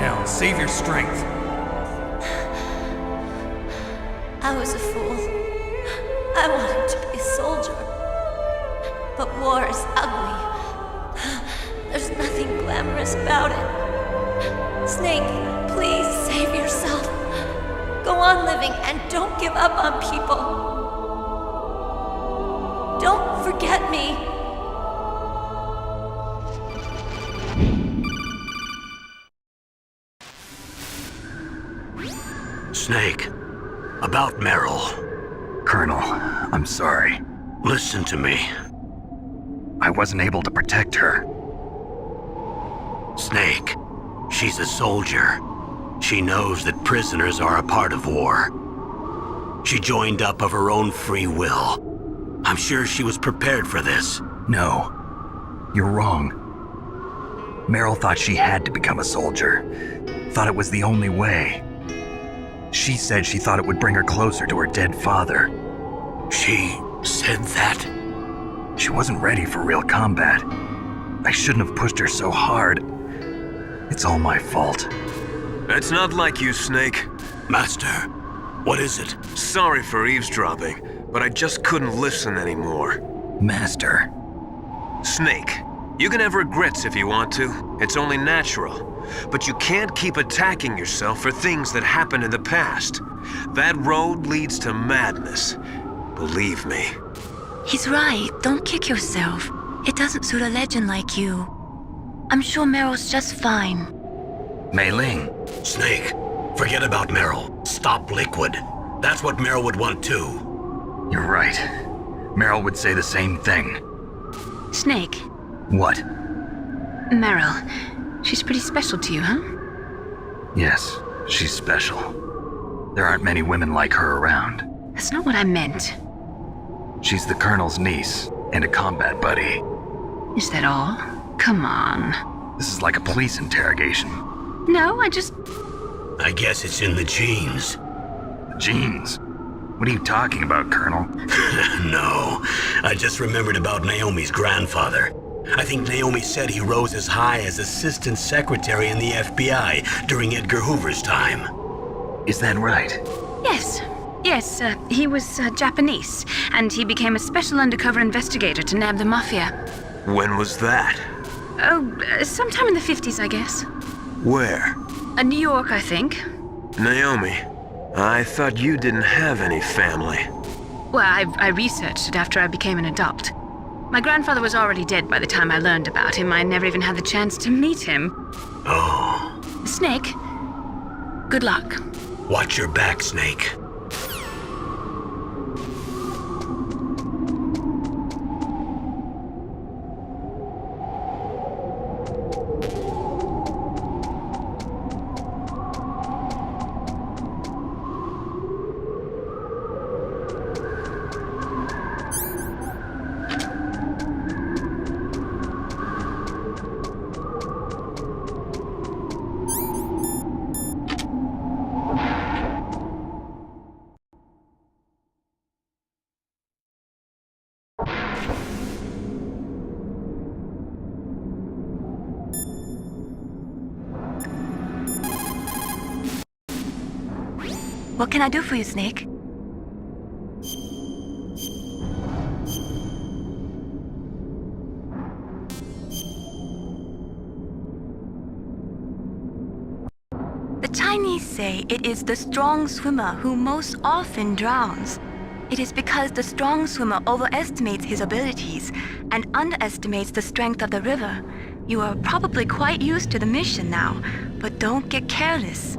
now. Save your strength. I was a fool. I wanted to be a soldier. But war is ugly. There's nothing glamorous about it. Snake, please save yourself. Go on living and don't give up on people. Don't forget me. Snake, about Meryl. Colonel, I'm sorry. Listen to me. I wasn't able to protect her. Snake, she's a soldier. She knows that prisoners are a part of war. She joined up of her own free will. I'm sure she was prepared for this. No, you're wrong. Meryl thought she had to become a soldier. Thought it was the only way. She said she thought it would bring her closer to her dead father. She said that? She wasn't ready for real combat. I shouldn't have pushed her so hard. It's all my fault. It's not like you, Snake. Master, what is it? Sorry for eavesdropping, but I just couldn't listen anymore. Master. Snake, you can have regrets if you want to. It's only natural. But you can't keep attacking yourself for things that happened in the past. That road leads to madness. Believe me. He's right. Don't kick yourself. It doesn't suit a legend like you. I'm sure Meryl's just fine. Mei Ling. Snake, forget about Meryl. Stop Liquid. That's what Meryl would want too. You're right. Meryl would say the same thing. Snake. What? Meryl. She's pretty special to you, huh? Yes, she's special. There aren't many women like her around. That's not what I meant. She's the Colonel's niece and a combat buddy. Is that all? Come on. This is like a police interrogation. No, I guess it's in the genes. Genes? What are you talking about, Colonel? No, I just remembered about Naomi's grandfather. I think Naomi said he rose as high as assistant secretary in the FBI during Edgar Hoover's time. Is that right? Yes. Yes, he was Japanese, and he became a special undercover investigator to nab the mafia. When was that? Oh, sometime in the 50s, I guess. Where? New York, I think. Naomi, I thought you didn't have any family. Well, I researched it after I became an adopt. My grandfather was already dead by the time I learned about him. I never even had the chance to meet him. Oh. Snake, good luck. Watch your back, Snake. What can I do for you, Snake? The Chinese say it is the strong swimmer who most often drowns. It is because the strong swimmer overestimates his abilities and underestimates the strength of the river. You are probably quite used to the mission now, but don't get careless.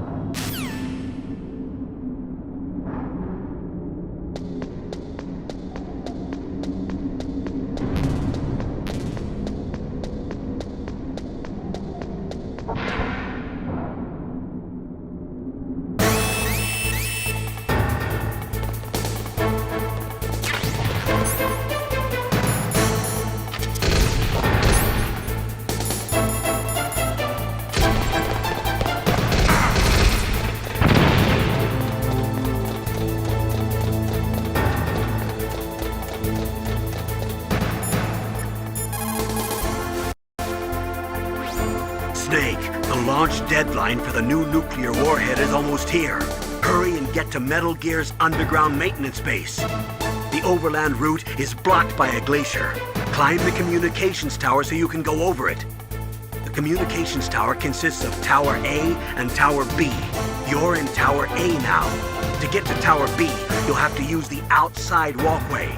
deadline for the new nuclear warhead is almost here. Hurry and get to Metal Gear's underground maintenance base. The overland route is blocked by a glacier. Climb the communications tower so you can go over it. The communications tower consists of Tower A and Tower B. You're in Tower A now. To get to Tower B, you'll have to use the outside walkway.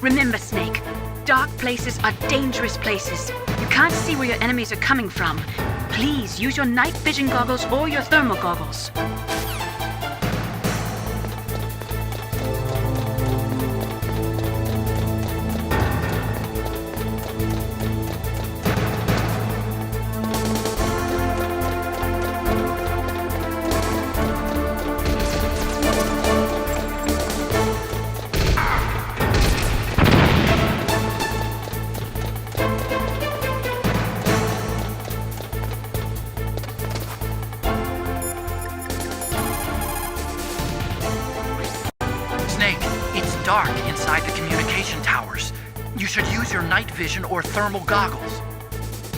Remember, Snake, dark places are dangerous places. You can't see where your enemies are coming from. Please use your night vision goggles or your thermal goggles. Dark inside the communication towers. You should use your night vision or thermal goggles.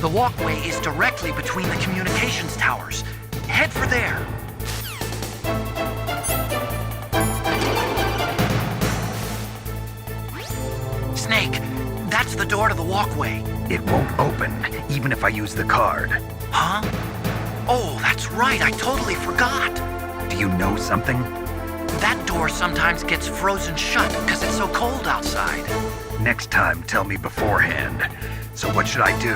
The walkway is directly between the communications towers. Head for there. Snake, that's the door to the walkway. It won't open, even if I use the card. Huh? Oh, that's right, I totally forgot. Do you know something? That door sometimes gets frozen shut because it's so cold outside. Next time, tell me beforehand. So what should I do?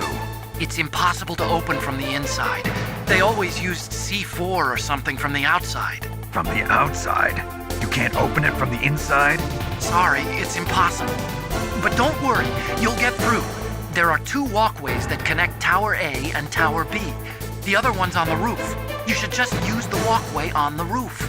It's impossible to open from the inside. They always used C4 or something from the outside. From the outside? You can't open it from the inside? Sorry, it's impossible. But don't worry, you'll get through. There are 2 walkways that connect Tower A and Tower B. The other one's on the roof. You should just use the walkway on the roof.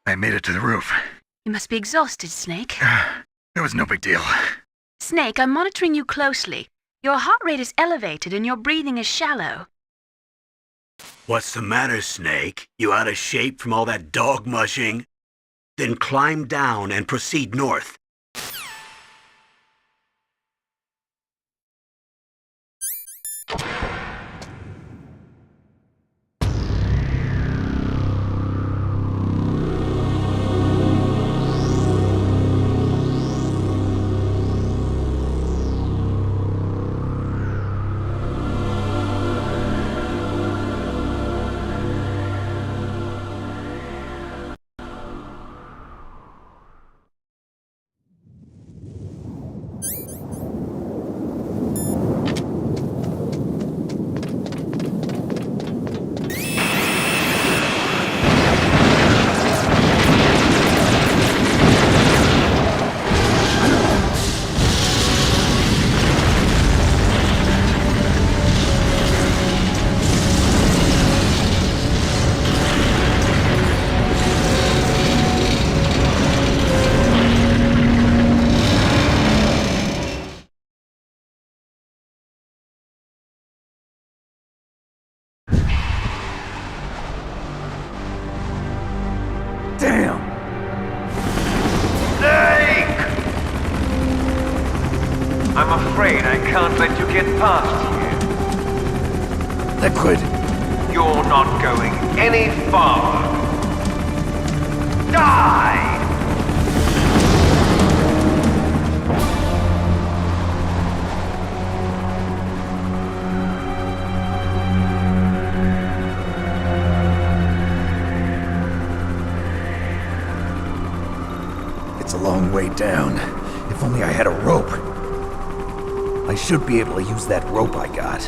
I made it to the roof. You must be exhausted, Snake. It was no big deal. Snake, I'm monitoring you closely. Your heart rate is elevated and your breathing is shallow. What's the matter, Snake? You out of shape from all that dog mushing? Then climb down and proceed north. get past you. Liquid. You're not going any farther. Die! It's a long way down. If only I had a rope. I should be able to use that rope I got.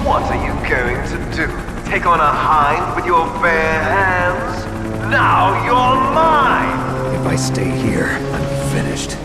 What are you going to do? Take on a hind with your bare hands? Now you're mine! If I stay here, I'm finished.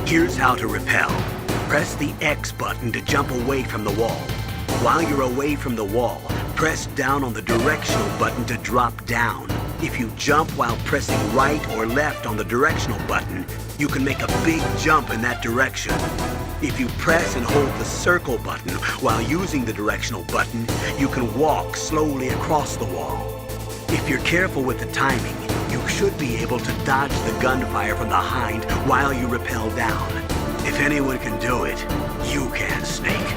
Here's how to repel. Press the X button to jump away from the wall. While you're away from the wall, press down on the directional button to drop down. If you jump while pressing right or left on the directional button, you can make a big jump in that direction. If you press and hold the circle button while using the directional button, you can walk slowly across the wall. If you're careful with the timing, you should be able to dodge the gunfire from the hind while you rappel down. If anyone can do it, you can, Snake.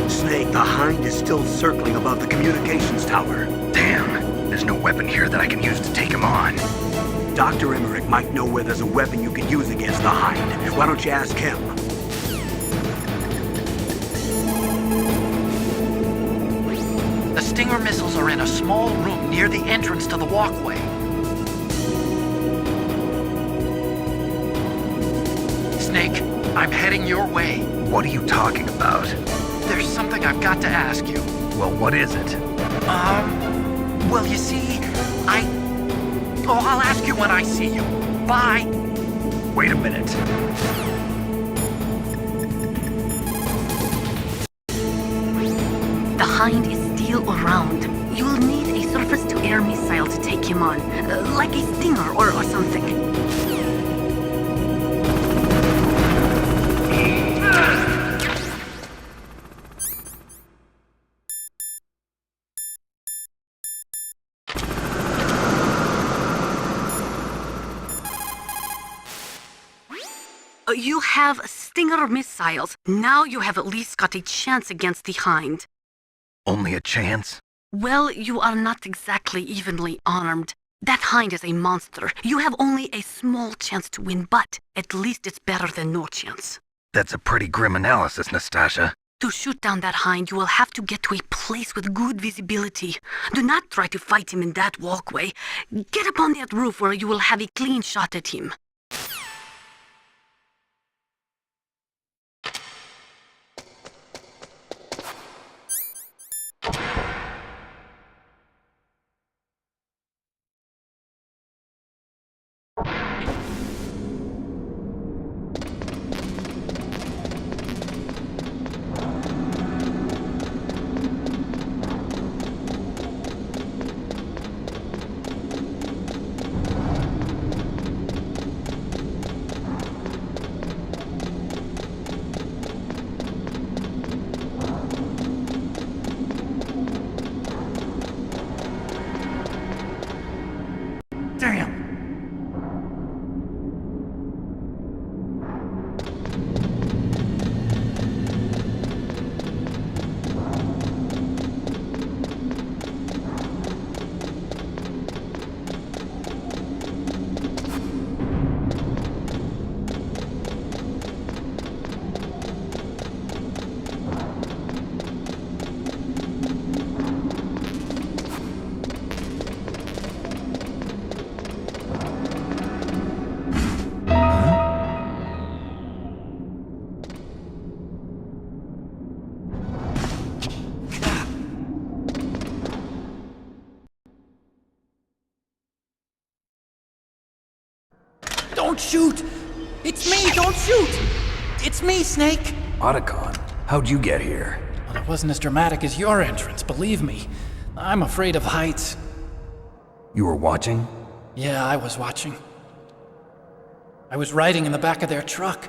Snake, the hind is still circling above the communications tower. Damn, there's no weapon here that I can use to take him on. Dr. Emmerich might know where there's a weapon you can use against the hind. Why don't you ask him? The Stinger missiles are in a small room near the entrance to the walkway. Snake, I'm heading your way. What are you talking about? There's something I've got to ask you. Well, what is it? Well, you see, I'll ask you when I see you. Bye. Wait a minute. The Hind is still around. You'll need a surface-to-air missile to take him on, like a Stinger or something. You have Stinger missiles. Now you have at least got a chance against the Hind. Only a chance? Well, you are not exactly evenly armed. That Hind is a monster. You have only a small chance to win, but at least it's better than no chance. That's a pretty grim analysis, Nastasha. To shoot down that Hind, you will have to get to a place with good visibility. Do not try to fight him in that walkway. Get up on that roof where you will have a clean shot at him. Damn! Don't shoot! It's me, don't shoot! It's me, Snake! Otacon, how'd you get here? Well, it wasn't as dramatic as your entrance, believe me. I'm afraid of heights. You were watching? Yeah, I was watching. I was riding in the back of their truck.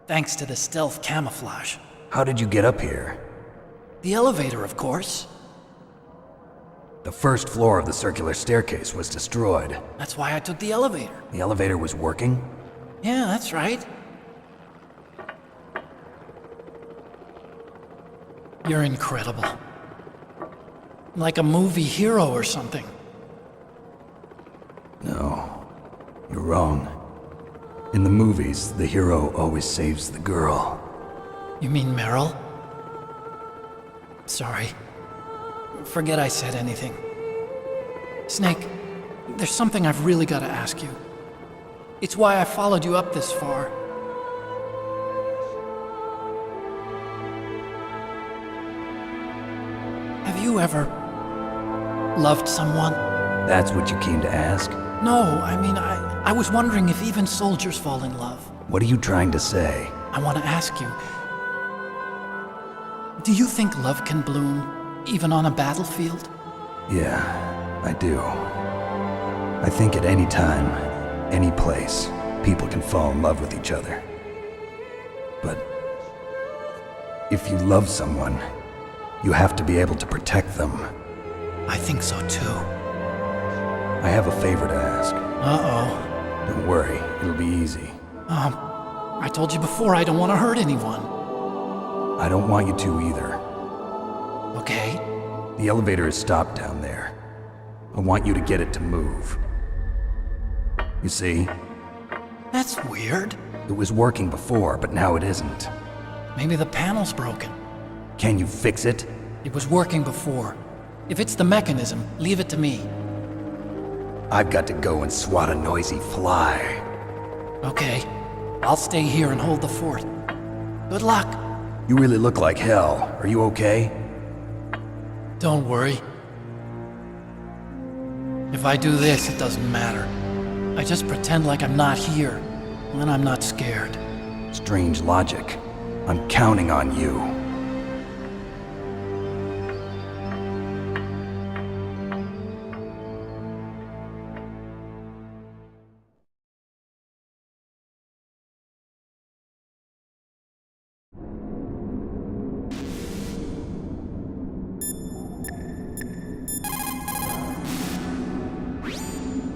Thanks to the stealth camouflage. How did you get up here? The elevator, of course. The first floor of the circular staircase was destroyed. That's why I took the elevator. The elevator was working? Yeah, that's right. You're incredible. Like a movie hero or something. No, you're wrong. In the movies, the hero always saves the girl. You mean Meryl? Sorry. Forget I said anything. Snake, there's something I've really got to ask you. It's why I followed you up this far. Have you ever loved someone? That's what you came to ask? No, I mean, I was wondering if even soldiers fall in love. What are you trying to say? I want to ask you, do you think love can bloom even on a battlefield? Yeah, I do. I think at any time, any place, people can fall in love with each other. But if you love someone, you have to be able to protect them. I think so too. I have a favor to ask. Uh-oh. Don't worry, it'll be easy. I told you before I don't want to hurt anyone. I don't want you to either. Okay. The elevator is stopped down there. I want you to get it to move. You see? That's weird. It was working before, but now it isn't. Maybe the panel's broken. Can you fix it? It was working before. If it's the mechanism, leave it to me. I've got to go and swat a noisy fly. Okay. I'll stay here and hold the fort. Good luck. You really look like hell. Are you okay? Don't worry. If I do this, it doesn't matter. I just pretend like I'm not here, and I'm not scared. Strange logic. I'm counting on you.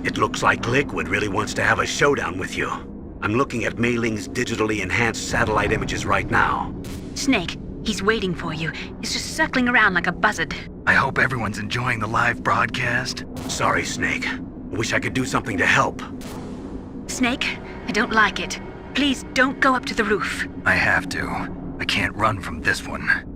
It looks like Liquid really wants to have a showdown with you. I'm looking at Mei Ling's digitally enhanced satellite images right now. Snake, he's waiting for you. He's just circling around like a buzzard. I hope everyone's enjoying the live broadcast. Sorry, Snake. I wish I could do something to help. Snake, I don't like it. Please don't go up to the roof. I have to. I can't run from this one.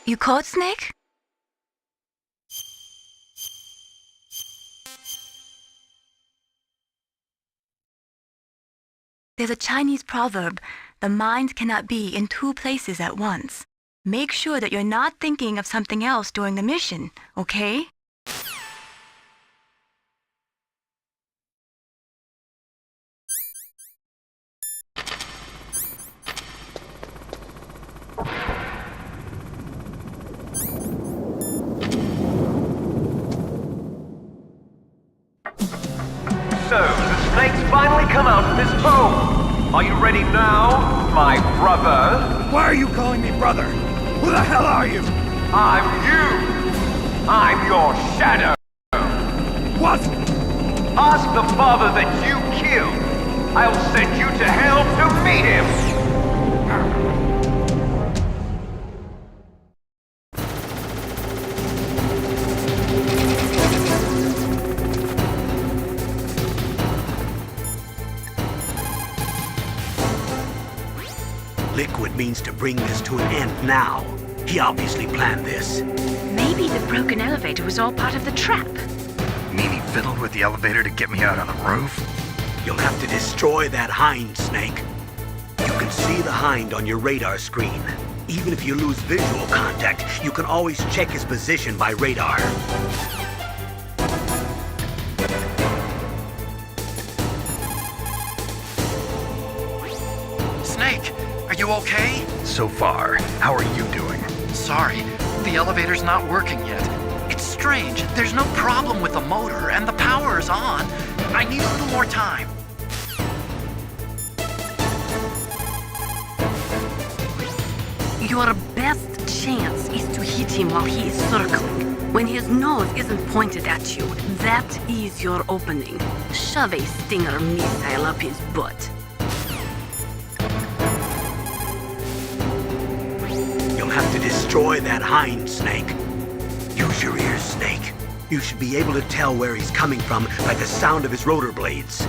You caught Snake? There's a Chinese proverb, the mind cannot be in two places at once. Make sure that you're not thinking of something else during the mission, okay? So, the snake's finally come out of his home. Are you ready now, my brother? Why are you calling me brother? Who the hell are you? I'm you. I'm your shadow. What? Ask the father that you killed. I'll send you to hell to meet him. Liquid means to bring this to an end now. He obviously planned this. Maybe the broken elevator was all part of the trap. Mean he fiddled with the elevator to get me out on the roof? You'll have to destroy that hind, Snake. You can see the hind on your radar screen. Even if you lose visual contact, you can always check his position by radar. Snake, are you okay? So far, how are you doing? Sorry, the elevator's not working yet. It's strange. There's no problem with the motor, and the power is on. I need a little more time. Your best chance is to hit him while he is circling. When his nose isn't pointed at you, that is your opening. Shove a Stinger missile up his butt. You'll have to destroy that hind, Snake. Use your ears, Snake. You should be able to tell where he's coming from by the sound of his rotor blades.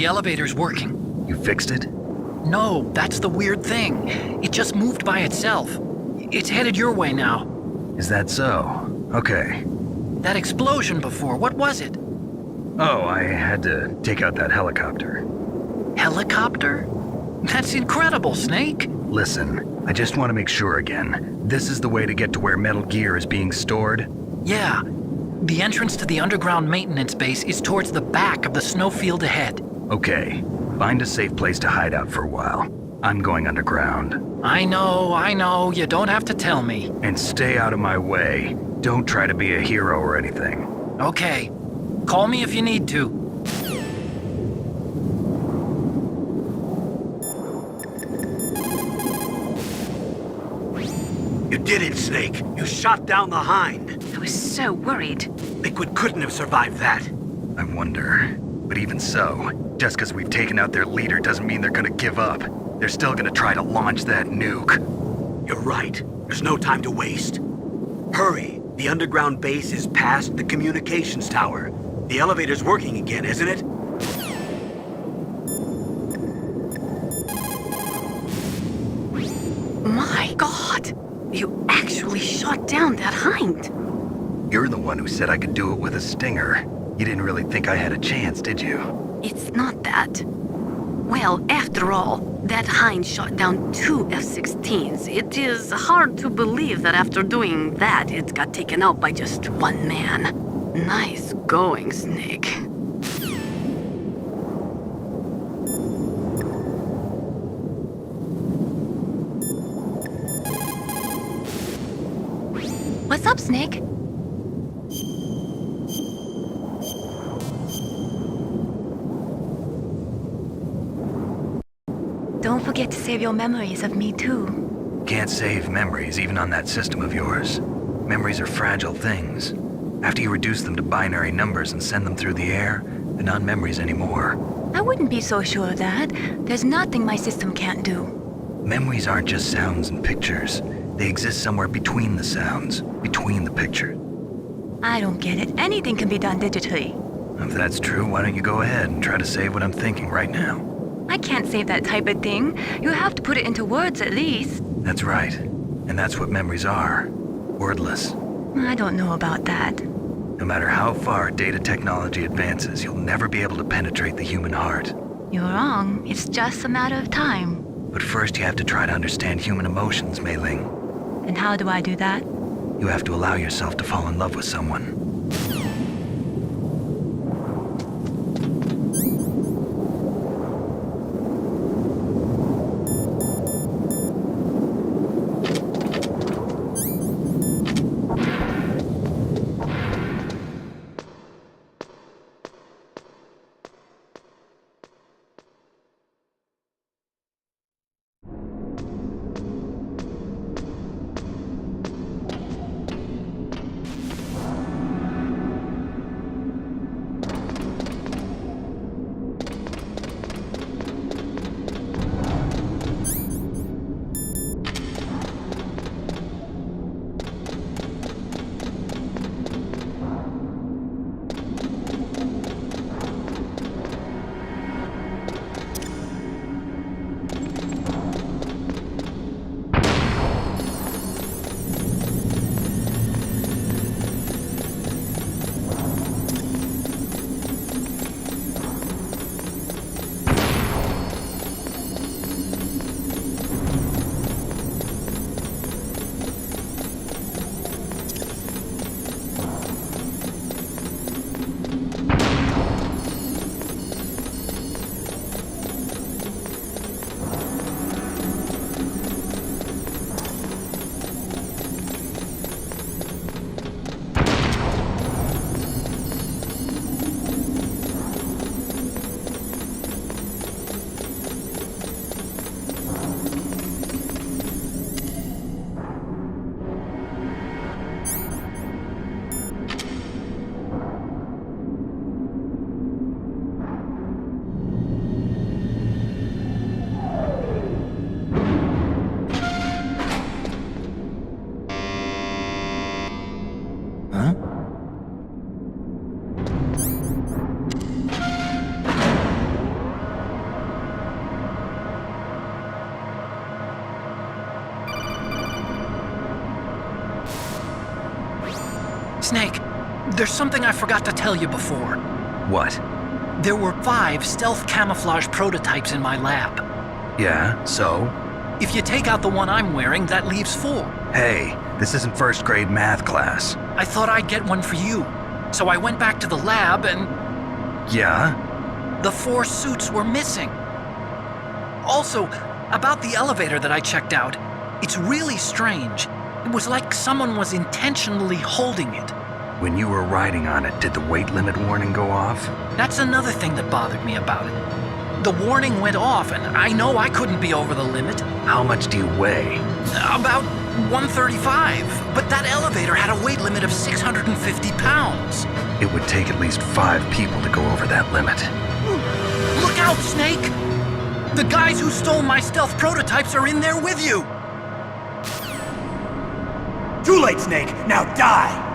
The elevator's working. You fixed it? No, that's the weird thing. It just moved by itself. It's headed your way now. Is that so? Okay. That explosion before, what was it? Oh, I had to take out that helicopter. Helicopter? That's incredible, Snake. Listen, I just want to make sure again. This is the way to get to where Metal Gear is being stored? Yeah. The entrance to the underground maintenance base is towards the back of the snowfield ahead. Okay. Find a safe place to hide out for a while. I'm going underground. I know. You don't have to tell me. And stay out of my way. Don't try to be a hero or anything. Okay. Call me if you need to. You did it, Snake. You shot down the Hind. I was so worried. Liquid couldn't have survived that. I wonder. But even so, just because we've taken out their leader doesn't mean they're gonna give up. They're still gonna try to launch that nuke. You're right. There's no time to waste. Hurry. The underground base is past the communications tower. The elevator's working again, isn't it? My God! You actually shot down that Hind. You're the one who said I could do it with a stinger. You didn't really think I had a chance, did you? It's not that. Well, after all, that Hind shot down 2 F-16s. It is hard to believe that after doing that, it got taken out by just one man. Nice going, Snake. What's up, Snake? Don't forget to save your memories of me, too. Can't save memories even on that system of yours. Memories are fragile things. After you reduce them to binary numbers and send them through the air, they're not memories anymore. I wouldn't be so sure of that. There's nothing my system can't do. Memories aren't just sounds and pictures. They exist somewhere between the sounds, between the pictures. I don't get it. Anything can be done digitally. If that's true, why don't you go ahead and try to save what I'm thinking right now? I can't save that type of thing. You have to put it into words at least. That's right. And that's what memories are. Wordless. I don't know about that. No matter how far data technology advances, you'll never be able to penetrate the human heart. You're wrong. It's just a matter of time. But first you have to try to understand human emotions, Mei Ling. And how do I do that? You have to allow yourself to fall in love with someone. Snake, there's something I forgot to tell you before. What? There were 5 stealth camouflage prototypes in my lab. Yeah, so? If you take out the one I'm wearing, that leaves 4. Hey, this isn't first grade math class. I thought I'd get one for you. So I went back to the lab and Yeah? the 4 suits were missing. Also, about the elevator that I checked out, it's really strange. It was like someone was intentionally holding it. When you were riding on it, did the weight limit warning go off? That's another thing that bothered me about it. The warning went off, and I know I couldn't be over the limit. How much do you weigh? About 135, but that elevator had a weight limit of 650 pounds. It would take at least 5 people to go over that limit. Look out, Snake! The guys who stole my stealth prototypes are in there with you! Too late, Snake! Now die!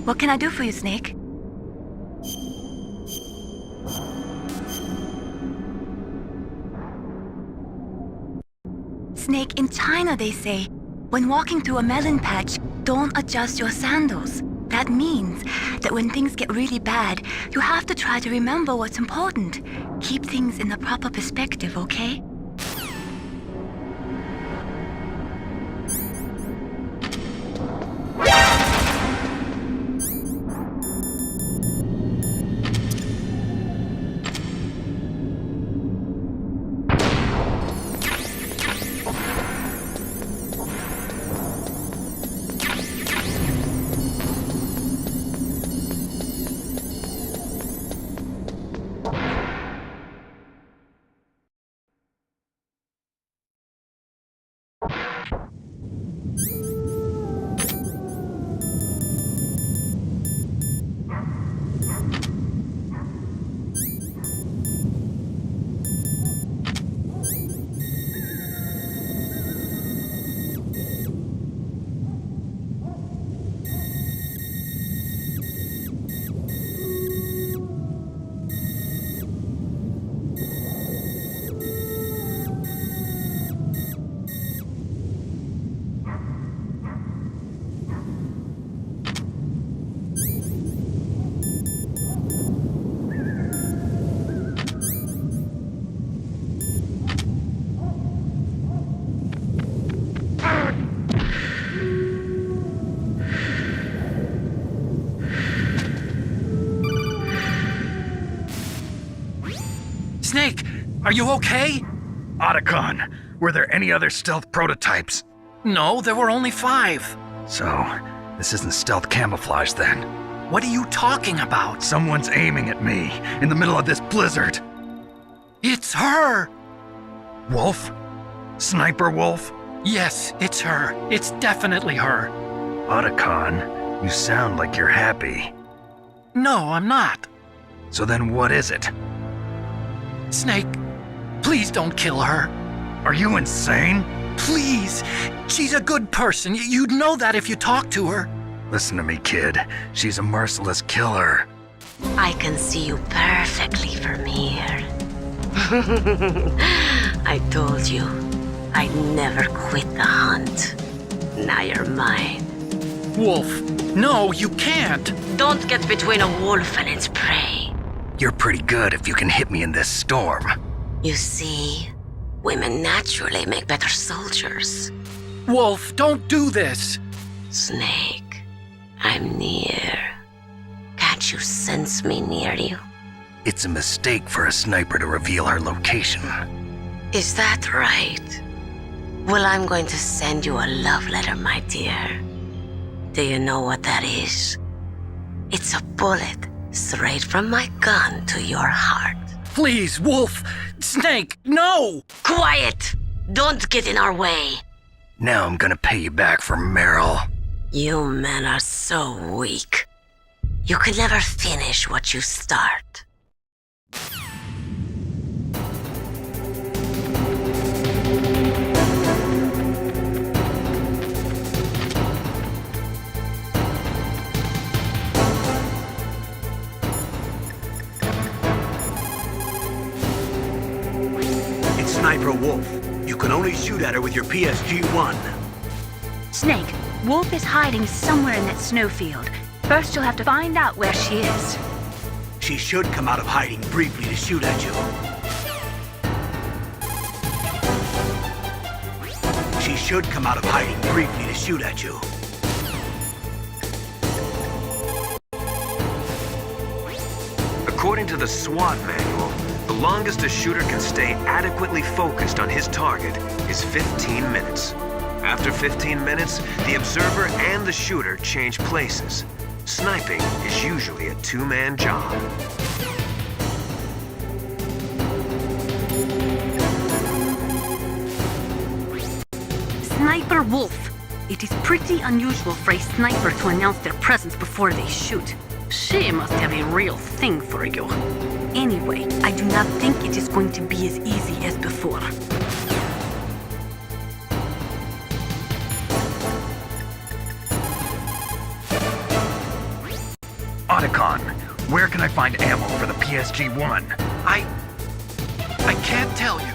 What can I do for you, Snake? Snake, in China they say, when walking through a melon patch, don't adjust your sandals. That means that when things get really bad, you have to try to remember what's important. Keep things in the proper perspective, okay? Snake, are you okay? Otacon, were there any other stealth prototypes? No, there were only 5. So, this isn't stealth camouflage then. What are you talking about? Someone's aiming at me in the middle of this blizzard. It's her! Wolf? Sniper Wolf? Yes, it's her. It's definitely her. Otacon, You sound like you're happy. No, I'm not. So then what is it? Snake, please don't kill her. Are you insane? Please. She's a good person. You'd know that if you talked to her. Listen to me, kid. She's a merciless killer. I can see you perfectly from here. I told you, I'd never quit the hunt. Now you're mine. Wolf, no, you can't. Don't get between a wolf and its prey. You're pretty good if you can hit me in this storm. You see, women naturally make better soldiers. Wolf, don't do this. Snake, I'm near. Can't you sense me near you? It's a mistake for a sniper to reveal her location. Is that right? Well, I'm going to send you a love letter, my dear. Do you know what that is? It's a bullet straight from my gun to your heart. Please, Wolf. Snake, no! Quiet! Don't get in our way. Now I'm gonna pay you back for Meryl. You men are so weak. You can never finish what you start. It's Sniper Wolf. You can only shoot at her with your PSG-1. Snake, Wolf is hiding somewhere in that snowfield. First, you'll have to find out where she is. She should come out of hiding briefly to shoot at you. She should come out of hiding briefly to shoot at you. According to the SWAT manual, the longest a shooter can stay adequately focused on his target is 15 minutes. After 15 minutes, the observer and the shooter change places. Sniping is usually a two-man job. Sniper Wolf. It is pretty unusual for a sniper to announce their presence before they shoot. She must have a real thing for you. Anyway, I do not think it is going to be as easy as before. Otacon, where can I find ammo for the PSG-1? I can't tell you.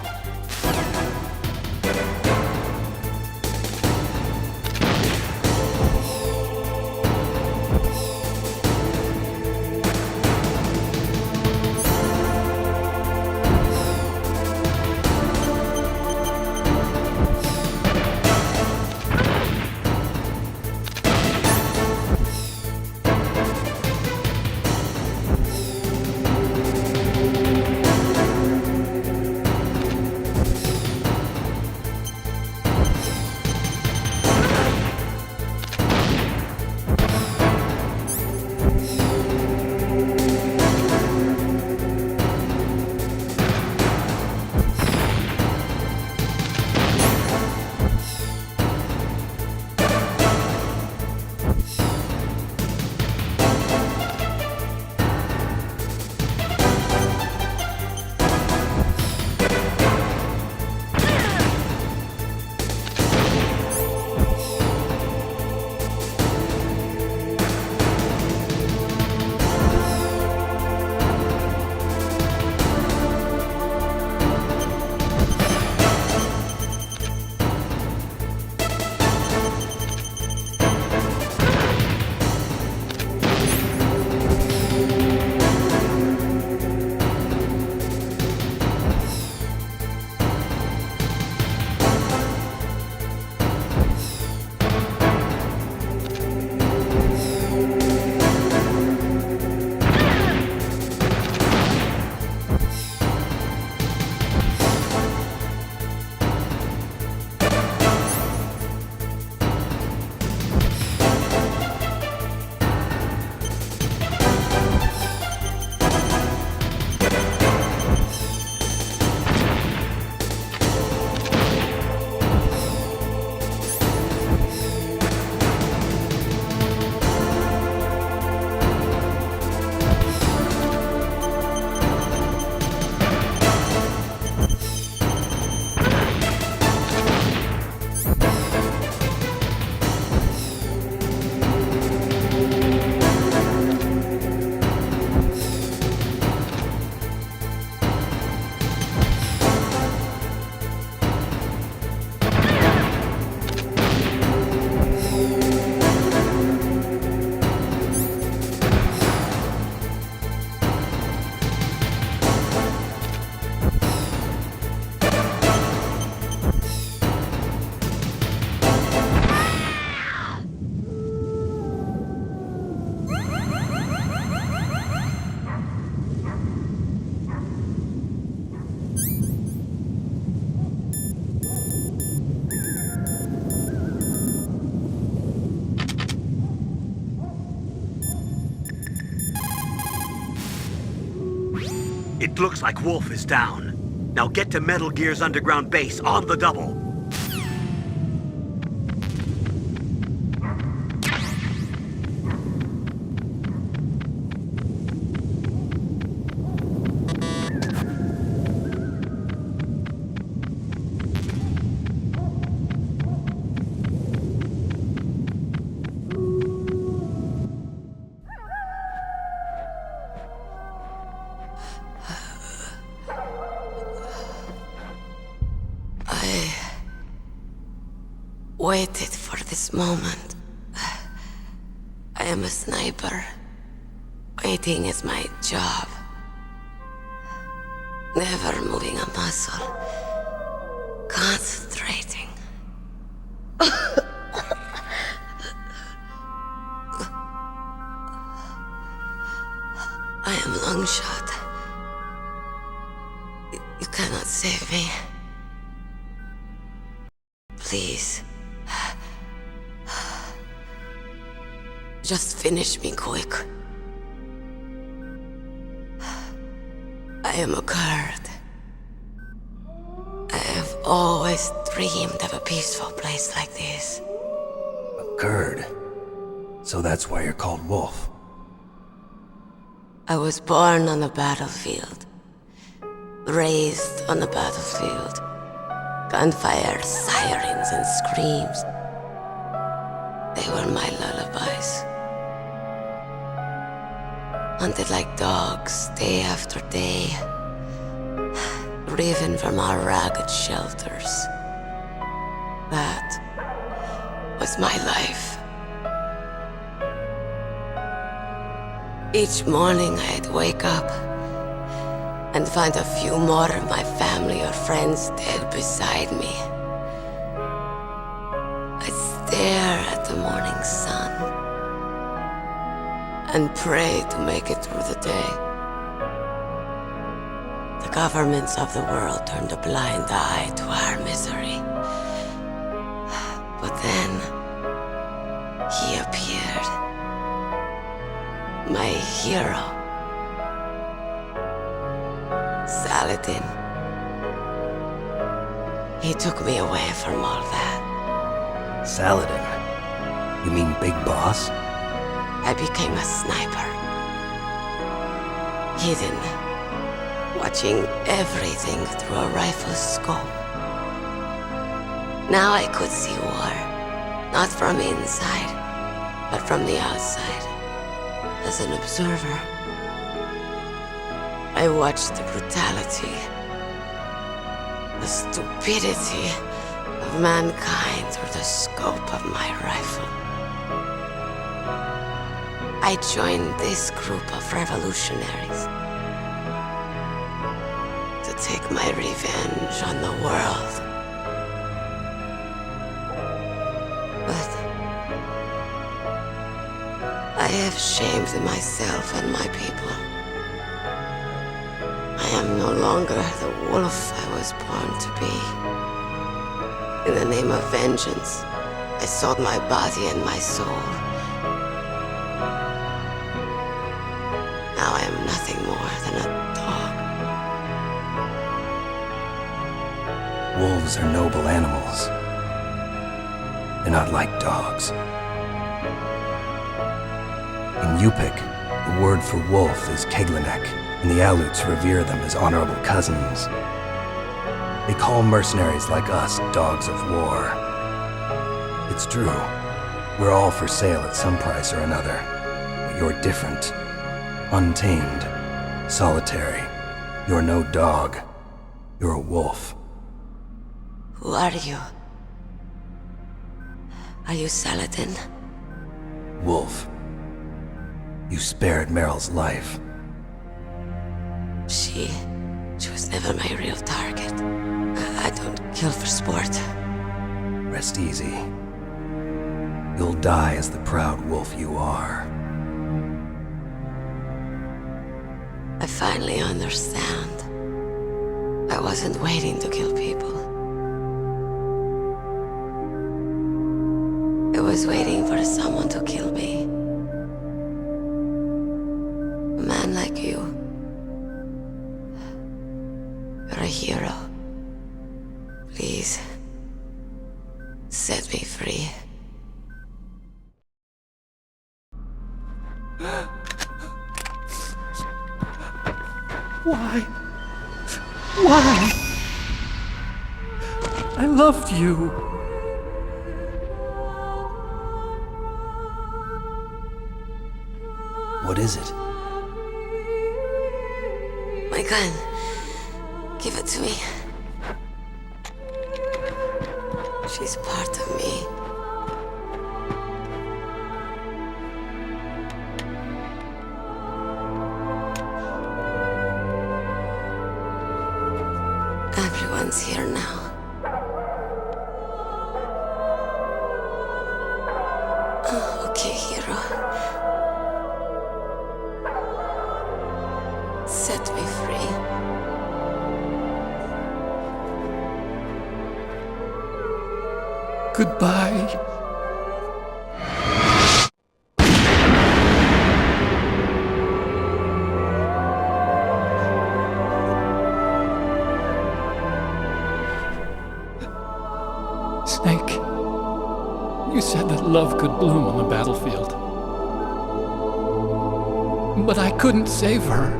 It looks like Wolf is down. Now get to Metal Gear's underground base on the double. Waited for this moment. I am a sniper. Waiting is my job. Never moving a muscle. Concentrating. I am long shot. You cannot save me. Please. Just finish me quick. I am a Kurd. I have always dreamed of a peaceful place like this. A Kurd? So that's why you're called Wolf. I was born on the battlefield. Raised on the battlefield. Gunfire, sirens, and screams. They were my lullabies. Hunted like dogs, day after day. Driven from our ragged shelters. That was my life. Each morning I'd wake up and find a few more of my family or friends dead beside me. I'd stare at the morning sun and pray to make it through the day. The governments of the world turned a blind eye to our misery. But then, he appeared. My hero. Saladin. He took me away from all that. Saladin? You mean Big Boss? I became a sniper. Hidden, watching everything through a rifle's scope. Now I could see war, not from inside, but from the outside, as an observer. I watched the brutality, the stupidity of mankind through the scope of my rifle. I joined this group of revolutionaries to take my revenge on the world. But I have shamed myself and my people. I am no longer the wolf I was born to be. In the name of vengeance, I sold my body and my soul. Now I am nothing more than a dog. Wolves are noble animals. They're not like dogs. In Yupik, the word for wolf is Keglanek, and the Aleuts revere them as honorable cousins. They call mercenaries like us dogs of war. It's true, we're all for sale at some price or another, but you're different. Untamed, solitary. You're no dog. You're a wolf. Who are you? Are you Saladin? Wolf. You spared Meryl's life. She was never my real target. I don't kill for sport. Rest easy. You'll die as the proud wolf you are. I finally understand. I wasn't waiting to kill people. I was waiting for someone to kill me. A man like you. Please, set me free. Why? Why? I loved you. What is it? My gun. Give it to me. She's part of me. Everyone's here now. Oh, okay, hero. Set me free. Goodbye. Snake, you said that love could bloom on the battlefield. But I couldn't save her.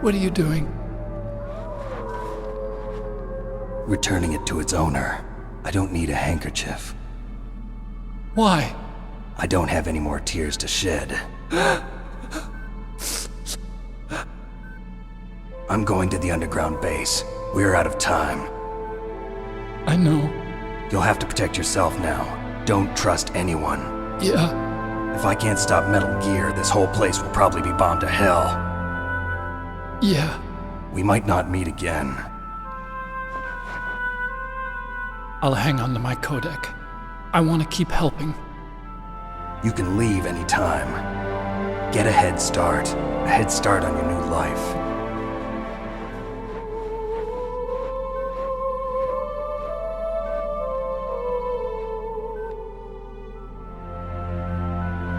What are you doing? Returning it to its owner. I don't need a handkerchief. Why? I don't have any more tears to shed. I'm going to the underground base. We're out of time. I know. You'll have to protect yourself now. Don't trust anyone. Yeah. If I can't stop Metal Gear, this whole place will probably be bombed to hell. Yeah. We might not meet again. I'll hang on to my codec. I want to keep helping. You can leave anytime. Get a head start. A head start on your new life.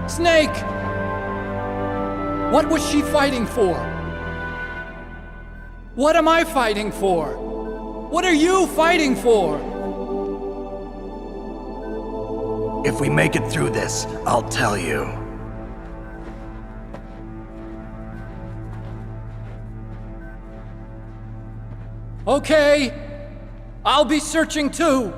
Snake! What was she fighting for? What am I fighting for? What are you fighting for? If we make it through this, I'll tell you. Okay. I'll be searching too.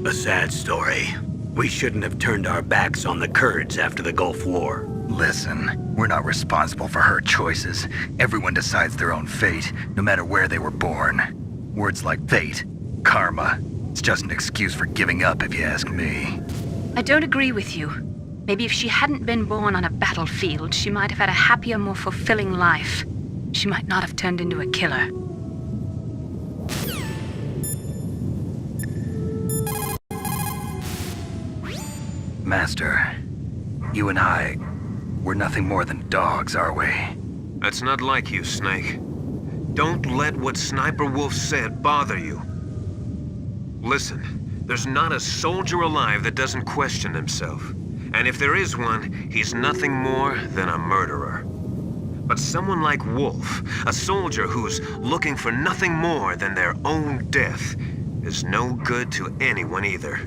A sad story. We shouldn't have turned our backs on the Kurds after the Gulf War. Listen, we're not responsible for her choices. Everyone decides their own fate, no matter where they were born. Words like fate, karma, it's just an excuse for giving up if you ask me. I don't agree with you. Maybe if she hadn't been born on a battlefield, she might have had a happier, more fulfilling life. She might not have turned into a killer. Master, you and I, we're nothing more than dogs, are we? That's not like you, Snake. Don't let what Sniper Wolf said bother you. Listen, there's not a soldier alive that doesn't question himself. And if there is one, he's nothing more than a murderer. But someone like Wolf, a soldier who's looking for nothing more than their own death, is no good to anyone either.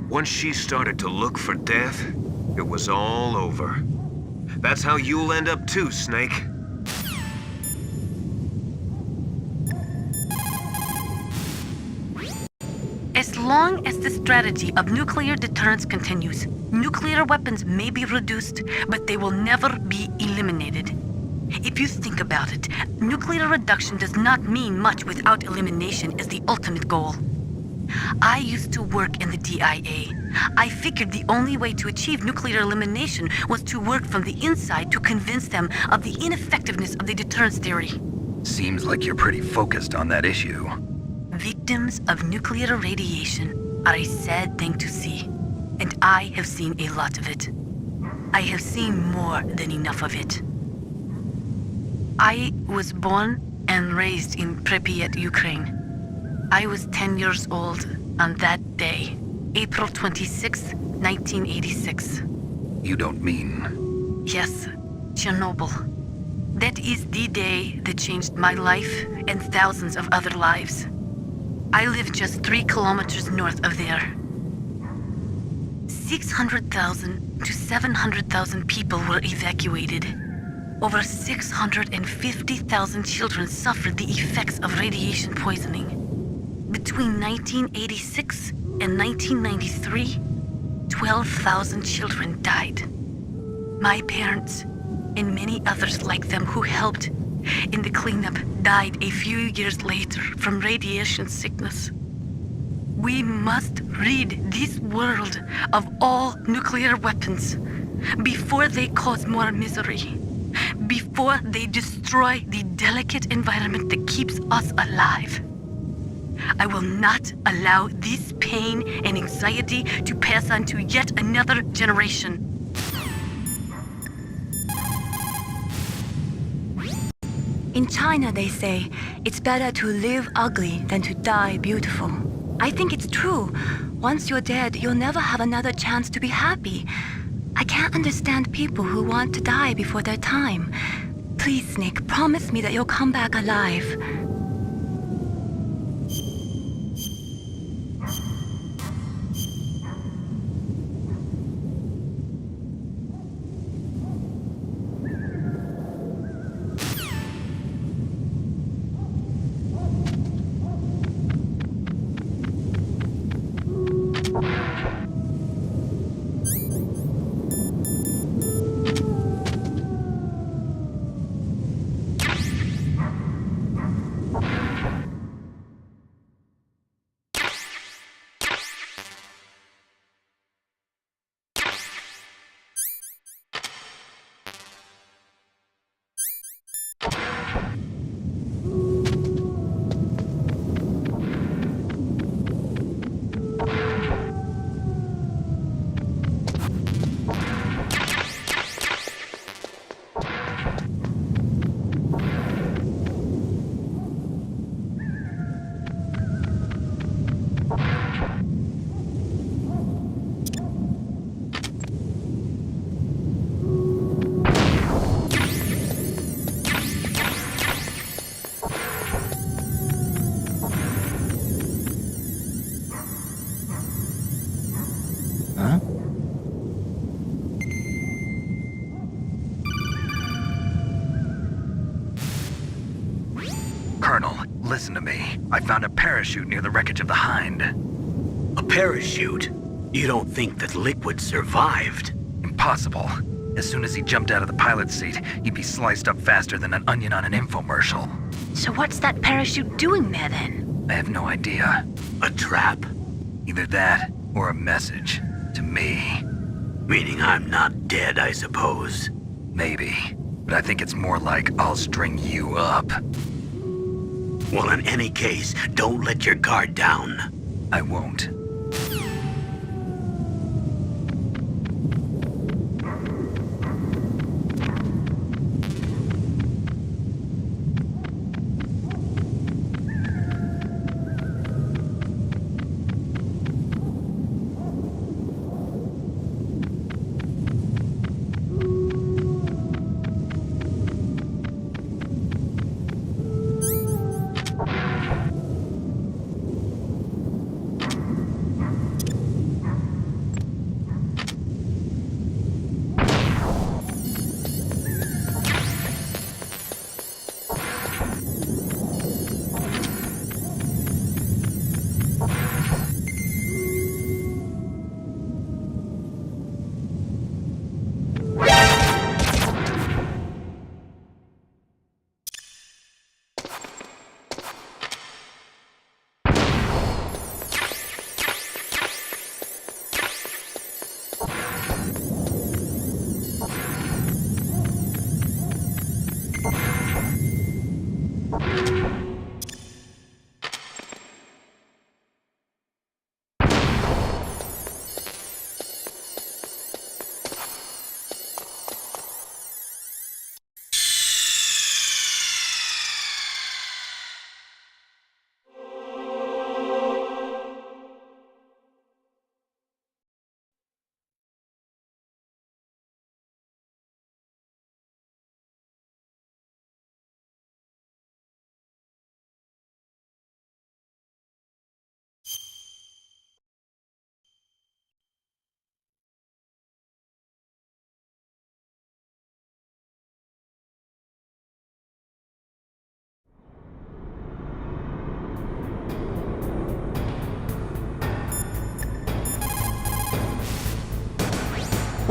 Once she started to look for death, it was all over. That's how you'll end up too, Snake. As long as the strategy of nuclear deterrence continues, nuclear weapons may be reduced, but they will never be eliminated. If you think about it, nuclear reduction does not mean much without elimination as the ultimate goal. I used to work in the DIA. I figured the only way to achieve nuclear elimination was to work from the inside to convince them of the ineffectiveness of the deterrence theory. Seems like you're pretty focused on that issue. Victims of nuclear radiation are a sad thing to see, and I have seen a lot of it. I have seen more than enough of it. I was born and raised in Pripyat, Ukraine. I was 10 years old on that day, April 26, 1986. You don't mean... Yes, Chernobyl. That is the day that changed my life and thousands of other lives. I live just 3 kilometers north of there. 600,000 to 700,000 people were evacuated. Over 650,000 children suffered the effects of radiation poisoning. Between 1986 and 1993, 12,000 children died. My parents, and many others like them who helped in the cleanup, died a few years later from radiation sickness. We must rid this world of all nuclear weapons before they cause more misery, before they destroy the delicate environment that keeps us alive. I will not allow this pain and anxiety to pass on to yet another generation. In China, they say it's better to live ugly than to die beautiful. I think it's true. Once you're dead, you'll never have another chance to be happy. I can't understand people who want to die before their time. Please, Snake, promise me that you'll come back alive. Colonel, listen to me. I found a parachute near the wreckage of the Hind. A parachute? You don't think that Liquid survived? Impossible. As soon as he jumped out of the pilot's seat, he'd be sliced up faster than an onion on an infomercial. So what's that parachute doing there then? I have no idea. A trap? Either that or a message. To me. Meaning I'm not dead, I suppose. Maybe. But I think it's more like I'll string you up. Well, in any case, don't let your guard down. I won't.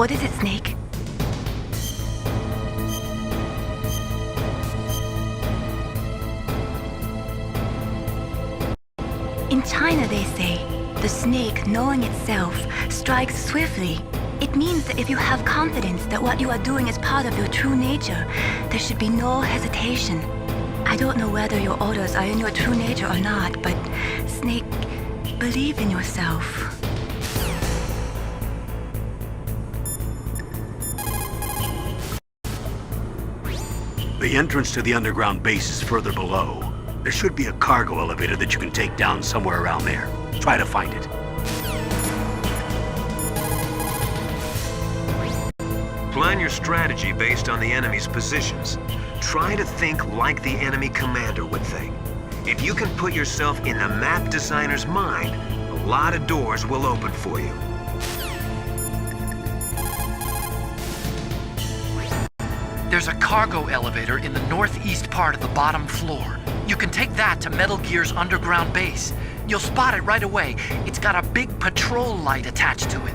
What is it, Snake? In China, they say, the snake, knowing itself, strikes swiftly. It means that if you have confidence that what you are doing is part of your true nature, there should be no hesitation. I don't know whether your orders are in your true nature or not, but Snake, believe in yourself. The entrance to the underground base is further below. There should be a cargo elevator that you can take down somewhere around there. Try to find it. Plan your strategy based on the enemy's positions. Try to think like the enemy commander would think. If you can put yourself in the map designer's mind, a lot of doors will open for you. There's a cargo elevator in the northeast part of the bottom floor. You can take that to Metal Gear's underground base. You'll spot it right away. It's got a big patrol light attached to it.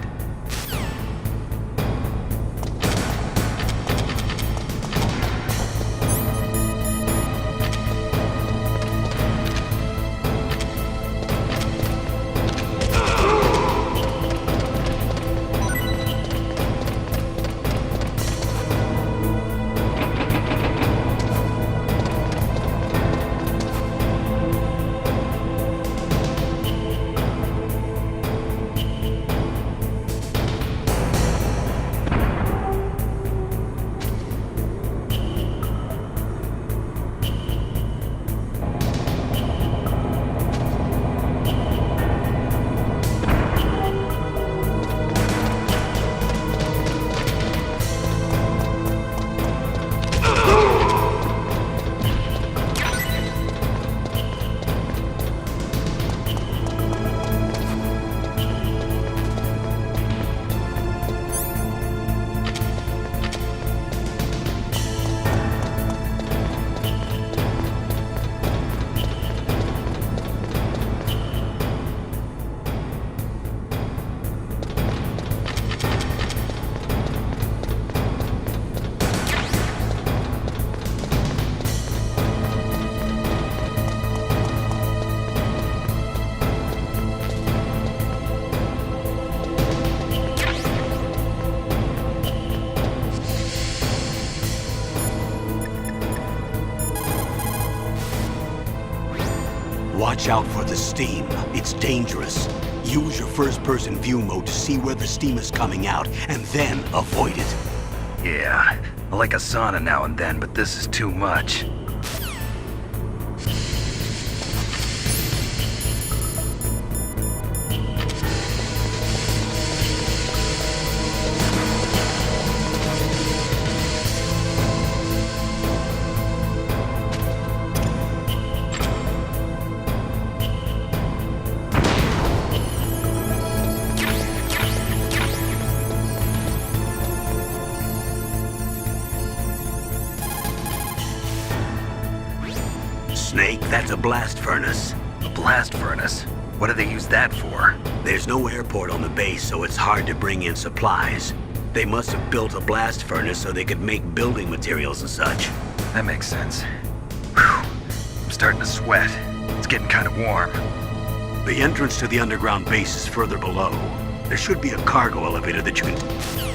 Watch out for the steam. It's dangerous. Use your first-person view mode to see where the steam is coming out, and then avoid it. Yeah, I like a sauna now and then, but this is too much. Snake, that's a blast furnace. A blast furnace? What do they use that for? There's no airport on the base, so it's hard to bring in supplies. They must have built a blast furnace so they could make building materials and such. That makes sense. Whew. I'm starting to sweat. It's getting kind of warm. The entrance to the underground base is further below. There should be a cargo elevator that you can...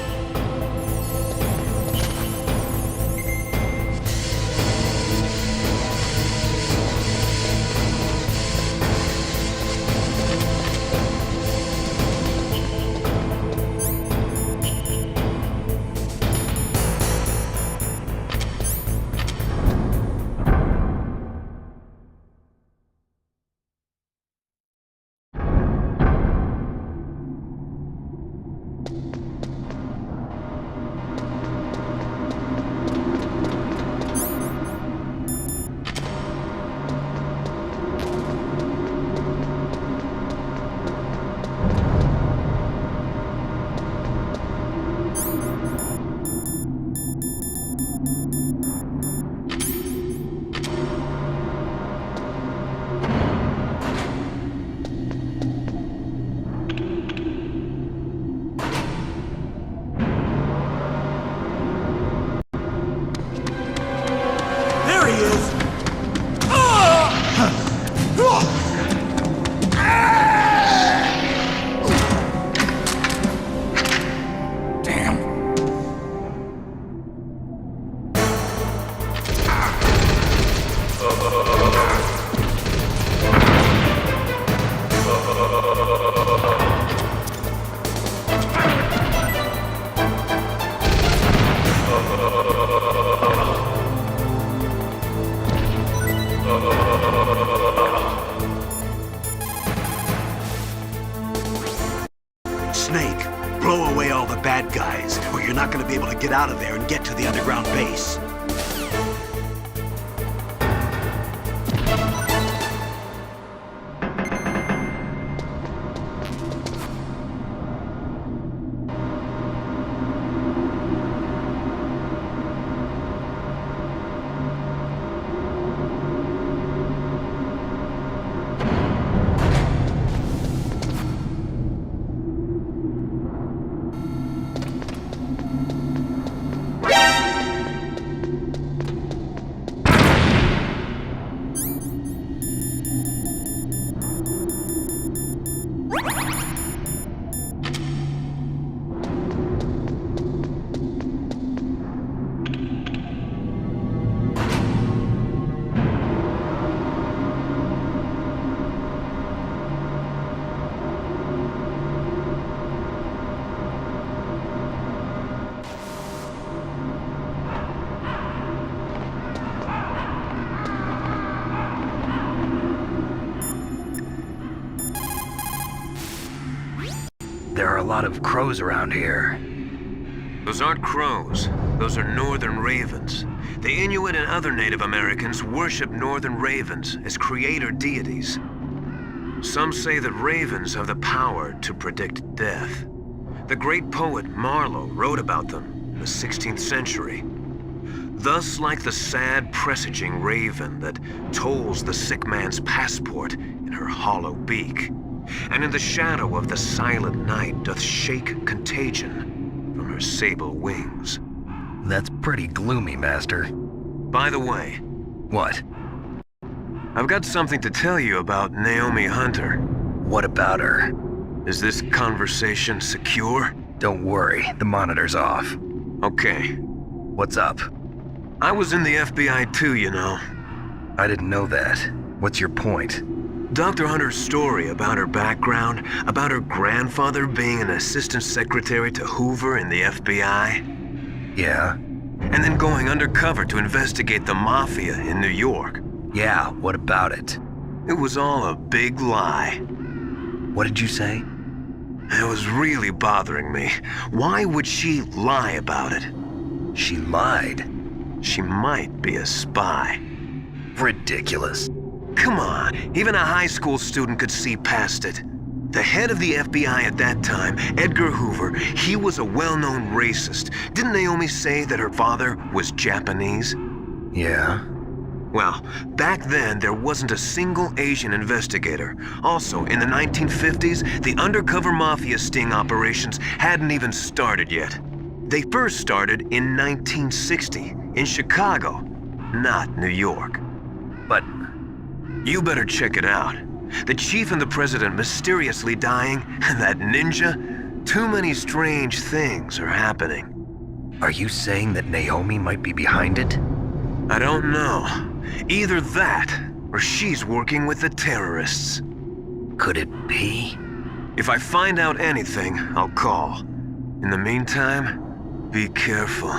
is! Damn. Snake, blow away all the bad guys, or you're not gonna be able to get out of there and get to the underground base. There are a lot of crows around here. Those aren't crows. Those are northern ravens. The Inuit and other Native Americans worship northern ravens as creator deities. Some say that ravens have the power to predict death. The great poet Marlowe wrote about them in the 16th century. Thus, like the sad presaging raven that tolls the sick man's passport in her hollow beak, and in the shadow of the silent night doth shake contagion from her sable wings. That's pretty gloomy, Master. By the way, What? I've got something to tell you about Naomi Hunter. What about her? Is this conversation secure? Don't worry, the monitor's off. Okay. What's up? I was in the FBI too, you know. I didn't know that. What's your point? Dr. Hunter's story about her background, about her grandfather being an assistant secretary to Hoover in the FBI, Yeah? and then going undercover to investigate the mafia in New York. Yeah, what about it? It was all a big lie. What did you say? It was really bothering me. Why would she lie about it? She lied. She might be a spy. Ridiculous. Come on, even a high school student could see past it. The head of the FBI at that time, Edgar Hoover, he was a well-known racist. Didn't Naomi say that her father was Japanese? Yeah? Well, back then there wasn't a single Asian investigator. Also, in the 1950s, the undercover mafia sting operations hadn't even started yet. They first started in 1960, in Chicago, not New York. But You better check it out. The chief and the president mysteriously dying, and that ninja. Too many strange things are happening. are you saying that Naomi might be behind it? I don't know. Either that, or she's working with the terrorists. Could it be? If I find out anything, I'll call. In the meantime, be careful.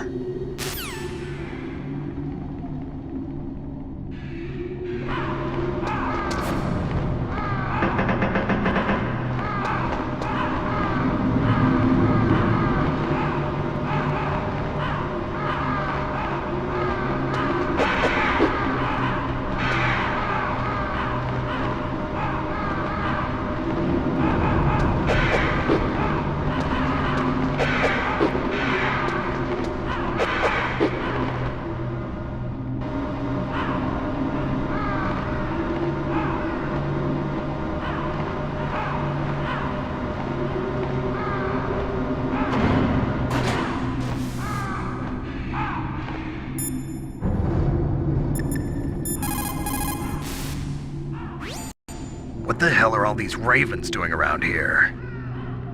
the hell are all these ravens doing around here?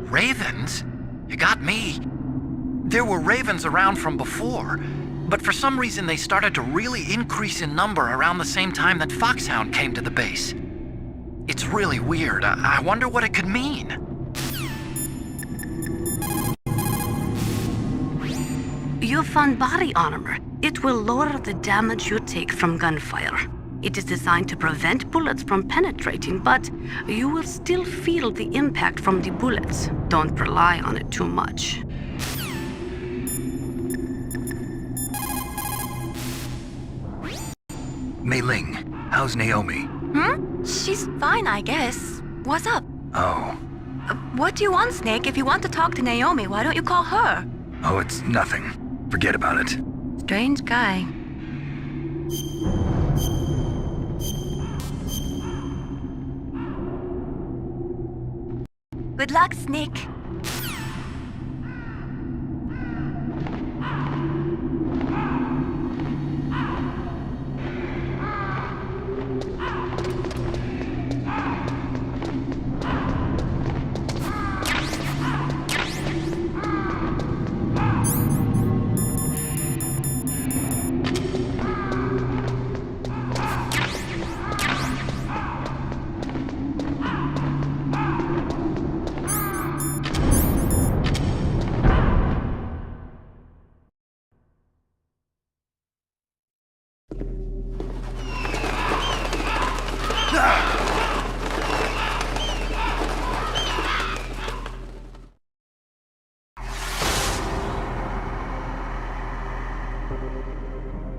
Ravens? You got me. There were ravens around from before, but for some reason they started to really increase in number around the same time that Foxhound came to the base. It's really weird. I wonder what it could mean. You found body armor. It will lower the damage you take from gunfire. It is designed to prevent bullets from penetrating, but you will still feel the impact from the bullets. Don't rely on it too much. Mei Ling, how's Naomi? She's fine, I guess. What's up? Oh. What do you want, Snake? If you want to talk to Naomi, why don't you call her? Oh, it's nothing. Forget about it. Strange guy. Good luck, Snake.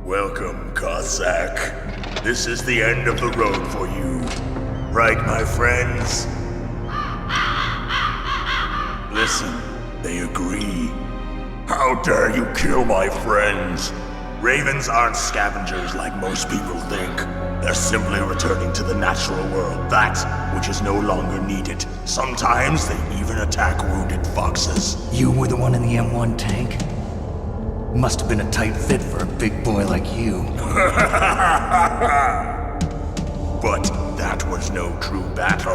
Welcome, Cossack. This is the end of the road for you. Right, my friends? Listen, they agree. How dare you kill my friends? Ravens aren't scavengers like most people think. They're simply returning to the natural world, that which is no longer needed. Sometimes they even attack wounded foxes. You were the one in the M1 tank? Must have been a tight fit for a big boy like you. But that was no true battle.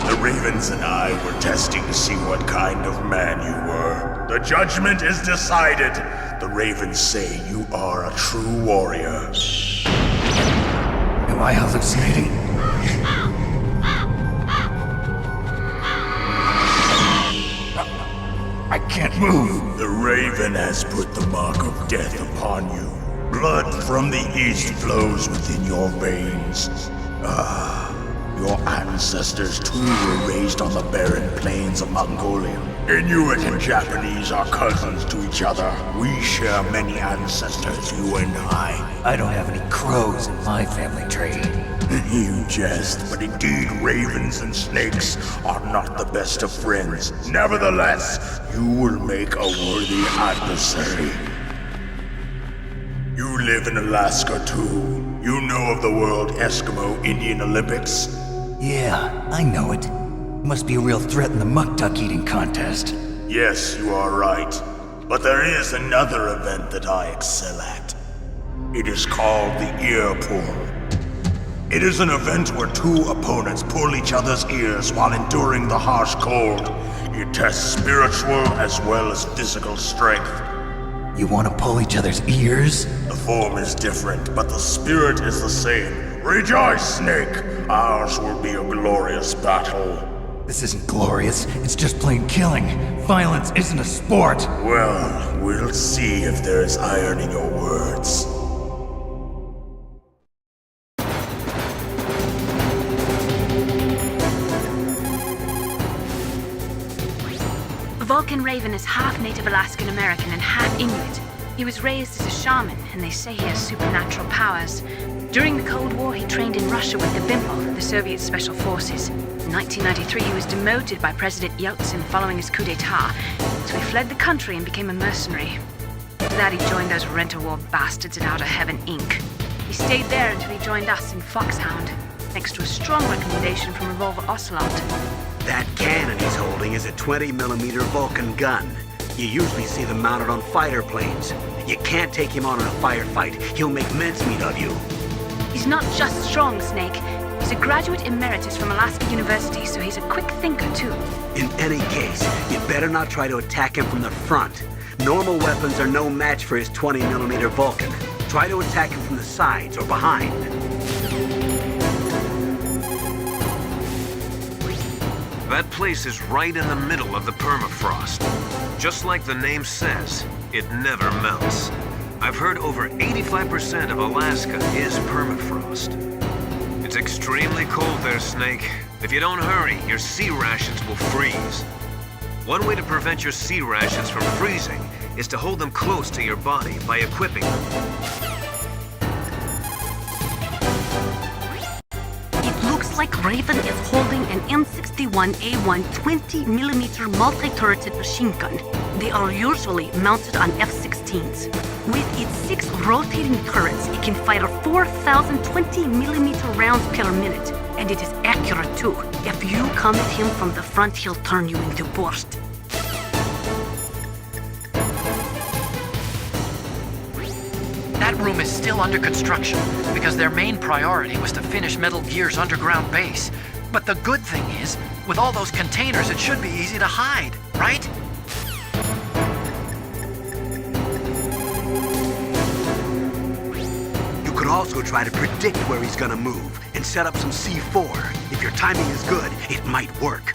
The Ravens and I were testing to see what kind of man you were. The judgment is decided. The Ravens say you are a true warrior. Am I hallucinating? I can't move. The Raven has put the mark of death upon you. Blood from the east flows within your veins. Your ancestors too were raised on the barren plains of Mongolia. Inuit and Japanese are cousins to each other. We share many ancestors, you and I. I don't have any crows in my family tree. You jest, but indeed ravens and snakes are not the best of friends. Nevertheless, you will make a worthy adversary. You live in Alaska too. You know of the World Eskimo Indian Olympics? Yeah, I know it. Must be a real threat in the muck duck eating contest. Yes, you are right. But there is another event that I excel at. It is called the ear pull. It is an event where two opponents pull each other's ears while enduring the harsh cold. It tests spiritual as well as physical strength. You want to pull each other's ears? The form is different, but the spirit is the same. Rejoice, Snake! Ours will be a glorious battle. This isn't glorious, it's just plain killing. Violence isn't a sport. Well, we'll see if there's iron in your words. Vulcan Raven is half Native Alaskan American and half Inuit. He was raised as a shaman, and they say he has supernatural powers. During the Cold War, he trained in Russia with the BIMPO, the Soviet Special Forces. In 1993, he was demoted by President Yeltsin following his coup d'etat, so he fled the country and became a mercenary. After that, he joined those rent-a-war bastards at Outer Heaven, Inc. He stayed there until he joined us in Foxhound, thanks to a strong recommendation from Revolver Ocelot. That cannon he's holding is a 20mm Vulcan gun. You usually see them mounted on fighter planes. You can't take him on in a firefight. He'll make mincemeat of you. He's not just strong, Snake. He's a graduate emeritus from Alaska University, so he's a quick thinker, too. In any case, you better not try to attack him from the front. Normal weapons are no match for his 20mm Vulcan. Try to attack him from the sides or behind. That place is right in the middle of the permafrost. Just like the name says, it never melts. I've heard over 85% of Alaska is permafrost. It's extremely cold there, Snake. If you don't hurry, your sea rations will freeze. One way to prevent your sea rations from freezing is to hold them close to your body by equipping them. It looks like Raven is holding an M61A1 20mm multi-turreted machine gun. They are usually mounted on F-16s. With its 6 rotating turrets, it can fire 4,000 20mm rounds per minute, and it is accurate too. If you come at him from the front, he'll turn you into borscht. That room is still under construction because their main priority was to finish Metal Gear's underground base. But the good thing is, with all those containers, it should be easy to hide, right? You could also try to predict where he's gonna move and set up some C4. If your timing is good, it might work.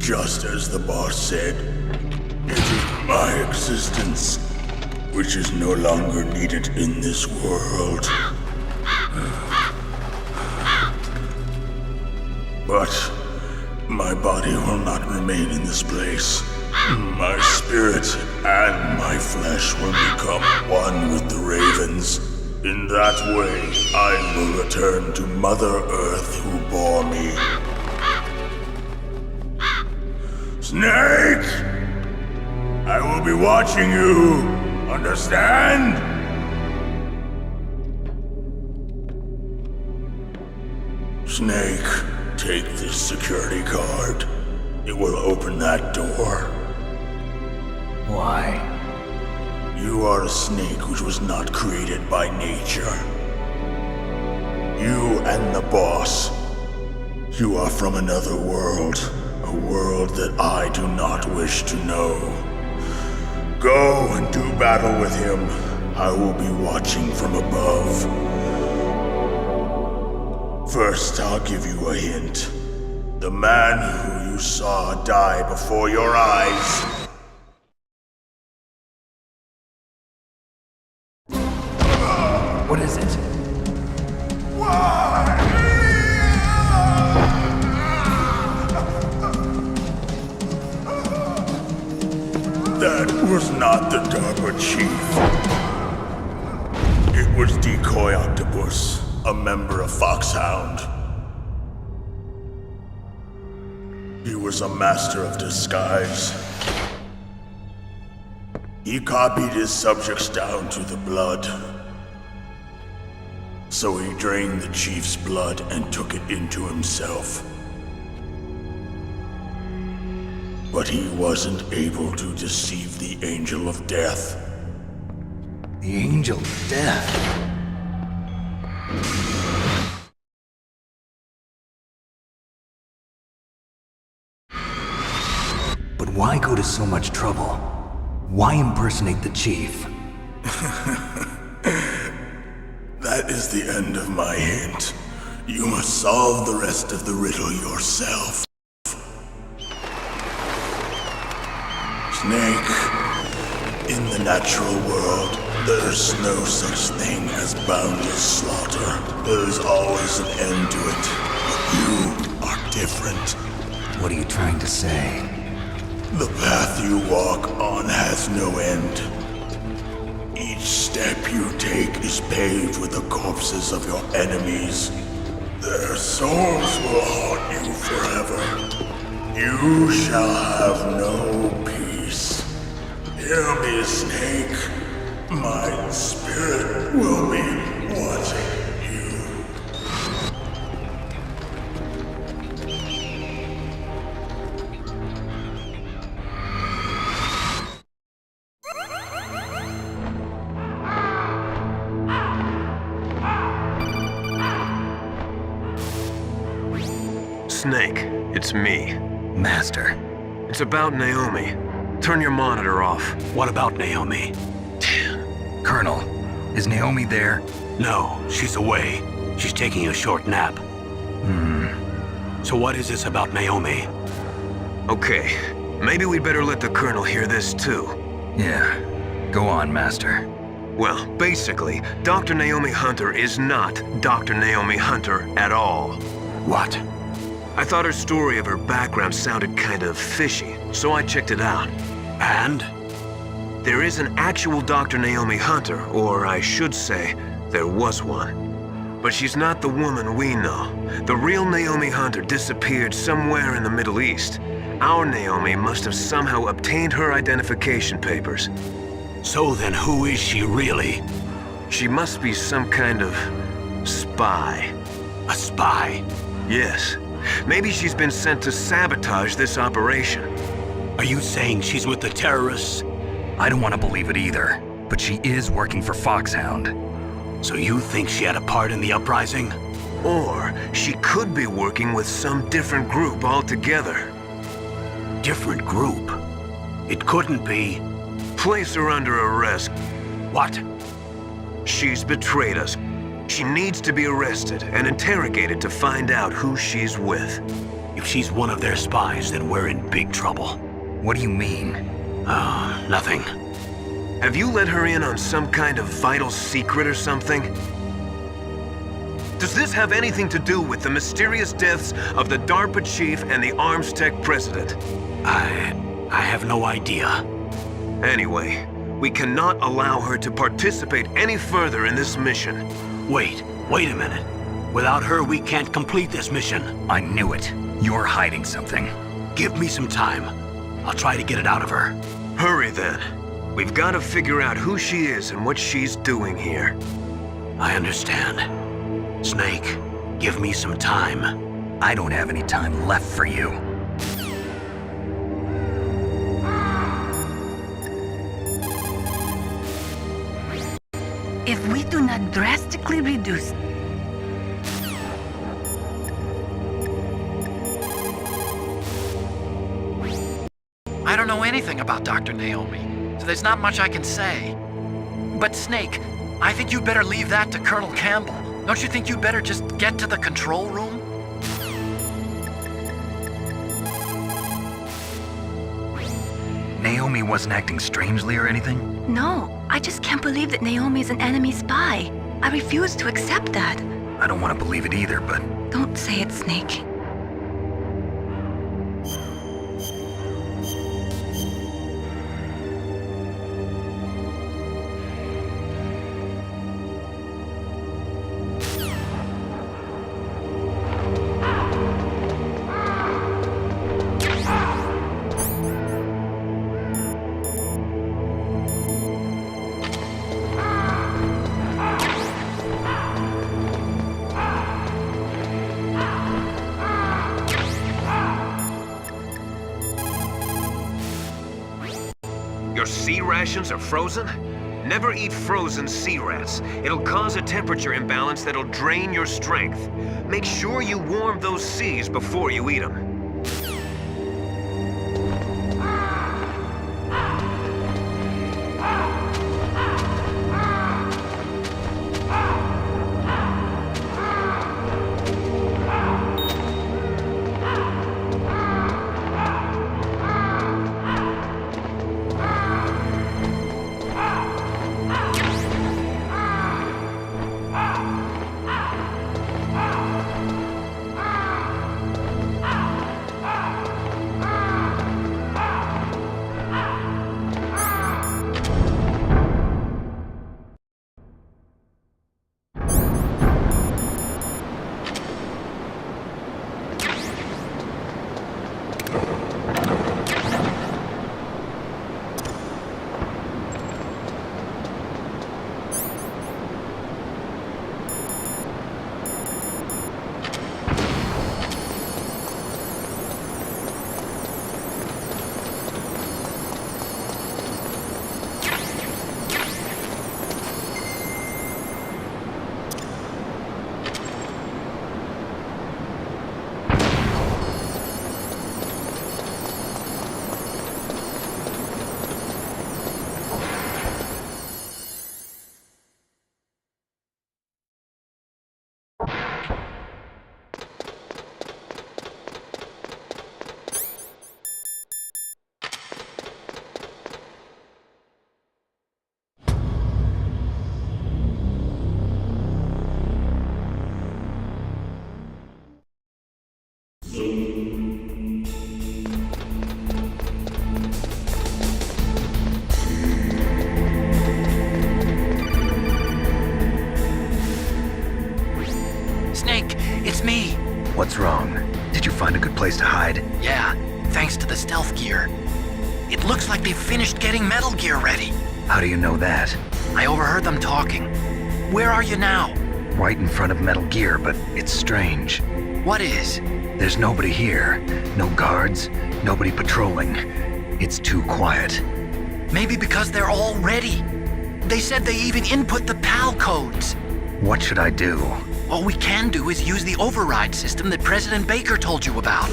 Just as the boss said, it is my existence which is no longer needed in this world. But my body will not remain in this place. My spirit and my flesh will become one with the ravens. In that way, I will return to Mother Earth who bore me. Snake! I will be watching you. Understand? Snake, take this security card. It will open that door. Why? You are a snake which was not created by nature. You and the boss. You are from another world. A world that I do not wish to know. Go and do battle with him. I will be watching from above. First, I'll give you a hint. The man who you saw die before your eyes. What is it? That was not the DARPA chief. It was Decoy Octopus, a member of Foxhound. He was a master of disguise. He copied his subjects down to the blood. So he drained the chief's blood and took it into himself. But he wasn't able to deceive the Angel of Death. The Angel of Death? But why go to so much trouble? Why impersonate the chief? That is the end of my hint. You must solve the rest of the riddle yourself. Snake, in the natural world, there's no such thing as boundless slaughter. There is always an end to it. But you are different. What are you trying to say? The path you walk on has no end. Each step you take is paved with the corpses of your enemies. Their souls will haunt you forever. You shall have no peace. Hear me, Snake. My spirit will be watching you. Snake, it's me. Master. It's about Naomi. Turn your monitor off. What about Naomi? Colonel, is Naomi there? No, she's away. She's taking a short nap. So what is this about Naomi? Okay, maybe we'd better let the Colonel hear this too. Yeah. Go on, Master. Well, basically, Dr. Naomi Hunter is not Dr. Naomi Hunter at all. What? I thought her story of her background sounded kind of fishy, so I checked it out. And? There is an actual Dr. Naomi Hunter, or I should say, there was one. But she's not the woman we know. The real Naomi Hunter disappeared somewhere in the Middle East. Our Naomi must have somehow obtained her identification papers. So then who is she really? She must be some kind of spy. A spy? Yes. Maybe she's been sent to sabotage this operation. Are you saying she's with the terrorists? I don't want to believe it either, but she is working for Foxhound. So you think she had a part in the uprising? Or she could be working with some different group altogether. Different group? It couldn't be. Place her under arrest. What? She's betrayed us. She needs to be arrested and interrogated to find out who she's with. You If she's one of their spies, then we're in big trouble. What do you mean? Nothing. Have you let her in on some kind of vital secret or something? Does this have anything to do with the mysterious deaths of the DARPA chief and the Arms Tech president? I have no idea. Anyway, we cannot allow her to participate any further in this mission. Wait a minute. Without her, we can't complete this mission. I knew it. You're hiding something. Give me some time. I'll try to get it out of her. Hurry then. We've got to figure out who she is and what she's doing here. I understand. Snake, give me some time. I don't have any time left for you. If we do not drastically reduce I don't know anything about Dr. Naomi, so there's not much I can say. But Snake, I think you'd better leave that to Colonel Campbell. Don't you think you'd better just get to the control room? Naomi wasn't acting strangely or anything? No, I just can't believe that Naomi's an enemy spy. I refuse to accept that. I don't want to believe it either, but... Don't say it, Snake. Your sea rations are frozen? Never eat frozen sea rats. It'll cause a temperature imbalance that'll drain your strength. Make sure you warm those seas before you eat them. Snake, it's me. What's wrong? Did you find a good place to hide? Yeah, thanks to the stealth gear. It looks like they've finished getting Metal Gear ready. How do you know that? I overheard them talking. Where are you now? Right in front of Metal Gear, but it's strange. What is? There's nobody here. No guards, nobody patrolling. It's too quiet. Maybe because they're all ready. They said they even input the PAL codes. What should I do? All we can do is use the override system that President Baker told you about.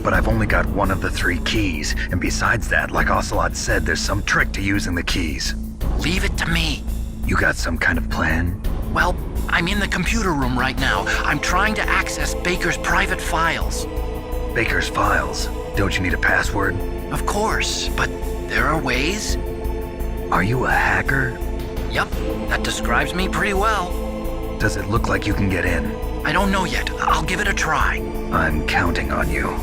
But I've only got one of the 3 keys, and besides that, like Ocelot said, there's some trick to using the keys. Leave it to me. You got some kind of plan? Well, I'm in the computer room right now. I'm trying to access Baker's private files. Baker's files. Don't you need a password? Of course, but there are ways. Are you a hacker? Yep, that describes me pretty well. Does it look like you can get in? I don't know yet. I'll give it a try. I'm counting on you.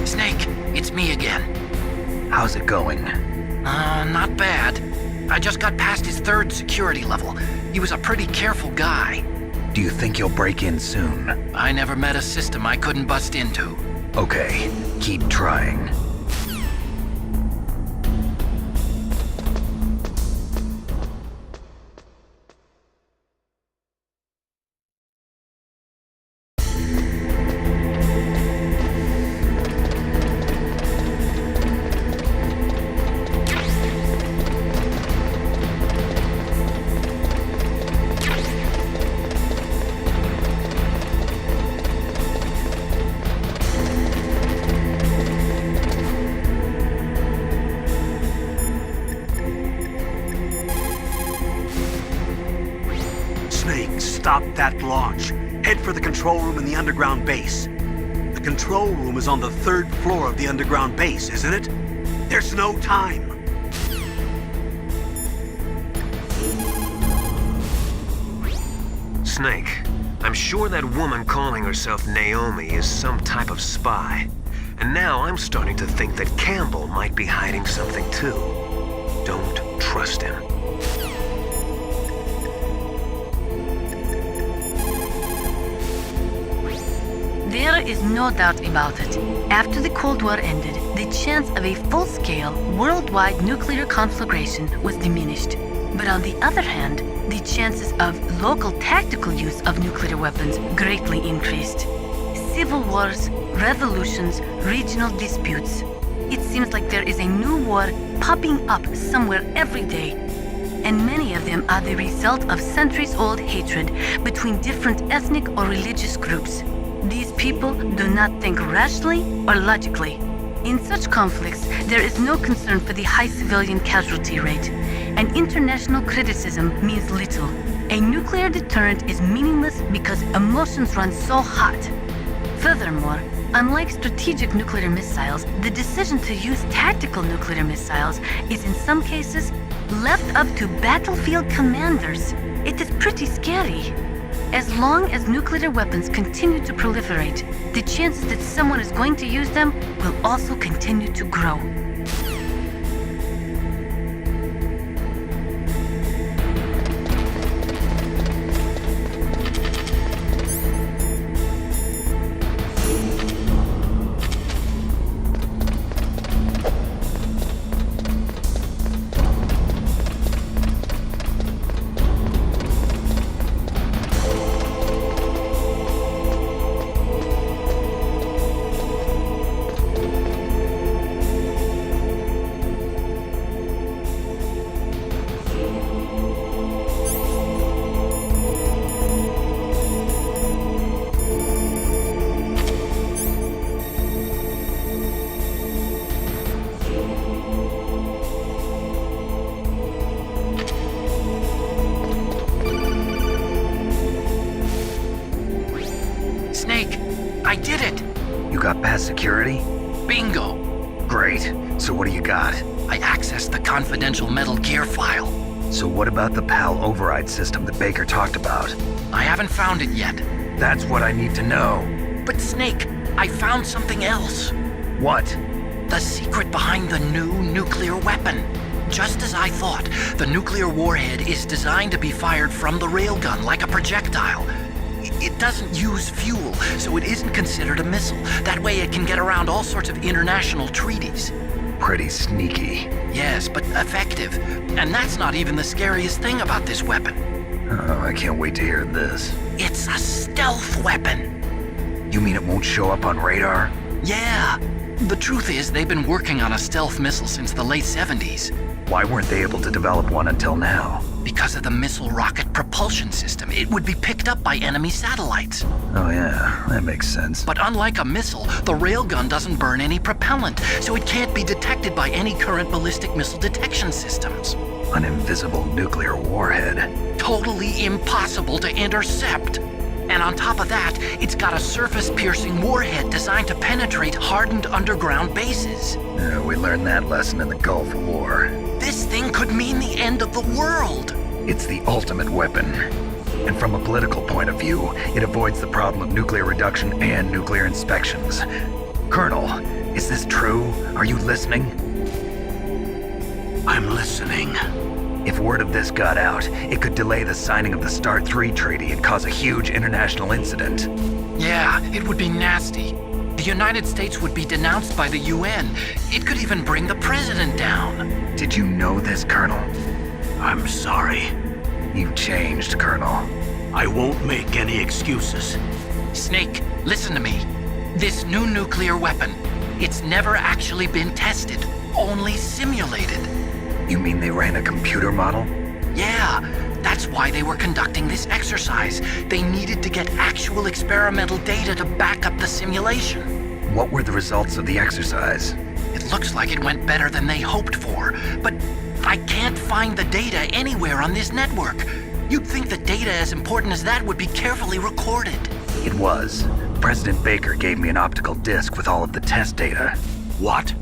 Snake, it's me again. How's it going? Not bad. I just got past his 3rd security level. He was a pretty careful guy. Do you think you'll break in soon? I never met a system I couldn't bust into. Okay, keep trying. Snake, stop that launch. Head for the control room in the underground base. The control room is on the 3rd floor of the underground base, isn't it? There's no time. Snake, I'm sure that woman calling herself Naomi is some type of spy. And now I'm starting to think that Campbell might be hiding something too. Don't trust him. There is no doubt about it. After the Cold War ended, the chance of a full-scale, worldwide nuclear conflagration was diminished. But on the other hand, the chances of local tactical use of nuclear weapons greatly increased. Civil wars, revolutions, regional disputes. It seems like there is a new war popping up somewhere every day. And many of them are the result of centuries-old hatred between different ethnic or religious groups. These people do not think rationally or logically. In such conflicts, there is no concern for the high civilian casualty rate, and international criticism means little. A nuclear deterrent is meaningless because emotions run so hot. Furthermore, unlike strategic nuclear missiles, the decision to use tactical nuclear missiles is in some cases left up to battlefield commanders. It is pretty scary. As long as nuclear weapons continue to proliferate, the chances that someone is going to use them will also continue to grow. Snake, I did it! You got past security? Bingo! Great. So what do you got? I accessed the confidential Metal Gear file. So what about the PAL override system that Baker talked about? I haven't found it yet. That's what I need to know. But Snake, I found something else. What? The secret behind the new nuclear weapon. Just as I thought, the nuclear warhead is designed to be fired from the railgun like a projectile. It doesn't use fuel, so it isn't considered a missile. That way it can get around all sorts of international treaties. Pretty sneaky. Yes, but effective. And that's not even the scariest thing about this weapon. Oh, I can't wait to hear this. It's a stealth weapon. You mean it won't show up on radar? Yeah. The truth is, they've been working on a stealth missile since the late 70s. Why weren't they able to develop one until now? Because of the missile rocket propulsion system, it would be picked up by enemy satellites. Oh yeah, that makes sense. But unlike a missile, the railgun doesn't burn any propellant, so it can't be detected by any current ballistic missile detection systems. An invisible nuclear warhead. Totally impossible to intercept. And on top of that, it's got a surface-piercing warhead designed to penetrate hardened underground bases. We learned that lesson in the Gulf War. This thing could mean the end of the world. It's the ultimate weapon. And from a political point of view, it avoids the problem of nuclear reduction and nuclear inspections. Colonel, is this true? Are you listening? I'm listening. If word of this got out, it could delay the signing of the START III treaty and cause a huge international incident. Yeah, it would be nasty. The United States would be denounced by the UN. It could even bring the president down. Did you know this, Colonel? I'm sorry. You've changed, Colonel. I won't make any excuses. Snake, listen to me. This new nuclear weapon, it's never actually been tested, only simulated. You mean they ran a computer model? Yeah, that's why they were conducting this exercise. They needed to get actual experimental data to back up the simulation. What were the results of the exercise? It looks like it went better than they hoped for, but I can't find the data anywhere on this network. You'd think the data as important as that would be carefully recorded. It was. President Baker gave me an optical disc with all of the test data. What?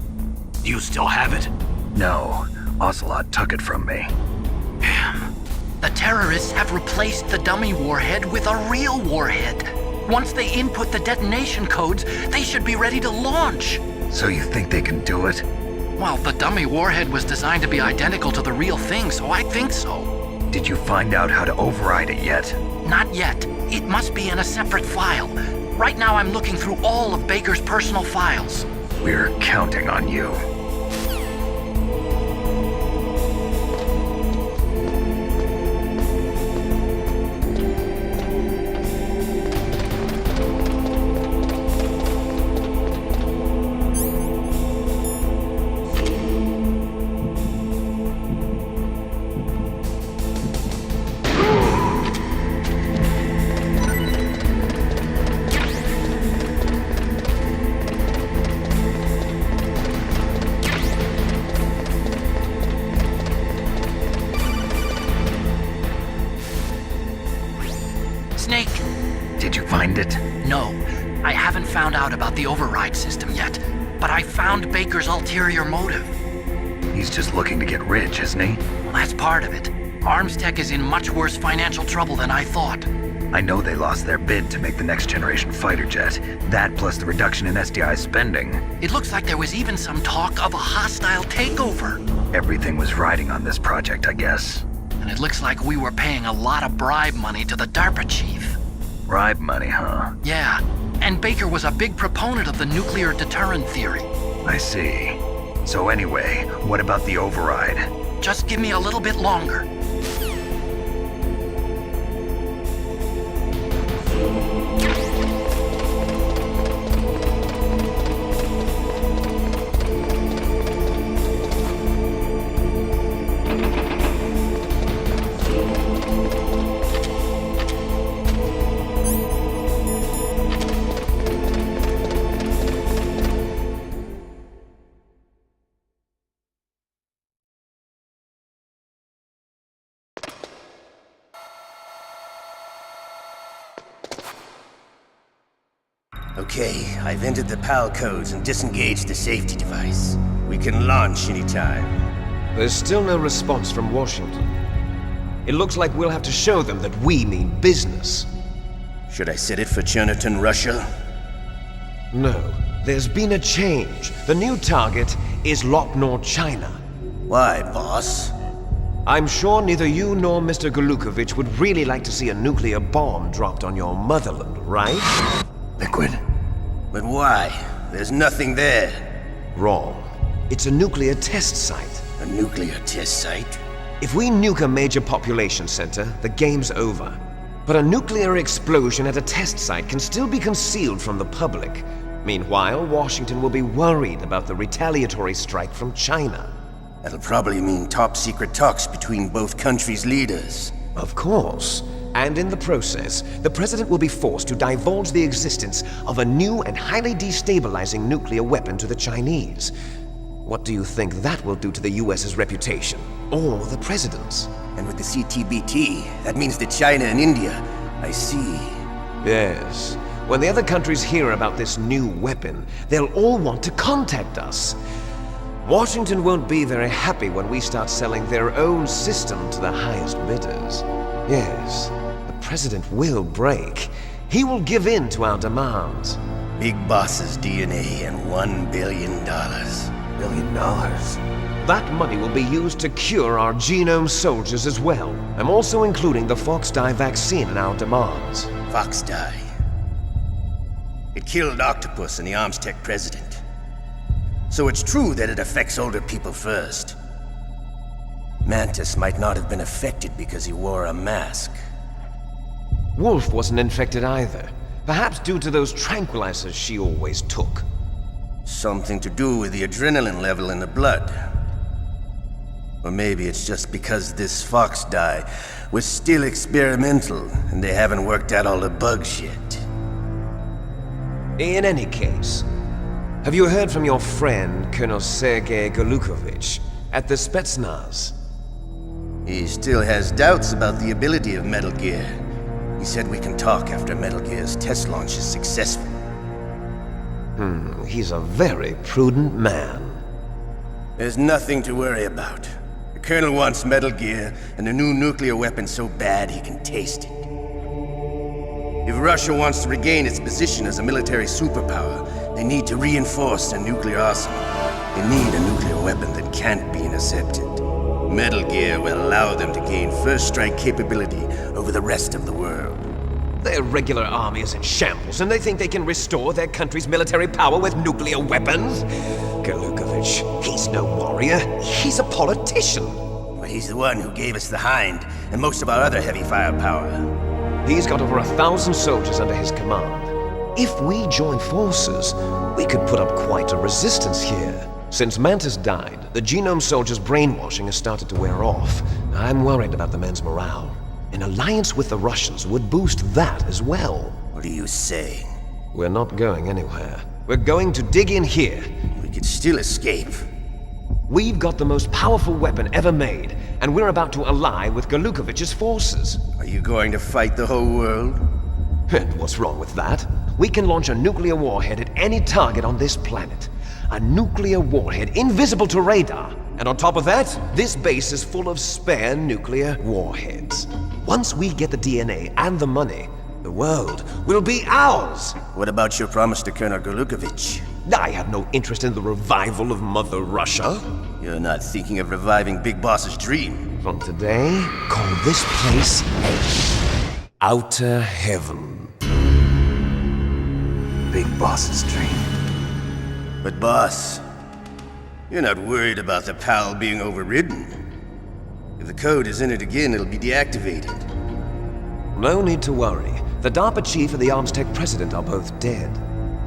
Do you still have it? No. Ocelot took it from me. Damn. The terrorists have replaced the dummy warhead with a real warhead. Once they input the detonation codes, they should be ready to launch. So you think they can do it? Well, the dummy warhead was designed to be identical to the real thing, so I think so. Did you find out how to override it yet? Not yet. It must be in a separate file. Right now I'm looking through all of Baker's personal files. We're counting on you. Snake! Did you find it? No, I haven't found out about the override system yet, but I found Baker's ulterior motive. He's just looking to get rich, isn't he? Well, that's part of it. Armstech is in much worse financial trouble than I thought. I know they lost their bid to make the next generation fighter jet. That plus the reduction in SDI spending. It looks like there was even some talk of a hostile takeover. Everything was riding on this project, I guess. And it looks like we were paying a lot of bribe money to the DARPA chief. Bribe money, huh? Yeah, and Baker was a big proponent of the nuclear deterrent theory. I see. So anyway, what about the override? Just give me a little bit longer. Okay, I've entered the PAL codes and disengaged the safety device. We can launch anytime. There's still no response from Washington. It looks like we'll have to show them that we mean business. Should I set it for Cherniton, Russia? No, there's been a change. The new target is Lopnor, China. Why, boss? I'm sure neither you nor Mr. Golukovich would really like to see a nuclear bomb dropped on your motherland, right? Liquid. But why? There's nothing there. Wrong. It's a nuclear test site. A nuclear test site? If we nuke a major population center, the game's over. But a nuclear explosion at a test site can still be concealed from the public. Meanwhile, Washington will be worried about the retaliatory strike from China. That'll probably mean top-secret talks between both countries' leaders. Of course. And in the process, the president will be forced to divulge the existence of a new and highly destabilizing nuclear weapon to the Chinese. What do you think that will do to the US's reputation? Or the president's? And with the CTBT, that means that China and India. I see. Yes. When the other countries hear about this new weapon, they'll all want to contact us. Washington won't be very happy when we start selling their own system to the highest bidders. Yes, the president will break. He will give in to our demands. Big Boss's DNA and $1 billion. $1 billion? That money will be used to cure our genome soldiers as well. I'm also including the Fox-Die vaccine in our demands. Fox-Die. It killed Octopus and the Armstech president. So it's true that it affects older people first. Mantis might not have been affected because he wore a mask. Wolf wasn't infected either. Perhaps due to those tranquilizers she always took. Something to do with the adrenaline level in the blood. Or maybe it's just because this Fox-Die was still experimental and they haven't worked out all the bugs yet. In any case, have you heard from your friend, Colonel Sergei Golukovich, at the Spetsnaz? He still has doubts about the ability of Metal Gear. He said we can talk after Metal Gear's test launch is successful. He's a very prudent man. There's nothing to worry about. The Colonel wants Metal Gear and the new nuclear weapon so bad he can taste it. If Russia wants to regain its position as a military superpower, they need to reinforce their nuclear arsenal. They need a nuclear weapon that can't be intercepted. Metal Gear will allow them to gain first strike capability over the rest of the world. Their regular army is in shambles, and they think they can restore their country's military power with nuclear weapons? Golukovich, he's no warrior. He's a politician. But he's the one who gave us the Hind and most of our other heavy firepower. He's got over 1,000 soldiers under his command. If we join forces, we could put up quite a resistance here. Since Mantis died, the genome soldiers' brainwashing has started to wear off. I'm worried about the men's morale. An alliance with the Russians would boost that as well. What are you saying? We're not going anywhere. We're going to dig in here. We could still escape. We've got the most powerful weapon ever made, and we're about to ally with Golukovich's forces. Are you going to fight the whole world? And what's wrong with that? We can launch a nuclear warhead at any target on this planet. A nuclear warhead invisible to radar. And on top of that, this base is full of spare nuclear warheads. Once we get the DNA and the money, the world will be ours! What about your promise to Colonel Golukovich? I have no interest in the revival of Mother Russia. You're not thinking of reviving Big Boss's dream. From today, call this place Outer Heaven. Big Boss's dream. But boss, you're not worried about the PAL being overridden. If the code is in it again, it'll be deactivated. No need to worry. The DARPA chief and the Armstech president are both dead.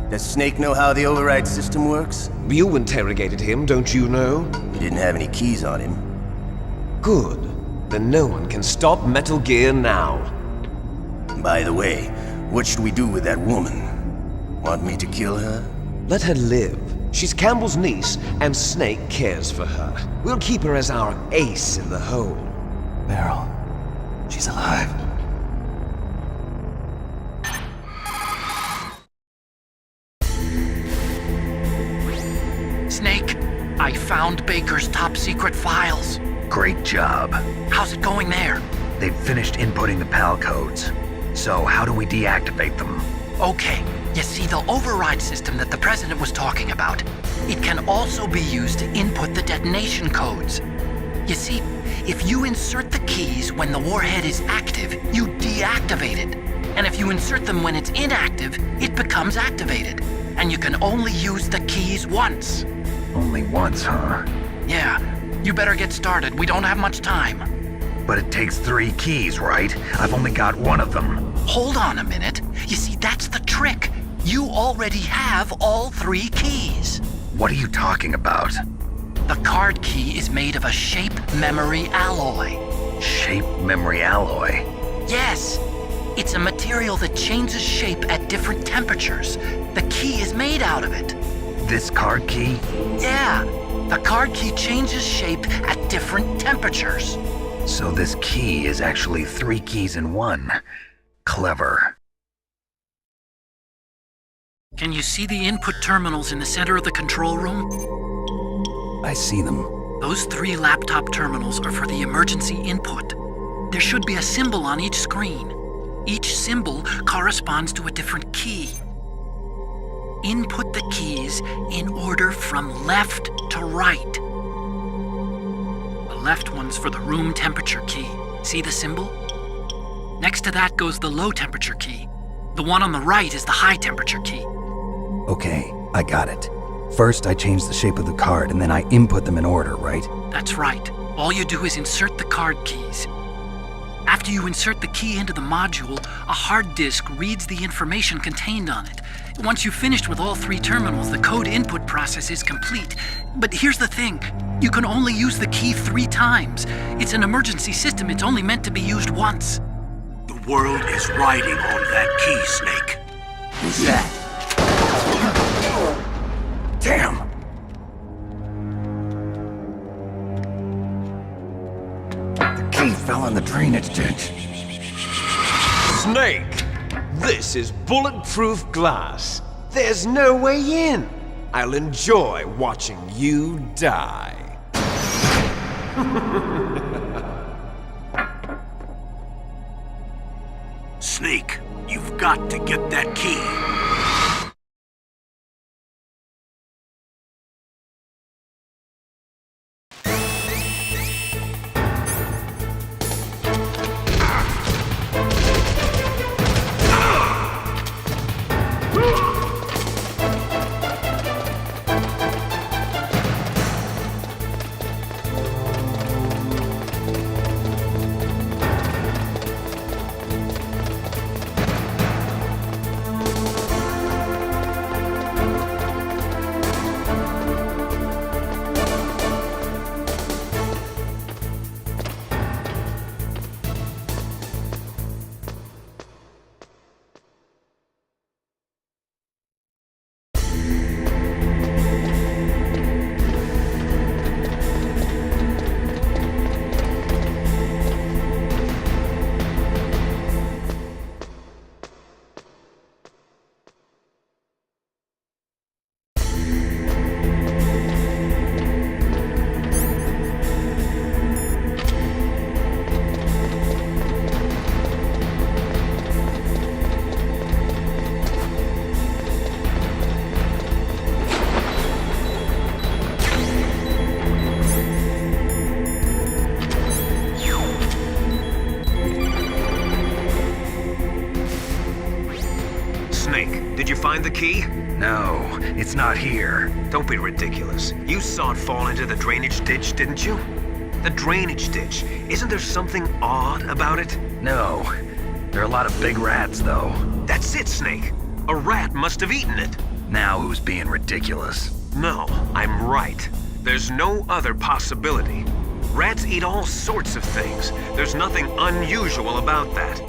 Does Snake know how the override system works? You interrogated him, don't you know? He didn't have any keys on him. Good. Then no one can stop Metal Gear now. By the way, what should we do with that woman? Want me to kill her? Let her live. She's Campbell's niece, and Snake cares for her. We'll keep her as our ace in the hole. Meryl, she's alive. Snake, I found Baker's top-secret files. Great job. How's it going there? They've finished inputting the PAL codes. So how do we deactivate them? Okay, you see the override system that the president was talking about. It can also be used to input the detonation codes. You see, if you insert the keys when the warhead is active, you deactivate it. And if you insert them when it's inactive, it becomes activated. And you can only use the keys once. Only once, huh? Yeah, you better get started. We don't have much time. But it takes 3 keys, right? I've only got one of them. Hold on a minute. You see, that's the trick. You already have all 3 keys. What are you talking about? The card key is made of a shape memory alloy. Shape memory alloy? Yes. It's a material that changes shape at different temperatures. The key is made out of it. This card key? Yeah. The card key changes shape at different temperatures. So this key is actually 3 keys in one. Clever. Can you see the input terminals in the center of the control room? I see them. Those 3 laptop terminals are for the emergency input. There should be a symbol on each screen. Each symbol corresponds to a different key. Input the keys in order from left to right. The left one's for the room temperature key. See the symbol? Next to that goes the low temperature key. The one on the right is the high temperature key. Okay, I got it. First, I change the shape of the card, and then I input them in order, right? That's right. All you do is insert the card keys. After you insert the key into the module, a hard disk reads the information contained on it. Once you've finished with all 3 terminals, the code input process is complete. But here's the thing. You can only use the key 3 times. It's an emergency system. It's only meant to be used once. The world is riding on that key, Snake. Who's that? Damn! The key fell in the drainage ditch. Snake! This is bulletproof glass. There's no way in. I'll enjoy watching you die. Snake, you've got to get that key. Did you find the key? No, it's not here. Don't be ridiculous. You saw it fall into the drainage ditch, didn't you? The drainage ditch. Isn't there something odd about it? No. There are a lot of big rats, though. That's it, Snake. A rat must have eaten it. Now who's being ridiculous? No, I'm right. There's no other possibility. Rats eat all sorts of things. There's nothing unusual about that.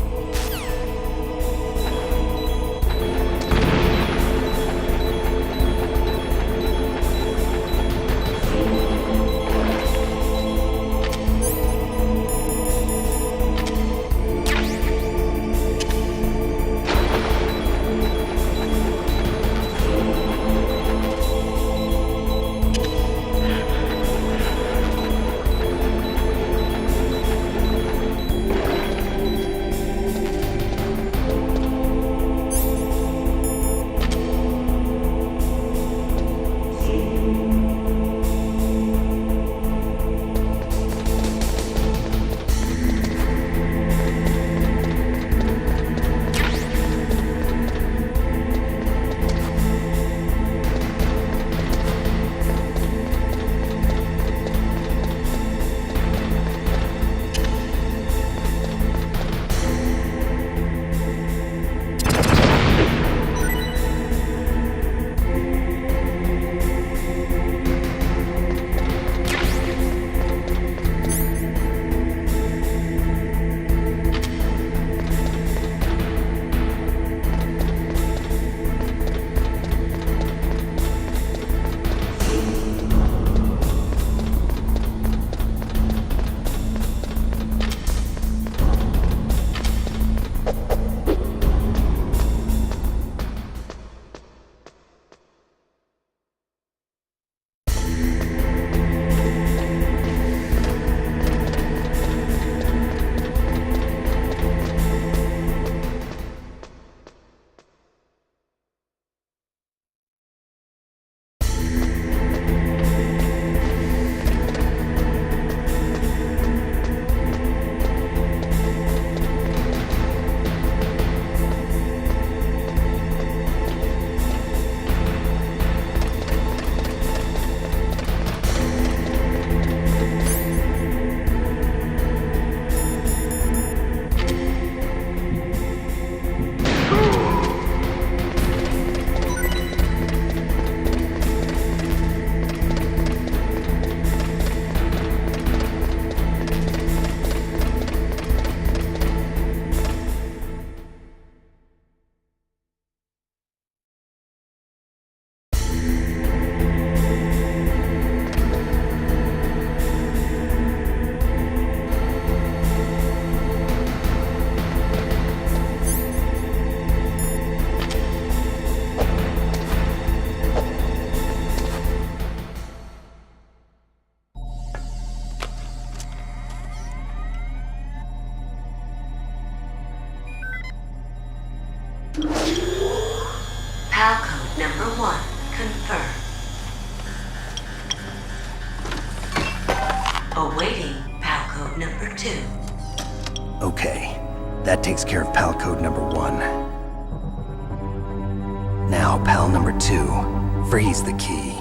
PAL code number 1 confirmed. Awaiting PAL code number 2. Okay, that takes care of PAL code number 1. Now, PAL number 2, freeze the key.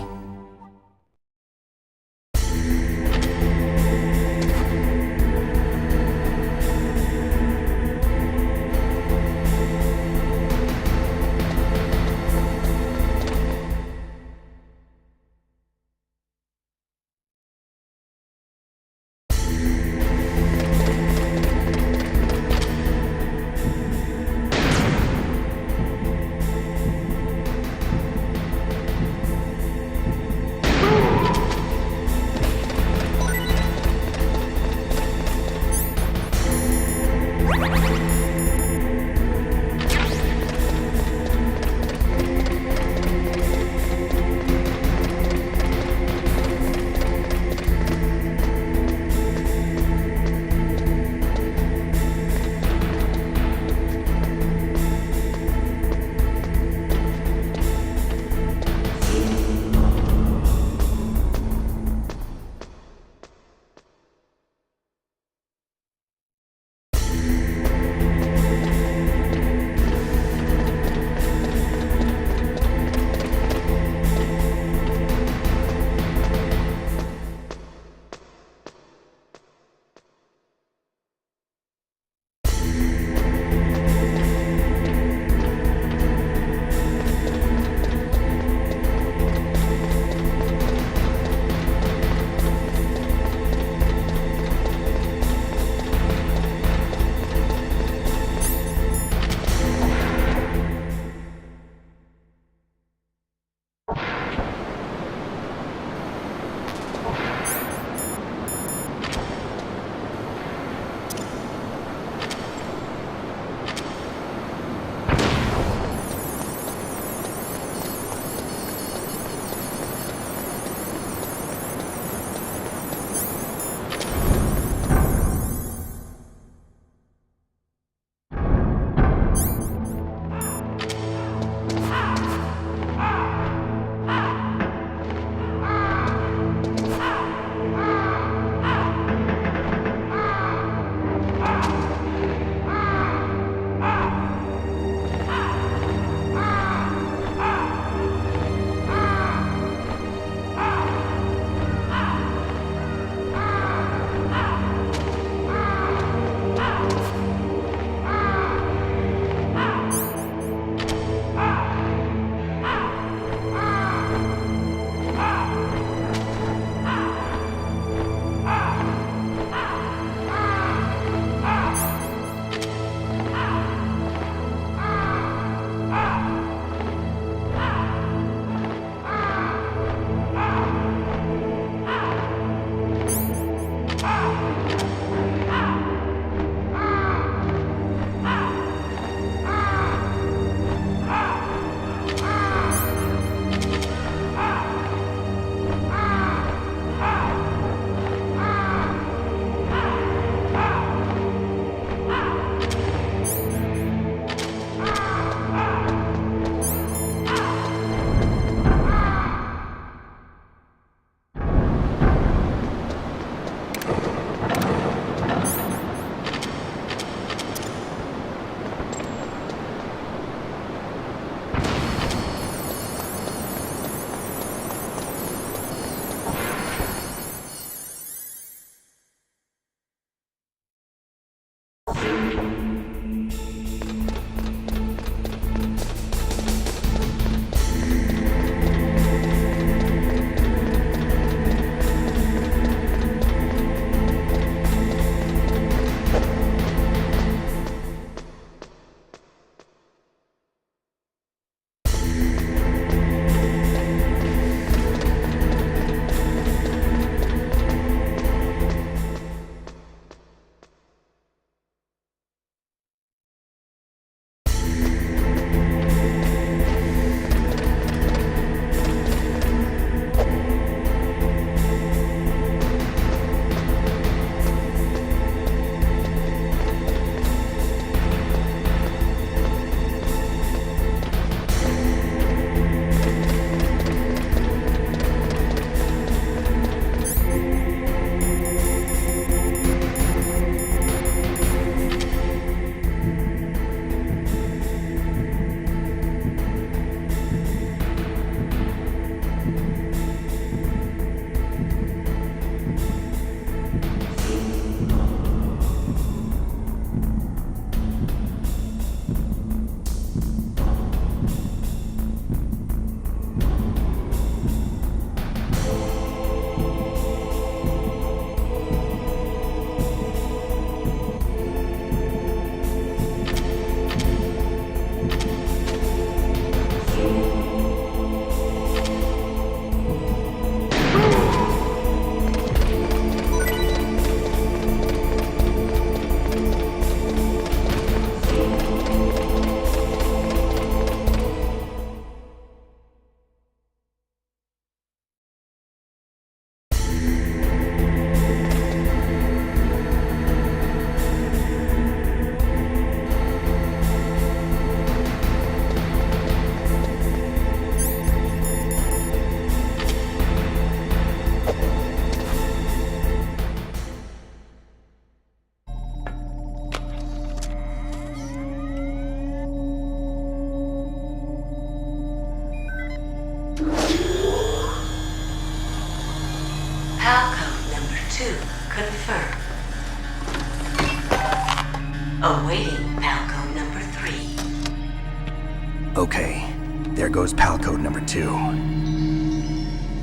Okay, there goes PAL code number 2.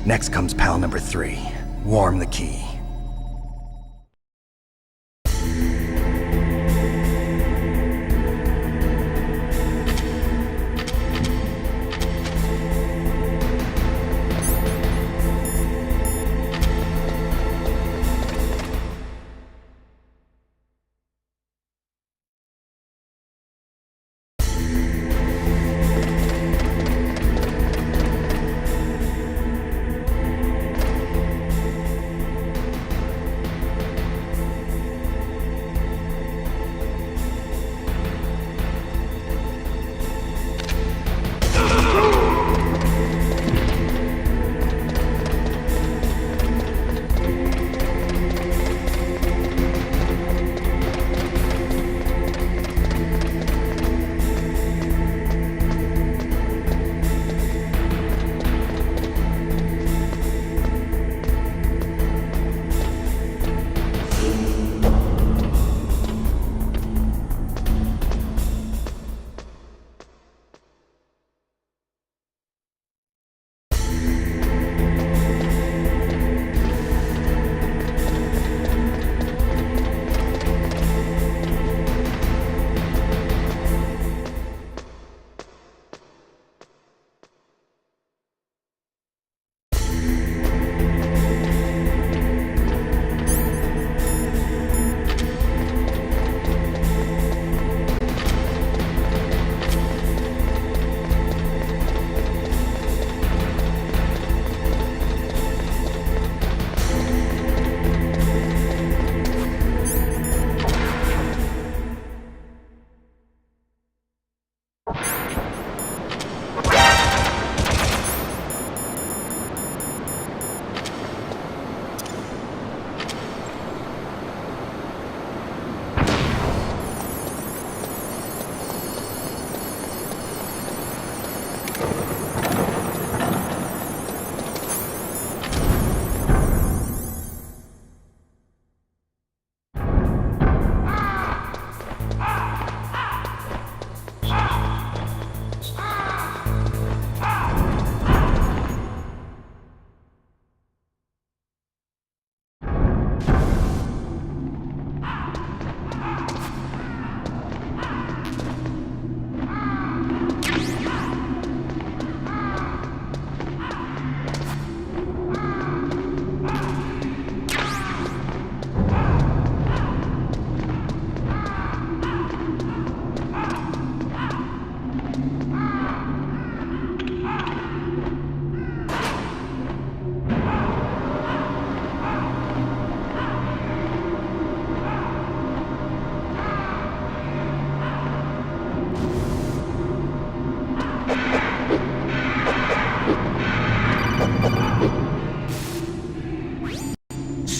Next comes PAL number 3. Warm the key.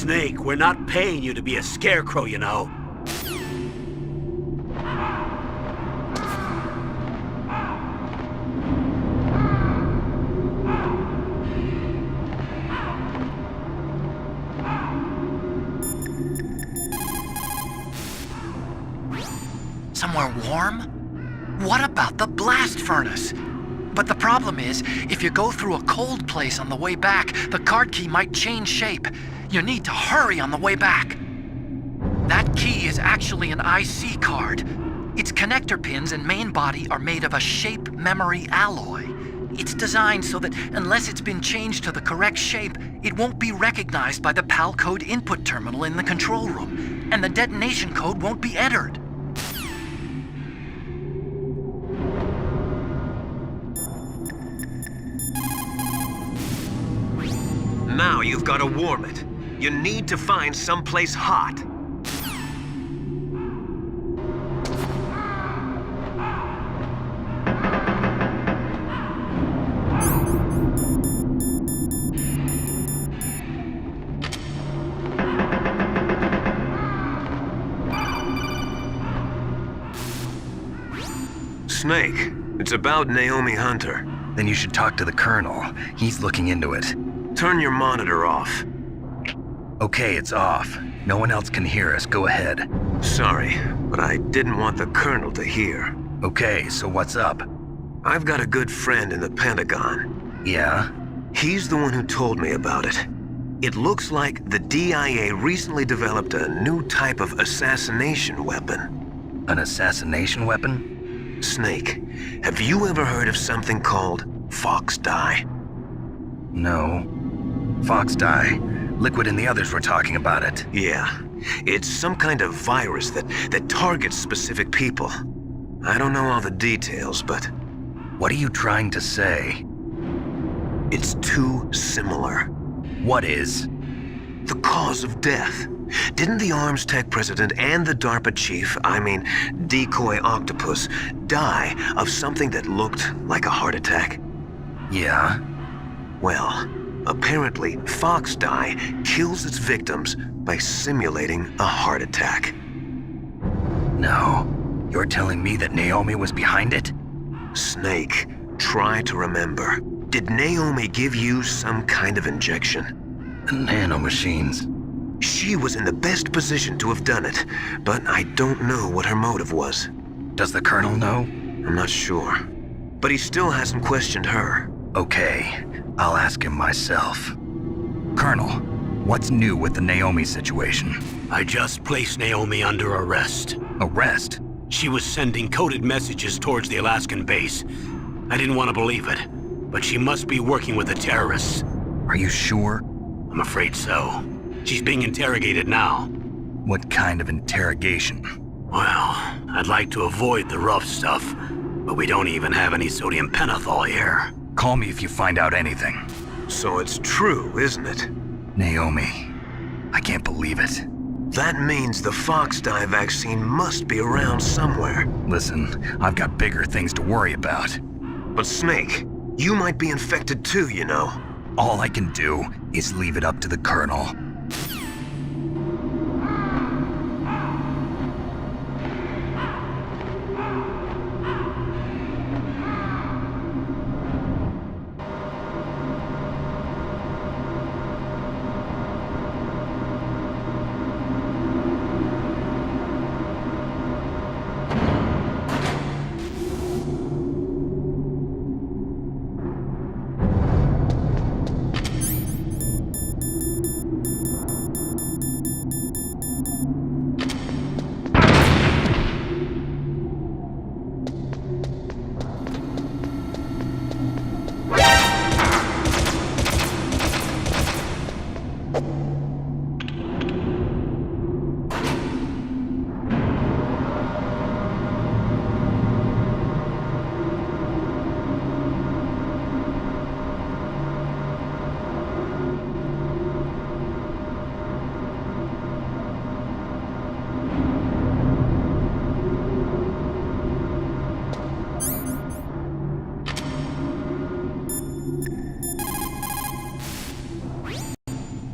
Snake, we're not paying you to be a scarecrow, you know. Somewhere warm? What about the blast furnace? But the problem is, if you go through a cold place on the way back, the card key might change shape. You need to hurry on the way back. That key is actually an IC card. Its connector pins and main body are made of a shape memory alloy. It's designed so that unless it's been changed to the correct shape, it won't be recognized by the PAL code input terminal in the control room, and the detonation code won't be entered. Now you've got to warm it. You need to find someplace hot. Snake, it's about Naomi Hunter. Then you should talk to the Colonel. He's looking into it. Turn your monitor off. Okay, it's off. No one else can hear us. Go ahead. Sorry, but I didn't want the Colonel to hear. Okay, so what's up? I've got a good friend in the Pentagon. Yeah? He's the one who told me about it. It looks like the DIA recently developed a new type of assassination weapon. An assassination weapon? Snake, have you ever heard of something called Fox Dye? No. Fox Dye. Liquid and the others were talking about it. Yeah. It's some kind of virus that targets specific people. I don't know all the details, but... What are you trying to say? It's too similar. What is? The cause of death. Didn't the Arms Tech president and the DARPA chief, Decoy Octopus, die of something that looked like a heart attack? Yeah? Well, apparently Fox Dye kills its victims by simulating a heart attack. No. You're telling me that Naomi was behind it? Snake, try to remember. Did Naomi give you some kind of injection? Nanomachines. She was in the best position to have done it, but I don't know what her motive was. Does the Colonel know? I'm not sure. But he still hasn't questioned her. Okay, I'll ask him myself. Colonel, what's new with the Naomi situation? I just placed Naomi under arrest. Arrest? She was sending coded messages towards the Alaskan base. I didn't want to believe it, but she must be working with the terrorists. Are you sure? I'm afraid so. She's being interrogated now. What kind of interrogation? Well, I'd like to avoid the rough stuff, but we don't even have any sodium pentothal here. Call me if you find out anything. So it's true, isn't it? Naomi, I can't believe it. That means the Fox Dye vaccine must be around somewhere. Listen, I've got bigger things to worry about. But Snake, you might be infected too, you know. All I can do is leave it up to the Colonel.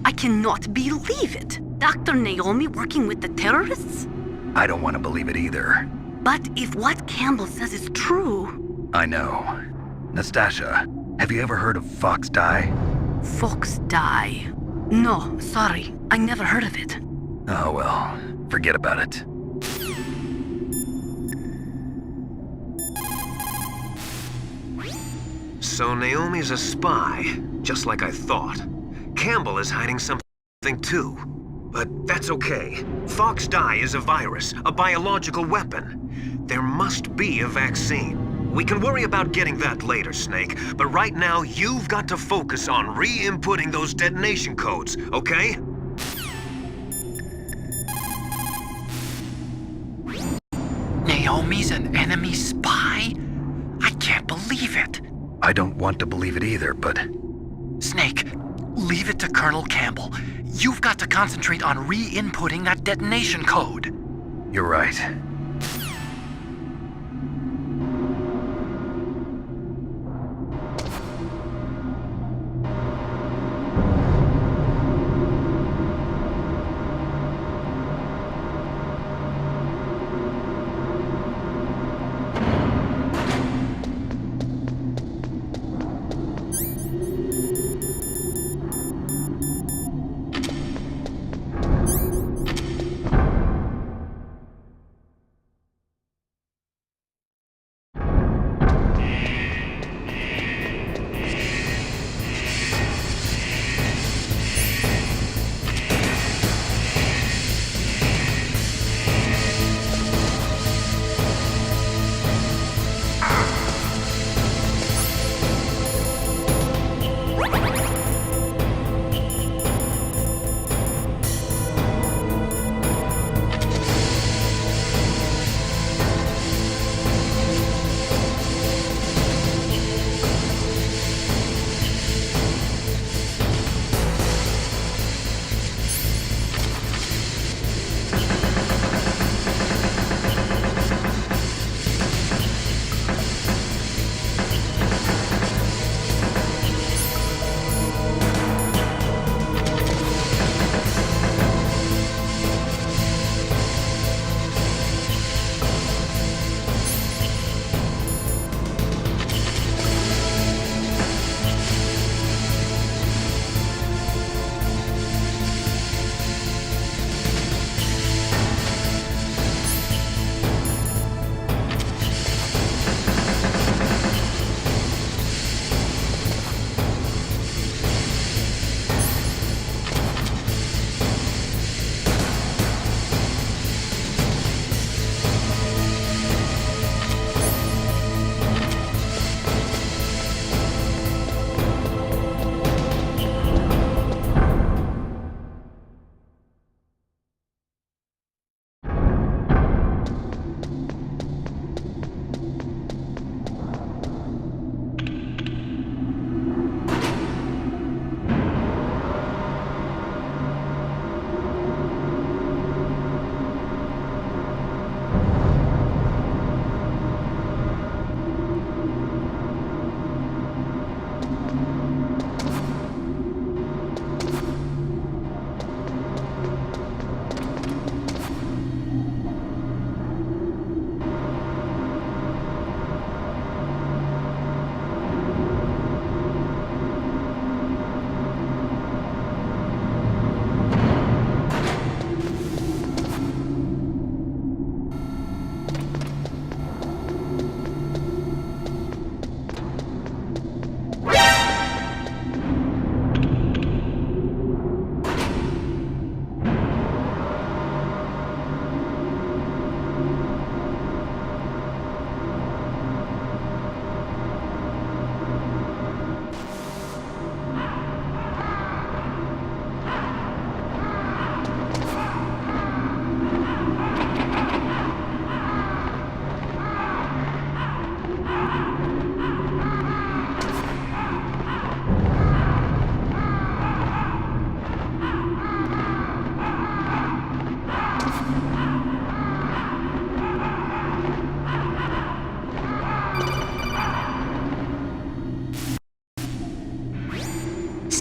I cannot believe it. Dr. Naomi working with the terrorists? I don't want to believe it either. But if what Campbell says is true... I know. Nastasha, have you ever heard of Fox Dye? Fox Dye? No, sorry. I never heard of it. Oh well, forget about it. So Naomi's a spy, just like I thought. Campbell is hiding something too. But that's okay. Fox Dye is a virus, a biological weapon. There must be a vaccine. We can worry about getting that later, Snake, but right now you've got to focus on re-inputting those detonation codes, okay? Naomi's an enemy spy? I can't believe it. I don't want to believe it either, but... Snake, leave it to Colonel Campbell. You've got to concentrate on re-inputting that detonation code. You're right.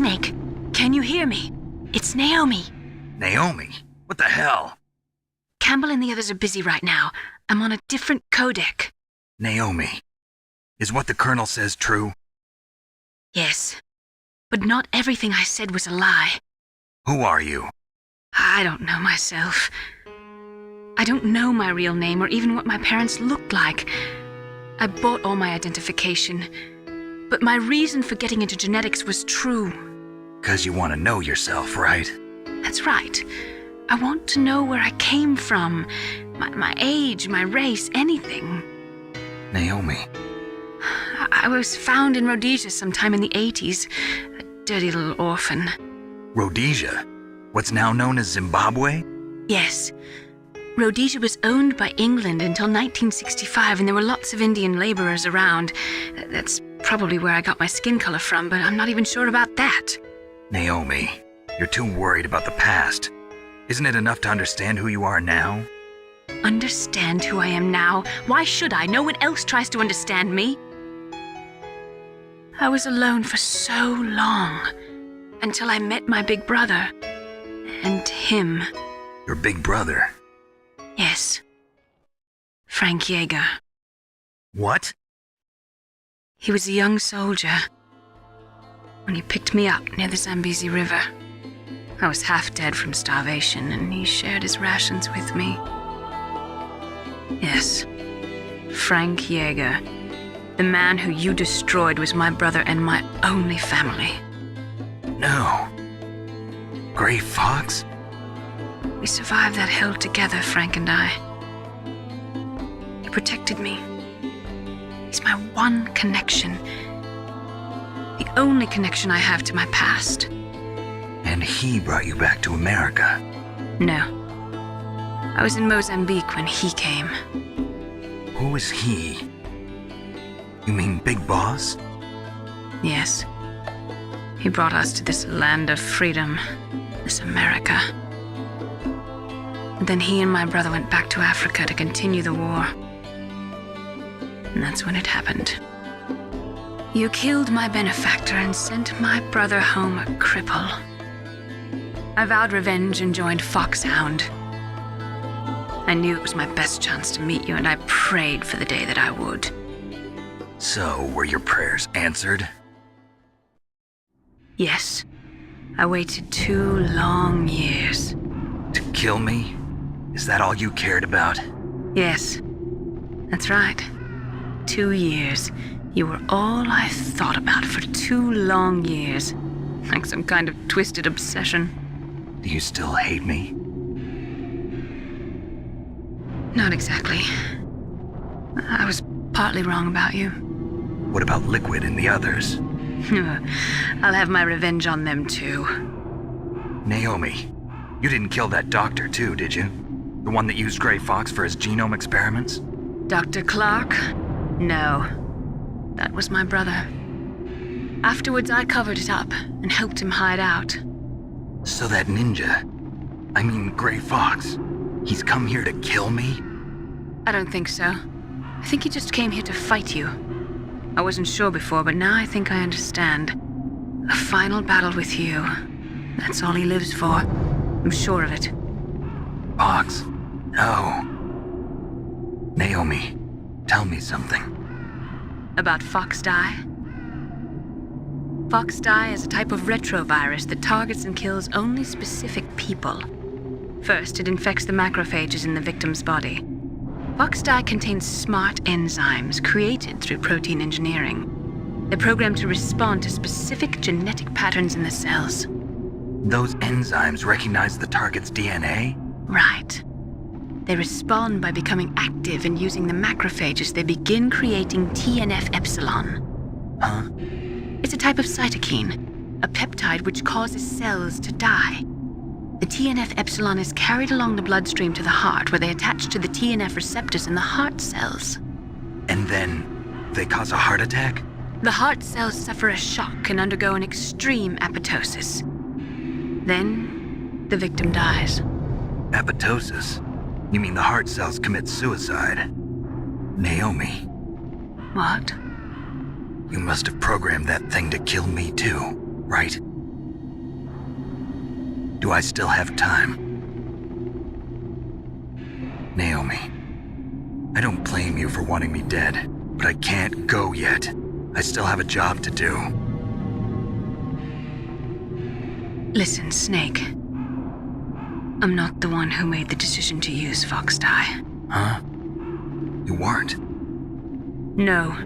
Snake, can you hear me? It's Naomi. Naomi? What the hell? Campbell and the others are busy right now. I'm on a different codec. Naomi, is what the Colonel says true? Yes, but not everything I said was a lie. Who are you? I don't know myself. I don't know my real name or even what my parents looked like. I bought all my identification, but my reason for getting into genetics was true. 'Cause you want to know yourself, right? That's right. I want to know where I came from, my age, my race, anything. Naomi. I was found in Rhodesia sometime in the 80s, a dirty little orphan. Rhodesia? What's now known as Zimbabwe? Yes. Rhodesia was owned by England until 1965, and there were lots of Indian laborers around. That's probably where I got my skin color from, but I'm not even sure about that. Naomi, you're too worried about the past. Isn't it enough to understand who you are now? Understand who I am now? Why should I? No one else tries to understand me. I was alone for so long, until I met my big brother. And him. Your big brother? Yes. Frank Yeager. What? He was a young soldier when he picked me up near the Zambezi River. I was half dead from starvation, and he shared his rations with me. Yes, Frank Yeager. The man who you destroyed was my brother and my only family. No. Gray Fox? We survived that hell together, Frank and I. He protected me. He's my one connection. The only connection I have to my past. And he brought you back to America? No. I was in Mozambique when he came. Who is he? You mean Big Boss? Yes. He brought us to this land of freedom, this America. And then he and my brother went back to Africa to continue the war. And that's when it happened. You killed my benefactor and sent my brother home a cripple. I vowed revenge and joined Foxhound. I knew it was my best chance to meet you, and I prayed for the day that I would. So, were your prayers answered? Yes. I waited 2 long years. To kill me? Is that all you cared about? Yes. That's right. 2 years. You were all I thought about for 2 long years. Like some kind of twisted obsession. Do you still hate me? Not exactly. I was partly wrong about you. What about Liquid and the others? I'll have my revenge on them too. Naomi, you didn't kill that doctor too, did you? The one that used Gray Fox for his genome experiments? Dr. Clark? No. That was my brother. Afterwards, I covered it up and helped him hide out. So that ninja, I mean Gray Fox, he's come here to kill me? I don't think so. I think he just came here to fight you. I wasn't sure before, but now I think I understand. A final battle with you. That's all he lives for. I'm sure of it. Fox? No. Naomi, tell me something. About Fox Die? Fox Die is a type of retrovirus that targets and kills only specific people. First, it infects the macrophages in the victim's body. Fox Die contains smart enzymes created through protein engineering. They're programmed to respond to specific genetic patterns in the cells. Those enzymes recognize the target's DNA? Right. They respond by becoming active and using the macrophages. They begin creating TNF-epsilon. Huh? It's a type of cytokine, a peptide which causes cells to die. The TNF-epsilon is carried along the bloodstream to the heart, where they attach to the TNF receptors in the heart cells. And then they cause a heart attack? The heart cells suffer a shock and undergo an extreme apoptosis. Then, the victim dies. Apoptosis? You mean the heart cells commit suicide? Naomi. What? You must have programmed that thing to kill me too, right? Do I still have time? Naomi, I don't blame you for wanting me dead, but I can't go yet. I still have a job to do. Listen, Snake. I'm not the one who made the decision to use Fox Dye. Huh? You weren't? No.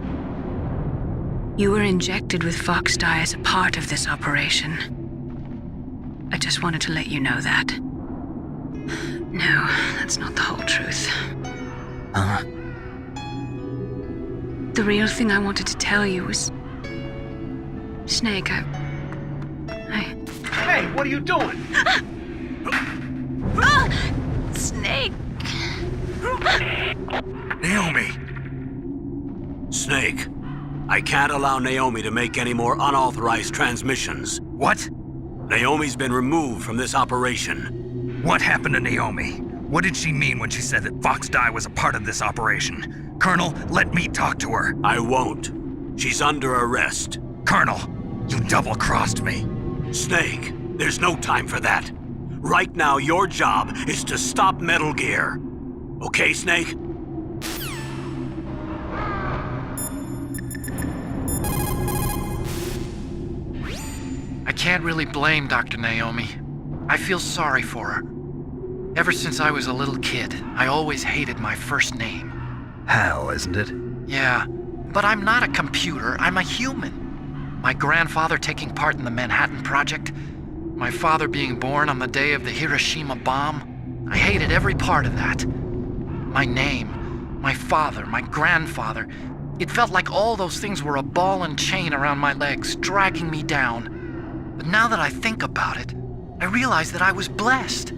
You were injected with Fox Dye as a part of this operation. I just wanted to let you know that. No, that's not the whole truth. Huh? The real thing I wanted to tell you was... Snake, I... Hey, what are you doing? Snake! Naomi! Snake, I can't allow Naomi to make any more unauthorized transmissions. What? Naomi's been removed from this operation. What happened to Naomi? What did she mean when she said that Fox Dye was a part of this operation? Colonel, let me talk to her. I won't. She's under arrest. Colonel, you double-crossed me. Snake, there's no time for that. Right now, your job is to stop Metal Gear. Okay, Snake? I can't really blame Dr. Naomi. I feel sorry for her. Ever since I was a little kid, I always hated my first name. Hal, isn't it? Yeah, but I'm not a computer, I'm a human. My grandfather taking part in the Manhattan Project, my father being born on the day of the Hiroshima bomb. I hated every part of that. My name, my father, my grandfather. It felt like all those things were a ball and chain around my legs, dragging me down. But now that I think about it, I realize that I was blessed.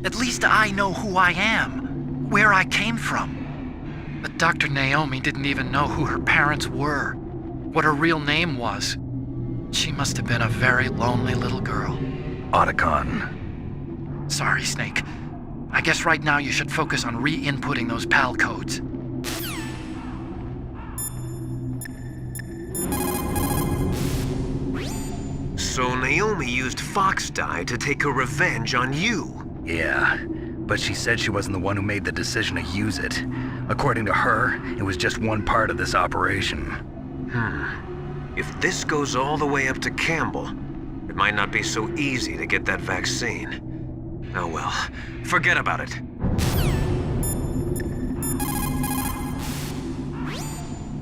At least I know who I am, where I came from. But Dr. Naomi didn't even know who her parents were, what her real name was. She must have been a very lonely little girl. Otacon. Sorry, Snake. I guess right now you should focus on re-inputting those PAL codes. So Naomi used Fox Dye to take her revenge on you. Yeah, but she said she wasn't the one who made the decision to use it. According to her, it was just one part of this operation. If this goes all the way up to Campbell, it might not be so easy to get that vaccine. Oh well, forget about it.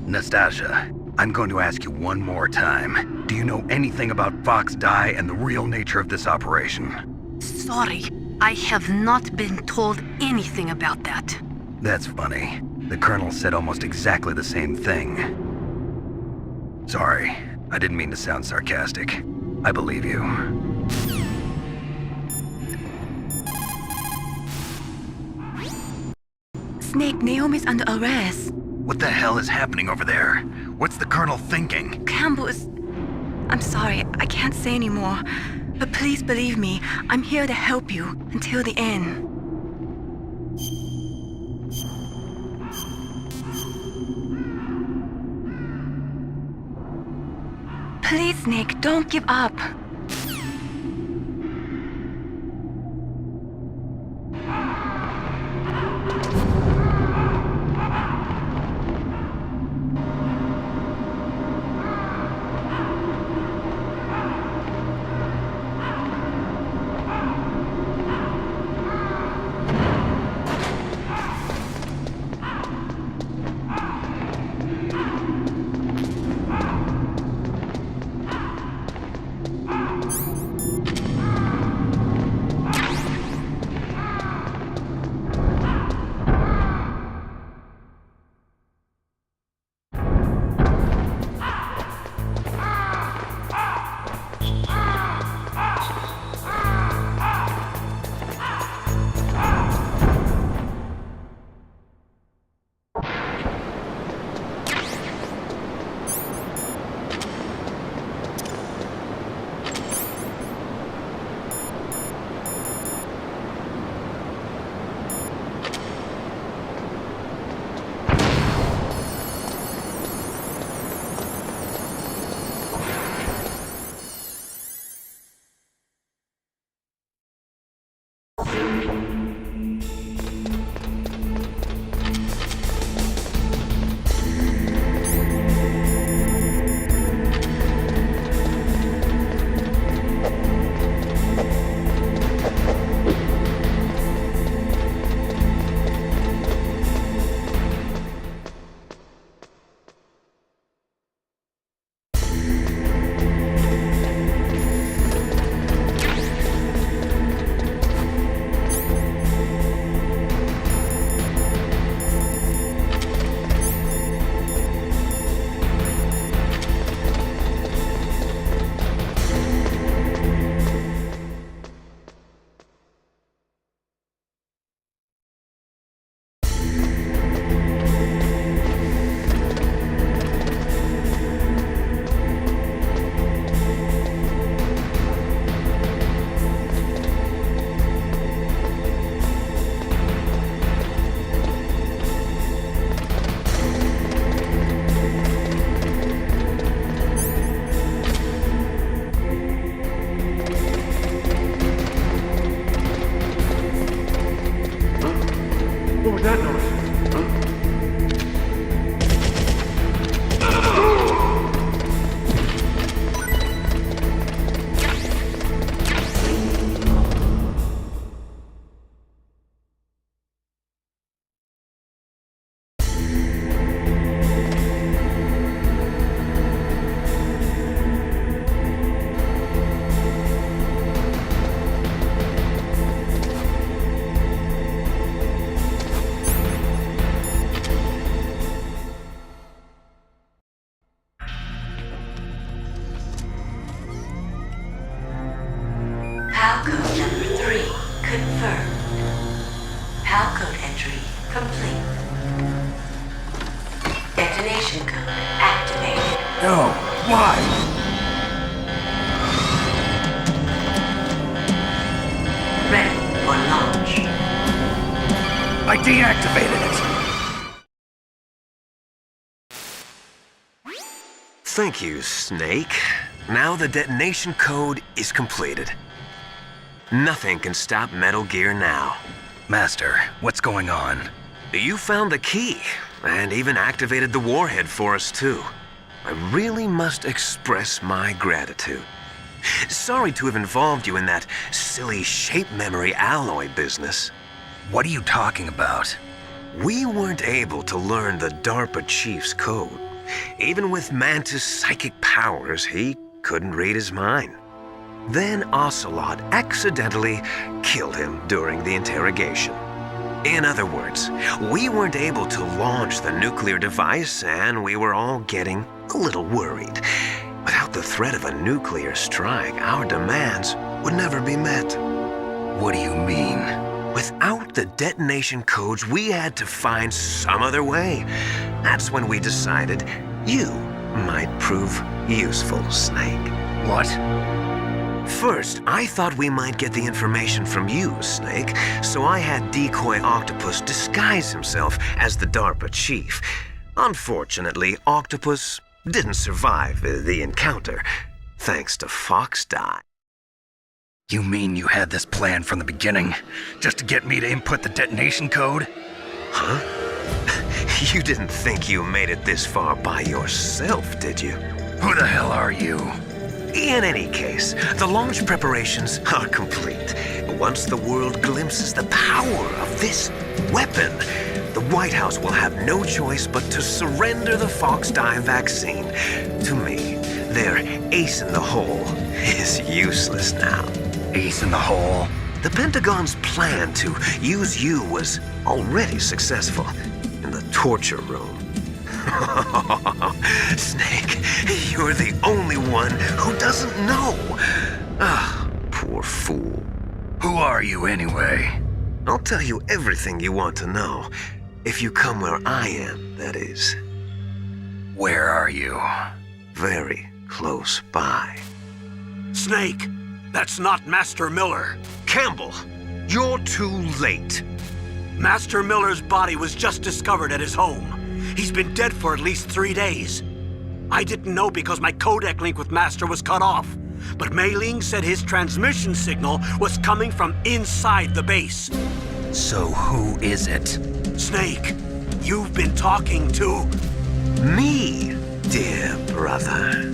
Nastasia, I'm going to ask you one more time. Do you know anything about Fox Dye and the real nature of this operation? Sorry, I have not been told anything about that. That's funny. The Colonel said almost exactly the same thing. Sorry, I didn't mean to sound sarcastic. I believe you. Snake, Naomi's under arrest. What the hell is happening over there? What's the Colonel thinking? Campbell is... I'm sorry, I can't say anymore. But please believe me, I'm here to help you until the end. Please, Snake, don't give up. Why? Ready for launch. I deactivated it. Thank you, Snake. Now the detonation code is completed. Nothing can stop Metal Gear now. Master, what's going on? You found the key, and even activated the warhead for us, too. I really must express my gratitude. Sorry to have involved you in that silly shape memory alloy business. What are you talking about? We weren't able to learn the DARPA chief's code. Even with Mantis' psychic powers, he couldn't read his mind. Then Ocelot accidentally killed him during the interrogation. In other words, we weren't able to launch the nuclear device, and we were all getting a little worried. Without the threat of a nuclear strike, our demands would never be met. What do you mean? Without the detonation codes, we had to find some other way. That's when we decided you might prove useful, Snake. What? First, I thought we might get the information from you, Snake, so I had Decoy Octopus disguise himself as the DARPA chief. Unfortunately, Octopus didn't survive the encounter, thanks to Fox Die. You mean you had this plan from the beginning, just to get me to input the detonation code? Huh? You didn't think you made it this far by yourself, did you? Who the hell are you? In any case, the launch preparations are complete. Once the world glimpses the power of this weapon, the White House will have no choice but to surrender the Fox Die vaccine to me. Their ace in the hole is useless now. Ace in the hole? The Pentagon's plan to use you was already successful in the torture room. Snake, you're the only one who doesn't know. Ah, poor fool. Who are you anyway? I'll tell you everything you want to know. If you come where I am, that is. Where are you? Very close by. Snake, that's not Master Miller. Campbell, you're too late. Master Miller's body was just discovered at his home. He's been dead for at least 3 days. I didn't know because my codec link with Master was cut off. But Mei Ling said his transmission signal was coming from inside the base. So who is it? Snake, you've been talking to... Me, dear brother.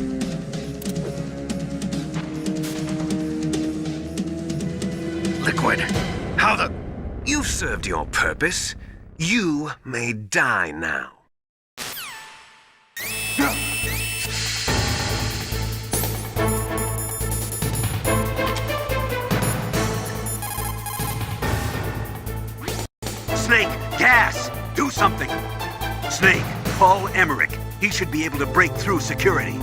Liquid, how the... You've served your purpose. You may die now. Snake, gas! Do something! Snake, call Emmerich. He should be able to break through security.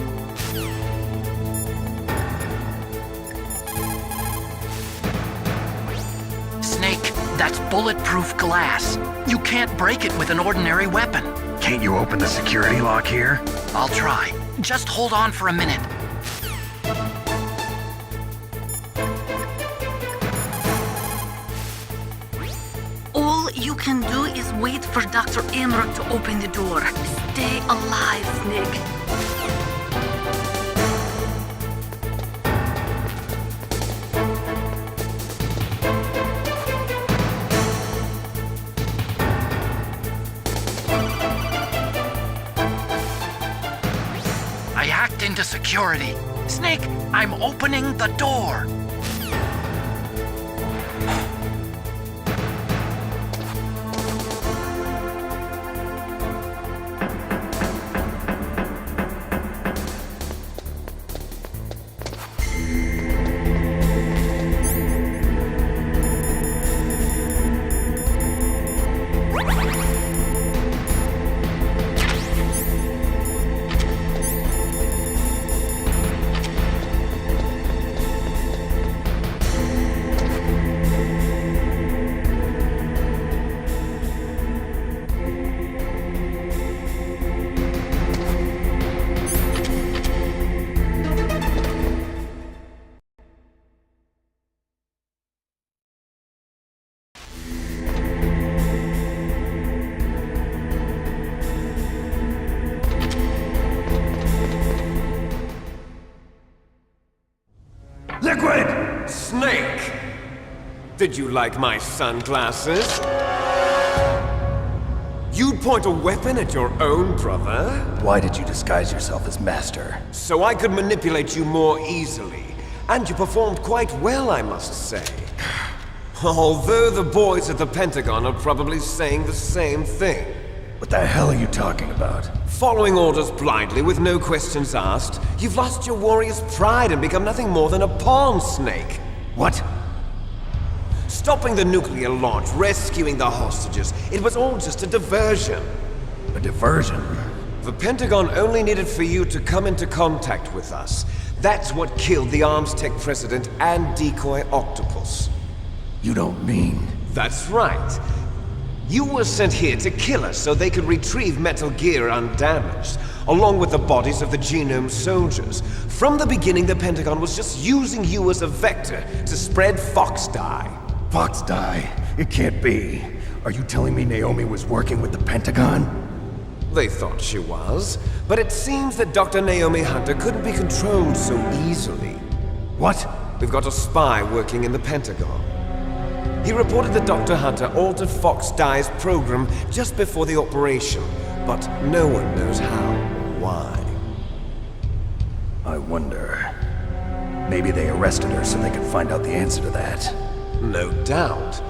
Snake, that's bulletproof glass. You can't break it with an ordinary weapon. Can't you open the security lock here? I'll try. Just hold on for a minute. All you can do is wait for Dr. Emmerich to open the door. Stay alive, Snake. I hacked into security. Snake, I'm opening the door. Liquid! Snake! Did you like my sunglasses? You'd point a weapon at your own brother? Why did you disguise yourself as Master? So I could manipulate you more easily. And you performed quite well, I must say. Although the boys at the Pentagon are probably saying the same thing. What the hell are you talking about? Following orders blindly with no questions asked, you've lost your warrior's pride and become nothing more than a pawn, Snake. What? Stopping the nuclear launch, rescuing the hostages, it was all just a diversion. A diversion? The Pentagon only needed for you to come into contact with us. That's what killed the Arms Tech president and decoy octopus. You don't mean... That's right. You were sent here to kill us so they could retrieve Metal Gear undamaged, along with the bodies of the Genome soldiers. From the beginning, the Pentagon was just using you as a vector to spread Fox dye. Fox dye? It can't be. Are you telling me Naomi was working with the Pentagon? They thought she was, but it seems that Dr. Naomi Hunter couldn't be controlled so easily. What? We've got a spy working in the Pentagon. He reported that Dr. Hunter altered Fox Dye's program just before the operation, but no one knows how or why. I wonder... Maybe they arrested her so they could find out the answer to that. No doubt.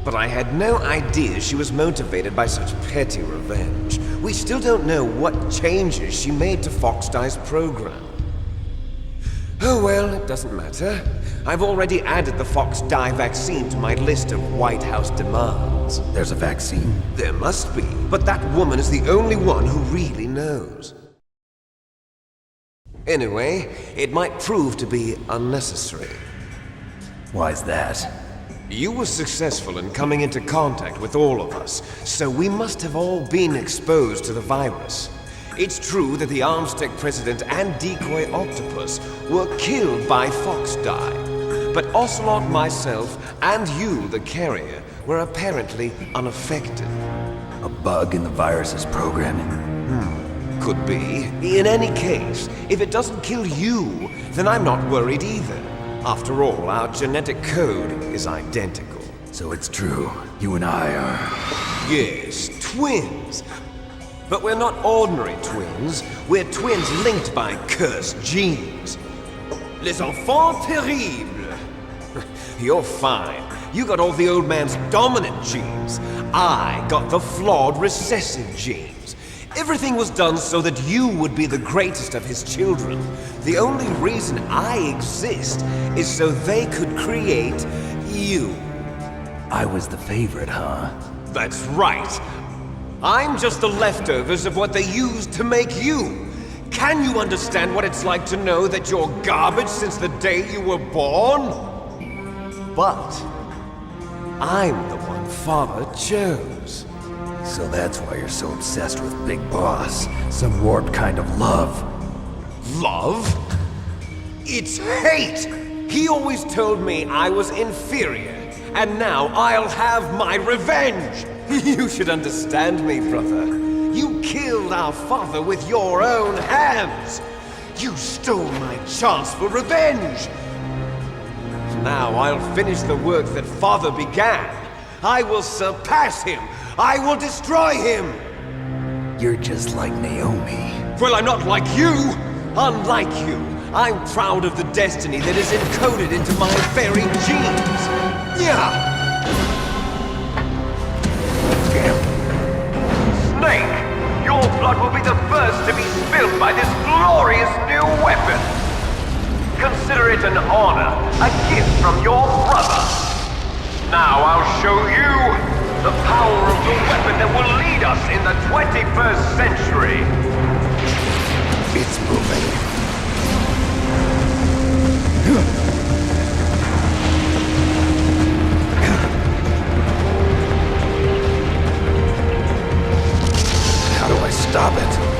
But I had no idea she was motivated by such petty revenge. We still don't know what changes she made to Fox Dye's program. Oh well, it doesn't matter. I've already added the Fox Dye vaccine to my list of White House demands. There's a vaccine? There must be, but that woman is the only one who really knows. Anyway, it might prove to be unnecessary. Why's that? You were successful in coming into contact with all of us, so we must have all been exposed to the virus. It's true that the Arms Tech president and decoy octopus were killed by Fox Dye, but Ocelot, myself, and you, the carrier, were apparently unaffected. A bug in the virus's programming? Could be. In any case, if it doesn't kill you, then I'm not worried either. After all, our genetic code is identical. So it's true. You and I are... Yes, twins. But we're not ordinary twins. We're twins linked by cursed genes. Les enfants terribles. You're fine. You got all the old man's dominant genes. I got the flawed recessive genes. Everything was done so that you would be the greatest of his children. The only reason I exist is so they could create you. I was the favorite, huh? That's right. I'm just the leftovers of what they used to make you. Can you understand what it's like to know that you're garbage since the day you were born? But I'm the one Father chose. So that's why you're so obsessed with Big Boss. Some warped kind of love. Love? It's hate! He always told me I was inferior, and now I'll have my revenge! You should understand me, brother. You killed our father with your own hands! You stole my chance for revenge! Now I'll finish the work that Father began. I will surpass him! I will destroy him! You're just like Naomi. Well, I'm not like you! Unlike you, I'm proud of the destiny that is encoded into my very genes! Yeah! Snake! Your blood will be the first to be spilled by this glorious new weapon! Consider it an honor, a gift from your brother! Now I'll show you the power of the weapon that will lead us in the 21st century! It's moving. How do I stop it?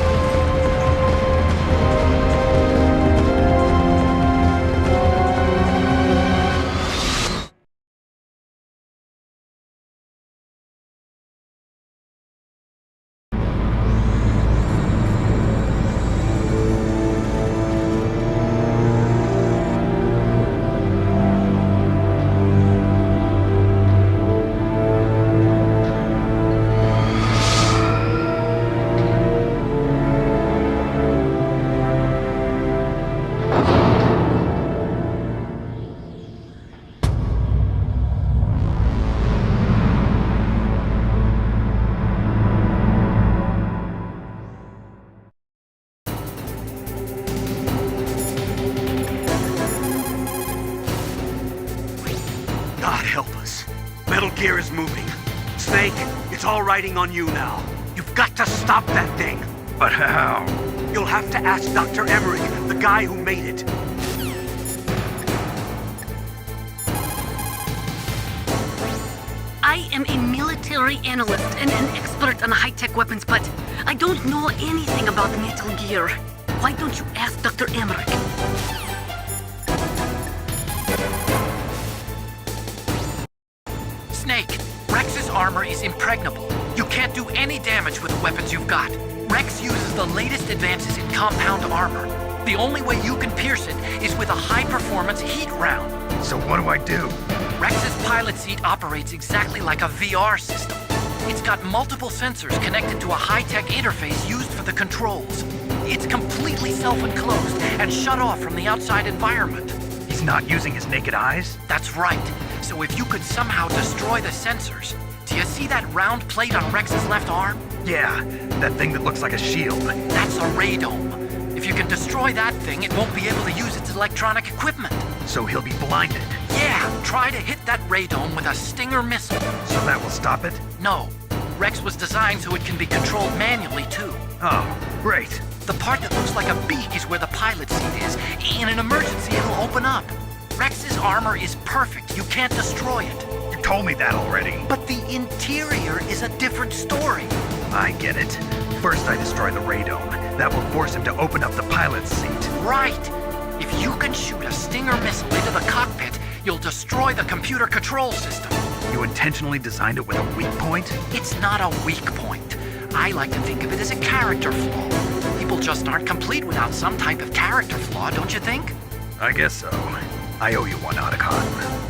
Metal Gear is moving. Snake, it's all riding on you now. You've got to stop that thing. But how? You'll have to ask Dr. Emmerich, the guy who made it. I am a military analyst and an expert on high-tech weapons, but I don't know anything about Metal Gear. Why don't you ask Dr. Emmerich? Snake, Rex's armor is impregnable. You can't do any damage with the weapons you've got. Rex uses the latest advances in compound armor. The only way you can pierce it is with a high-performance heat round. So what do I do? Rex's pilot seat operates exactly like a VR system. It's got multiple sensors connected to a high-tech interface used for the controls. It's completely self-enclosed and shut off from the outside environment. He's not using his naked eyes? That's right. So if you could somehow destroy the sensors... Do you see that round plate on Rex's left arm? Yeah, that thing that looks like a shield. That's a radome. If you can destroy that thing, it won't be able to use its electronic equipment. So he'll be blinded. Yeah, try to hit that radome with a Stinger missile. So that will stop it? No. Rex was designed so it can be controlled manually, too. Oh, great. The part that looks like a beak is where the pilot seat is. In an emergency, it'll open up. Rex's armor is perfect. You can't destroy it. You told me that already. But the interior is a different story. I get it. First I destroy the radome. That will force him to open up the pilot's seat. Right. If you can shoot a Stinger missile into the cockpit, you'll destroy the computer control system. You intentionally designed it with a weak point? It's not a weak point. I like to think of it as a character flaw. People just aren't complete without some type of character flaw, don't you think? I guess so. I owe you one, Otacon.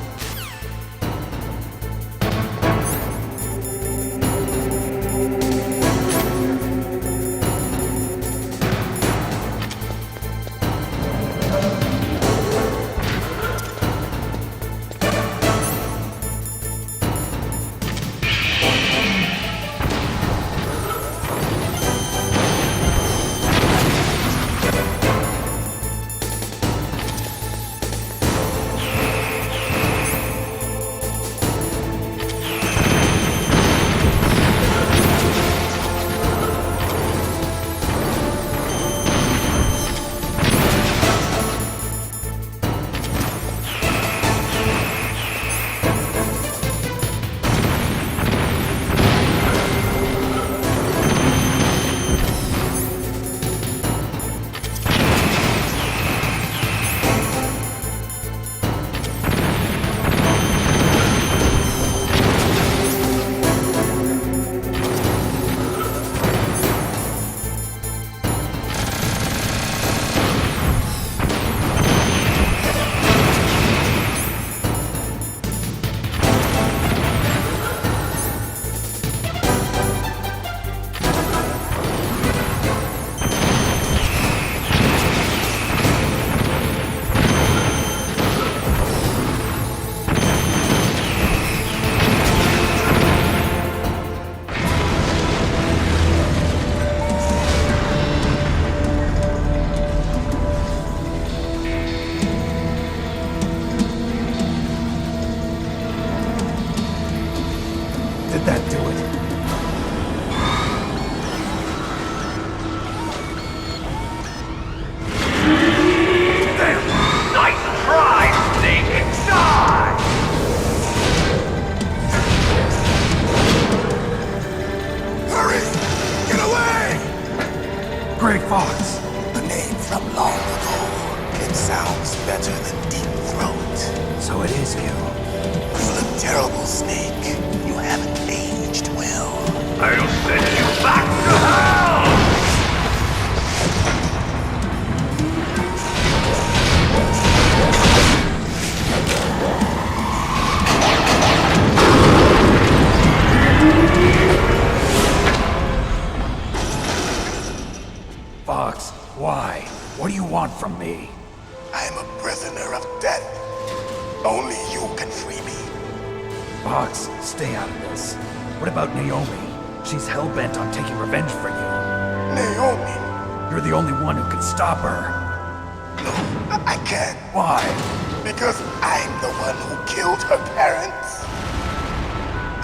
She's hell-bent on taking revenge for you. Naomi! You're the only one who can stop her. No, I can't. Why? Because I'm the one who killed her parents.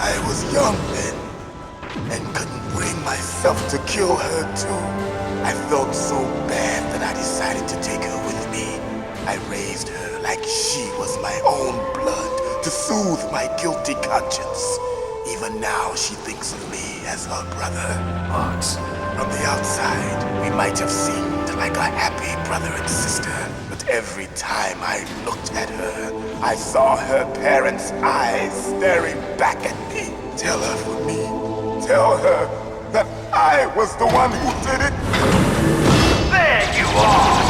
I was young then, and couldn't bring myself to kill her too. I felt so bad that I decided to take her with me. I raised her like she was my own blood to soothe my guilty conscience. Even now, she thinks of me as her brother. Fox. From the outside, we might have seemed like a happy brother and sister, but every time I looked at her, I saw her parents' eyes staring back at me. Tell her for me. Tell her that I was the one who did it. There you are!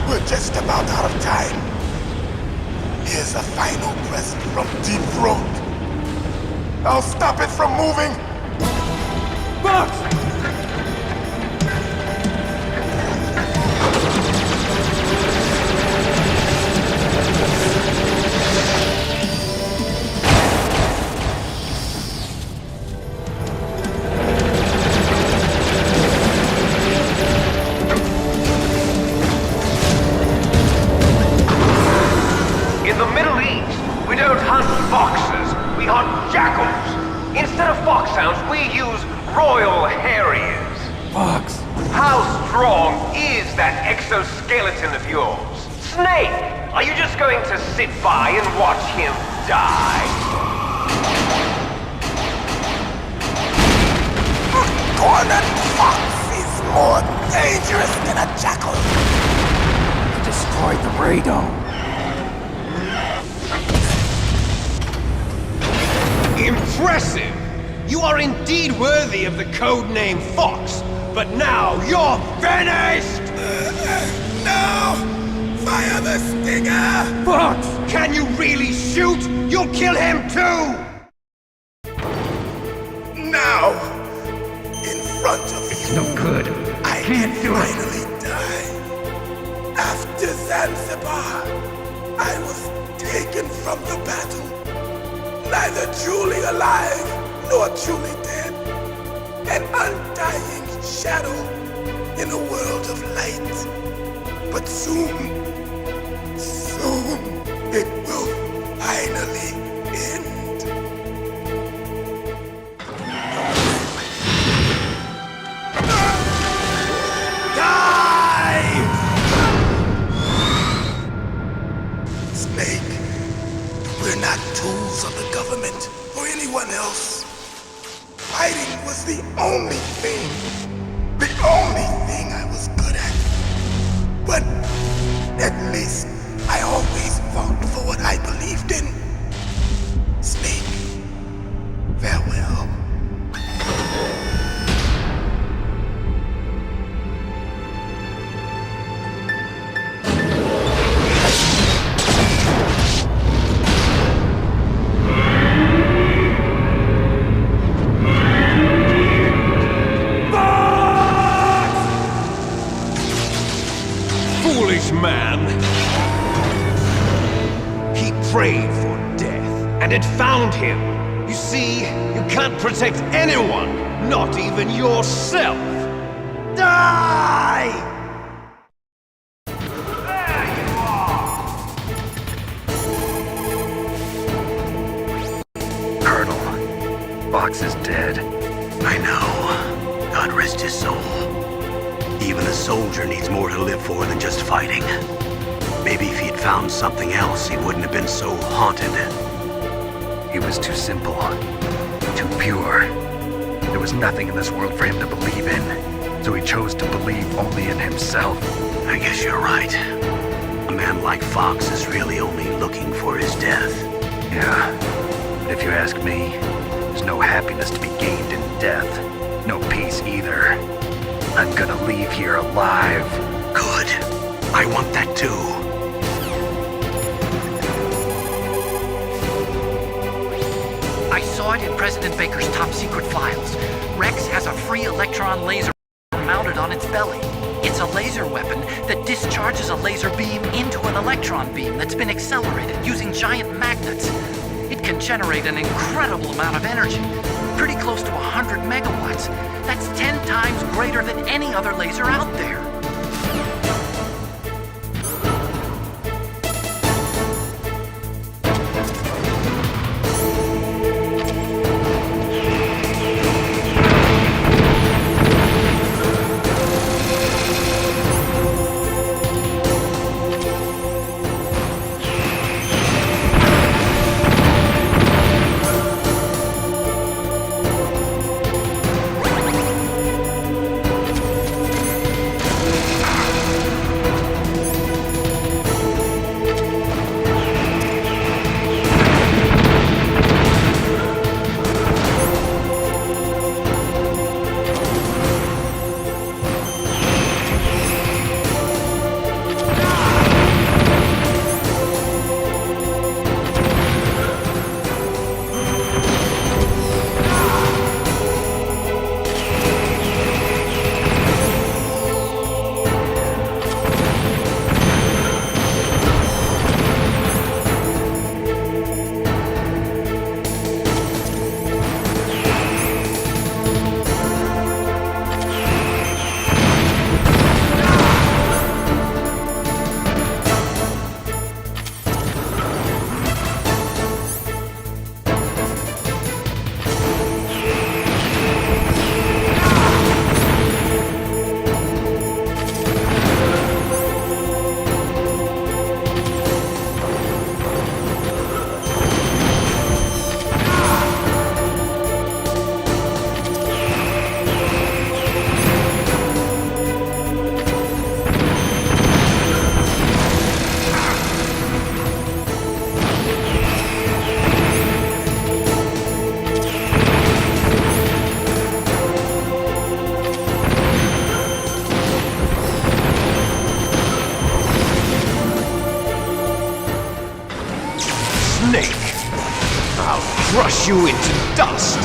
We're just about out of time. Here's a final present from Deep Throat. I'll stop it from moving. Fox! In the Middle East, we don't hunt foxes, we hunt jackals. Instead of foxhounds, we use royal harriers. Fox. How strong is that exoskeleton of yours? Snake, are you just going to sit by and watch him die? Cornered fox is more dangerous than a jackal. He destroyed the radome. Impressive! You are indeed worthy of the codename Fox, but now you're finished! No! Fire the stinger! Fox! Can you really shoot? You'll kill him too! Now! In front of you! No good. I Can't do it. finally die. After Zanzibar, I was taken from the battle. Neither truly alive, nor truly dead. An undying shadow in a world of light. But soon, it will finally end. Die! Snake, we're not tools of the government or anyone else. Fighting was the only thing I was good at. But at least I always fought for what I believed in. Snake, farewell. Foolish man! He prayed for death, and it found him. You see, you can't protect anyone, not even yourself. Die! There you are! Colonel, Fox is dead. I know. God rest his soul. Even a soldier needs more to live for than just fighting. Maybe if he'd found something else, he wouldn't have been so haunted. He was too simple, too pure. There was nothing in this world for him to believe in, so he chose to believe only in himself. I guess you're right. A man like Fox is really only looking for his death. Yeah, but if you ask me, there's no happiness to be gained in death. No peace either. I'm gonna leave here alive. Good. I want that too. I saw it in President Baker's top secret files. Rex has a free electron laser mounted on its belly. It's a laser weapon that discharges a laser beam into an electron beam that's been accelerated using giant magnets. It can generate an incredible amount of energy, pretty close to 100 megawatts. That's 10 times greater than any other laser out there. crush you into dust!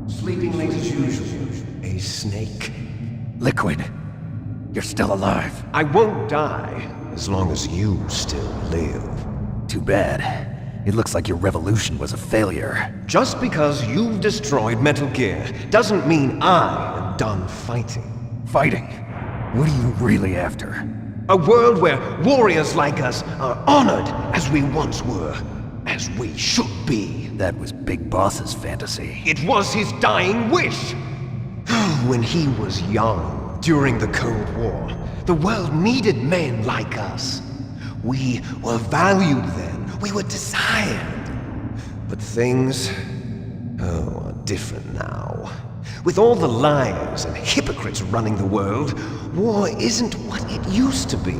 Sleeping late as usual. A snake. Liquid. You're still alive. I won't die as long as you still live. Too bad. It looks like your revolution was a failure. Just because you've destroyed Metal Gear doesn't mean I am done fighting. Fighting? What are you really after? A world where warriors like us are honored as we once were. As we should be. That was Big Boss's fantasy. It was his dying wish! When he was young, during the Cold War, the world needed men like us. We were valued then. We were desired. But things, are different now. With all the liars and hypocrites running the world, war isn't what it used to be.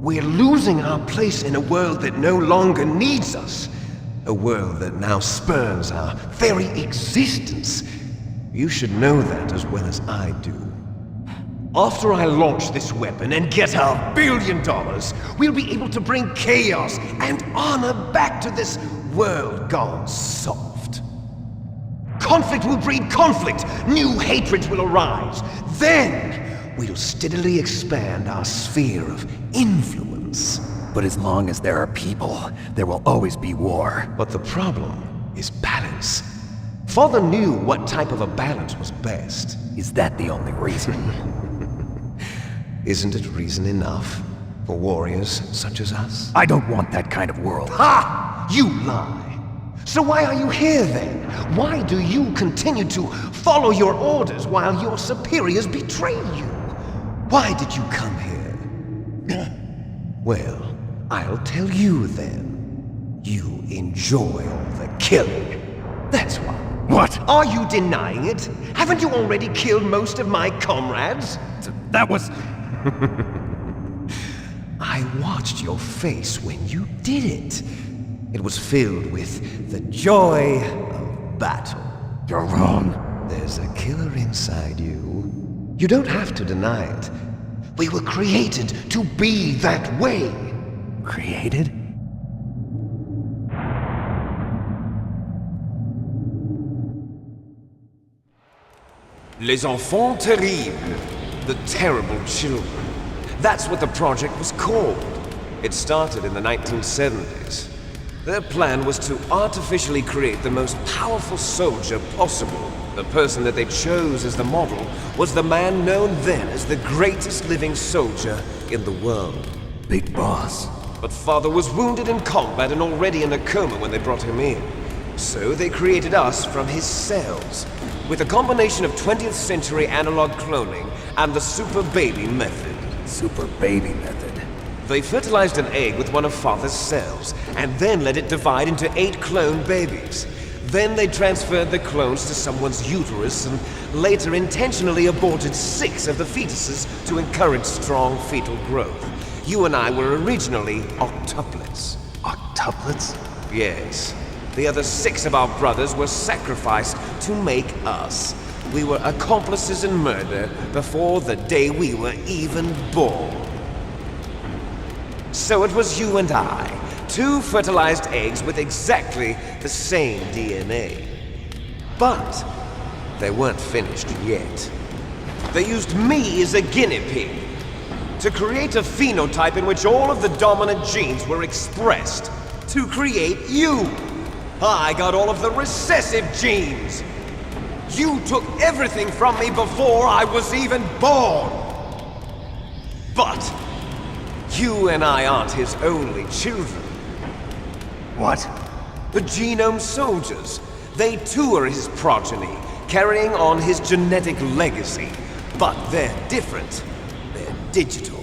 We're losing our place in a world that no longer needs us. A world that now spurns our very existence. You should know that as well as I do. After I launch this weapon and get our $1 billion, we'll be able to bring chaos and honor back to this world gone soft. Conflict will breed conflict. New hatreds will arise. Then we'll steadily expand our sphere of influence. But as long as there are people, there will always be war. But the problem is balance. Father knew what type of a balance was best. Is that the only reason? Isn't it reason enough for warriors such as us? I don't want that kind of world. Ha! You lie! So why are you here then? Why do you continue to follow your orders while your superiors betray you? Why did you come here? Well, I'll tell you then. You enjoy all the killing. That's why. What? Are you denying it? Haven't you already killed most of my comrades? That was... I watched your face when you did it. It was filled with the joy of battle. You're wrong. There's a killer inside you. You don't have to deny it. We were created to be that way. Created? Les enfants terribles. The terrible children. That's what the project was called. It started in the 1970s. Their plan was to artificially create the most powerful soldier possible. The person that they chose as the model was the man known then as the greatest living soldier in the world. Big Boss. But Father was wounded in combat and already in a coma when they brought him in. So they created us from his cells, with a combination of 20th century analog cloning and the super baby method. Super baby method. They fertilized an egg with one of Father's cells, and then let it divide into 8 clone babies. Then they transferred the clones to someone's uterus and later intentionally aborted 6 of the fetuses to encourage strong fetal growth. You and I were originally octuplets. Octuplets? Yes. The other 6 of our brothers were sacrificed to make us. We were accomplices in murder before the day we were even born. So it was you and I, 2 fertilized eggs with exactly the same DNA. But they weren't finished yet. They used me as a guinea pig to create a phenotype in which all of the dominant genes were expressed to create you. I got all of the recessive genes. You took everything from me before I was even born. But you and I aren't his only children. What? The Genome Soldiers. They too are his progeny, carrying on his genetic legacy. But they're different. They're digital.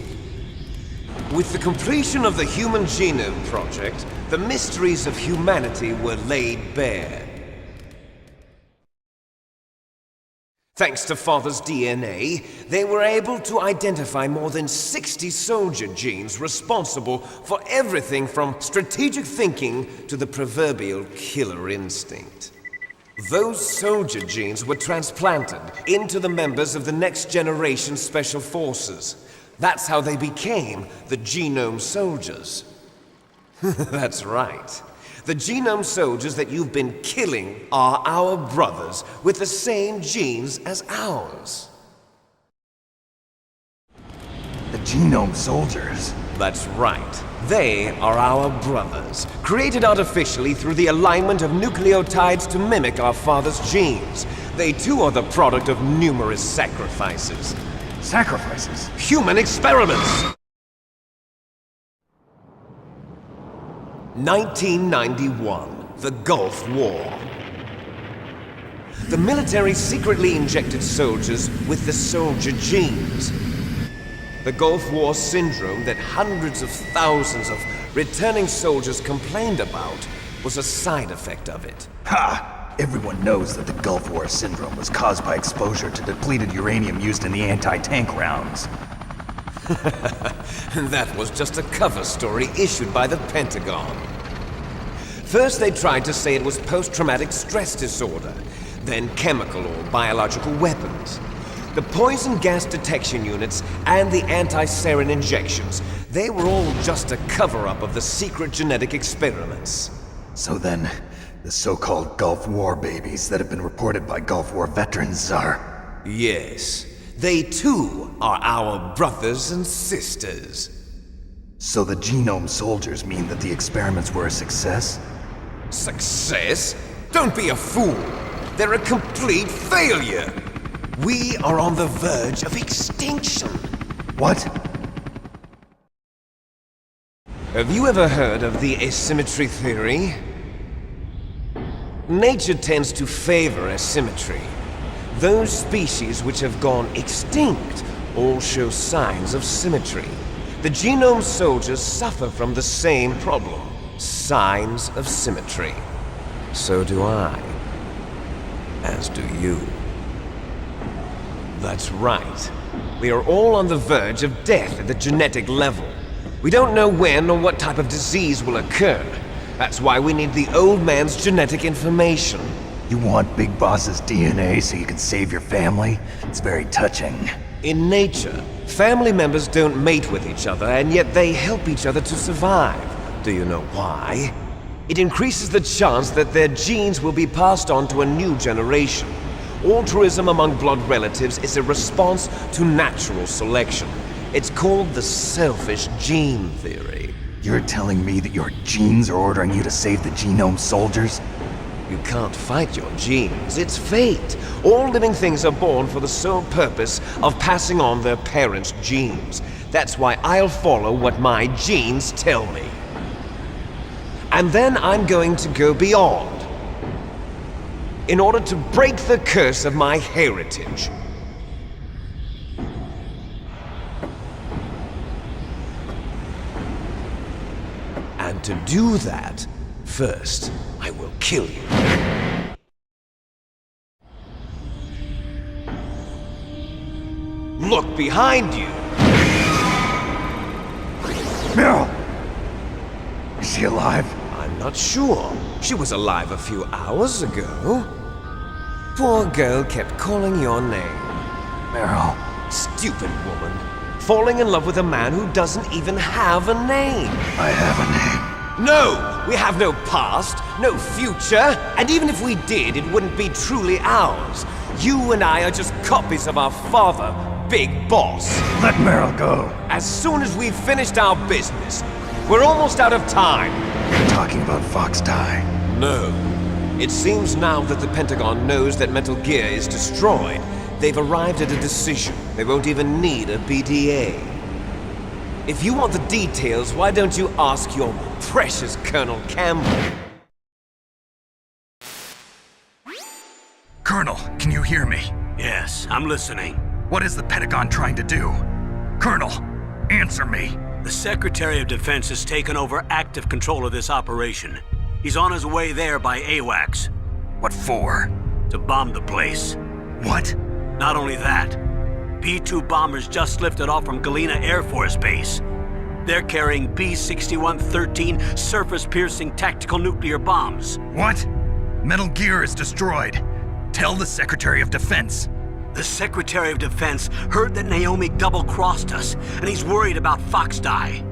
With the completion of the Human Genome Project, the mysteries of humanity were laid bare. Thanks to Father's DNA, they were able to identify more than 60 soldier genes responsible for everything from strategic thinking to the proverbial killer instinct. Those soldier genes were transplanted into the members of the next generation Special Forces. That's how they became the Genome Soldiers. That's right. The Genome Soldiers that you've been killing are our brothers with the same genes as ours. The Genome Soldiers? That's right. They are our brothers, created artificially through the alignment of nucleotides to mimic our father's genes. They too are the product of numerous sacrifices. Sacrifices? Human experiments! 1991, the Gulf War. The military secretly injected soldiers with the soldier genes. The Gulf War syndrome that hundreds of thousands of returning soldiers complained about was a side effect of it. Ha! Everyone knows that the Gulf War syndrome was caused by exposure to depleted uranium used in the anti-tank rounds. That was just a cover story issued by the Pentagon. First they tried to say it was post-traumatic stress disorder, then chemical or biological weapons. The poison gas detection units and the anti-sarin injections, they were all just a cover-up of the secret genetic experiments. So then, the so-called Gulf War babies that have been reported by Gulf War veterans are... Yes. They too are our brothers and sisters. So the Genome Soldiers mean that the experiments were a success? Success? Don't be a fool! They're a complete failure! We are on the verge of extinction. What? Have you ever heard of the asymmetry theory? Nature tends to favor asymmetry. Those species which have gone extinct all show signs of symmetry. The Genome Soldiers suffer from the same problem, signs of symmetry. So do I. As do you. That's right. We are all on the verge of death at the genetic level. We don't know when or what type of disease will occur. That's why we need the old man's genetic information. You want Big Boss's DNA so you can save your family? It's very touching. In nature, family members don't mate with each other, and yet they help each other to survive. Do you know why? It increases the chance that their genes will be passed on to a new generation. Altruism among blood relatives is a response to natural selection. It's called the selfish gene theory. You're telling me that your genes are ordering you to save the Genome Soldiers? You can't fight your genes. It's fate. All living things are born for the sole purpose of passing on their parents' genes. That's why I'll follow what my genes tell me. And then I'm going to go beyond. In order to break the curse of my heritage. And to do that, first, I will kill you. Look behind you! Meryl! Is she alive? I'm not sure. She was alive a few hours ago. Poor girl kept calling your name. Meryl. Stupid woman. Falling in love with a man who doesn't even have a name. I have a name. No! We have no past, no future, and even if we did, it wouldn't be truly ours. You and I are just copies of our father, Big Boss. Let Meryl go. As soon as we've finished our business, we're almost out of time. You're talking about Fox Die. No. It seems now that the Pentagon knows that Metal Gear is destroyed, they've arrived at a decision. They won't even need a BDA. If you want the details, why don't you ask your precious Colonel Campbell? Colonel, can you hear me? Yes, I'm listening. What is the Pentagon trying to do? Colonel, answer me. The Secretary of Defense has taken over active control of this operation. He's on his way there by AWACS. What for? To bomb the place. What? Not only that, B-2 bombers just lifted off from Galena Air Force Base. They're carrying B-6113 surface-piercing tactical nuclear bombs. What? Metal Gear is destroyed. Tell the Secretary of Defense. The Secretary of Defense heard that Naomi double-crossed us, and he's worried about Fox Die.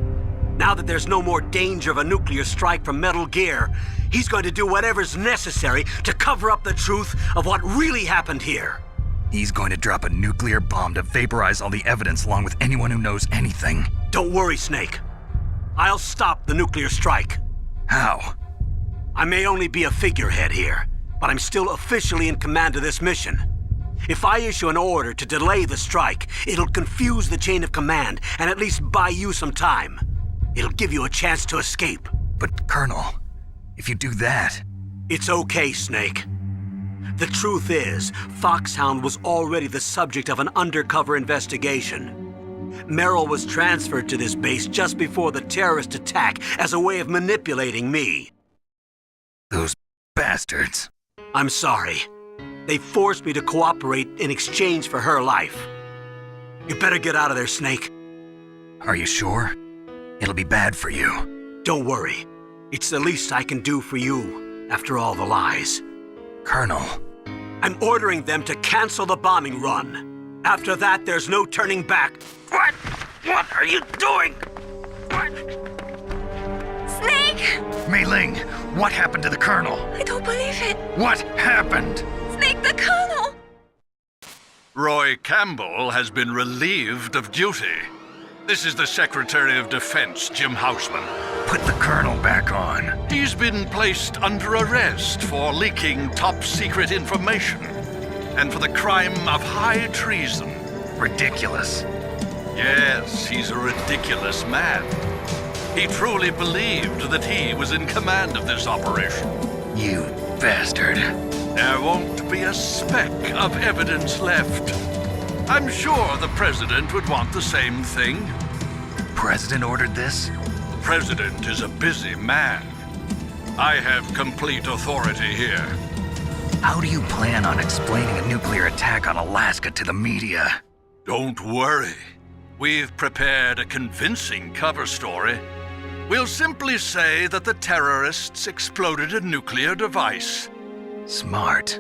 Now that there's no more danger of a nuclear strike from Metal Gear, he's going to do whatever's necessary to cover up the truth of what really happened here. He's going to drop a nuclear bomb to vaporize all the evidence along with anyone who knows anything. Don't worry, Snake. I'll stop the nuclear strike. How? I may only be a figurehead here, but I'm still officially in command of this mission. If I issue an order to delay the strike, it'll confuse the chain of command and at least buy you some time. It'll give you a chance to escape. But, Colonel, if you do that... It's okay, Snake. The truth is, Foxhound was already the subject of an undercover investigation. Meryl was transferred to this base just before the terrorist attack as a way of manipulating me. Those bastards. I'm sorry. They forced me to cooperate in exchange for her life. You better get out of there, Snake. Are you sure? It'll be bad for you. Don't worry. It's the least I can do for you, after all the lies. Colonel. I'm ordering them to cancel the bombing run. After that, there's no turning back. What? What are you doing? What? Snake! Mei Ling, what happened to the Colonel? I don't believe it. What happened? Snake, the Colonel! Roy Campbell has been relieved of duty. This is the Secretary of Defense, Jim Houseman. Put the Colonel back on. He's been placed under arrest for leaking top-secret information and for the crime of high treason. Ridiculous. Yes, he's a ridiculous man. He truly believed that he was in command of this operation. You bastard. There won't be a speck of evidence left. I'm sure the President would want the same thing. President ordered this? The President is a busy man. I have complete authority here. How do you plan on explaining a nuclear attack on Alaska to the media? Don't worry. We've prepared a convincing cover story. We'll simply say that the terrorists exploded a nuclear device. Smart.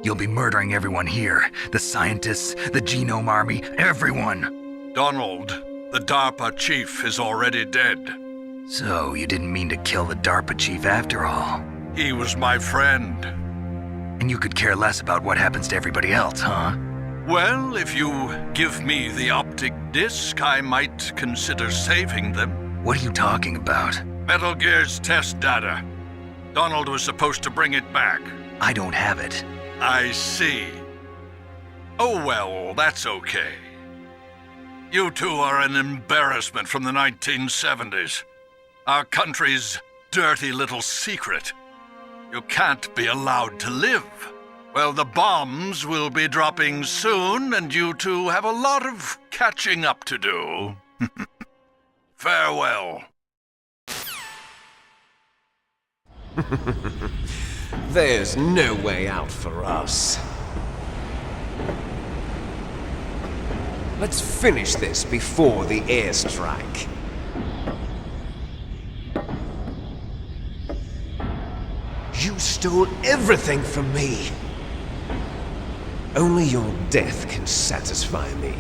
You'll be murdering everyone here. The scientists, the Genome Army, everyone. Donald, the DARPA chief, is already dead. So you didn't mean to kill the DARPA chief after all? He was my friend. And you could care less about what happens to everybody else, huh? Well, if you give me the optic disc, I might consider saving them. What are you talking about? Metal Gear's test data. Donald was supposed to bring it back. I don't have it. I see. Oh well, that's okay. You two are an embarrassment from the 1970s. Our country's dirty little secret. You can't be allowed to live. Well, the bombs will be dropping soon, and you two have a lot of catching up to do. Farewell. There's no way out for us. Let's finish this before the airstrike. You stole everything from me. Only your death can satisfy me.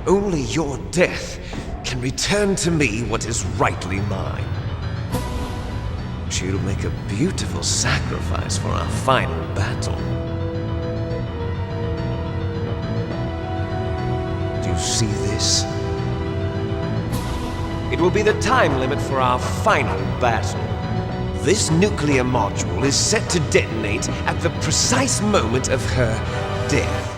Only your death can return to me what is rightly mine. She'll make a beautiful sacrifice for our final battle. you see this? It will be the time limit for our final battle. This nuclear module is set to detonate at the precise moment of her death.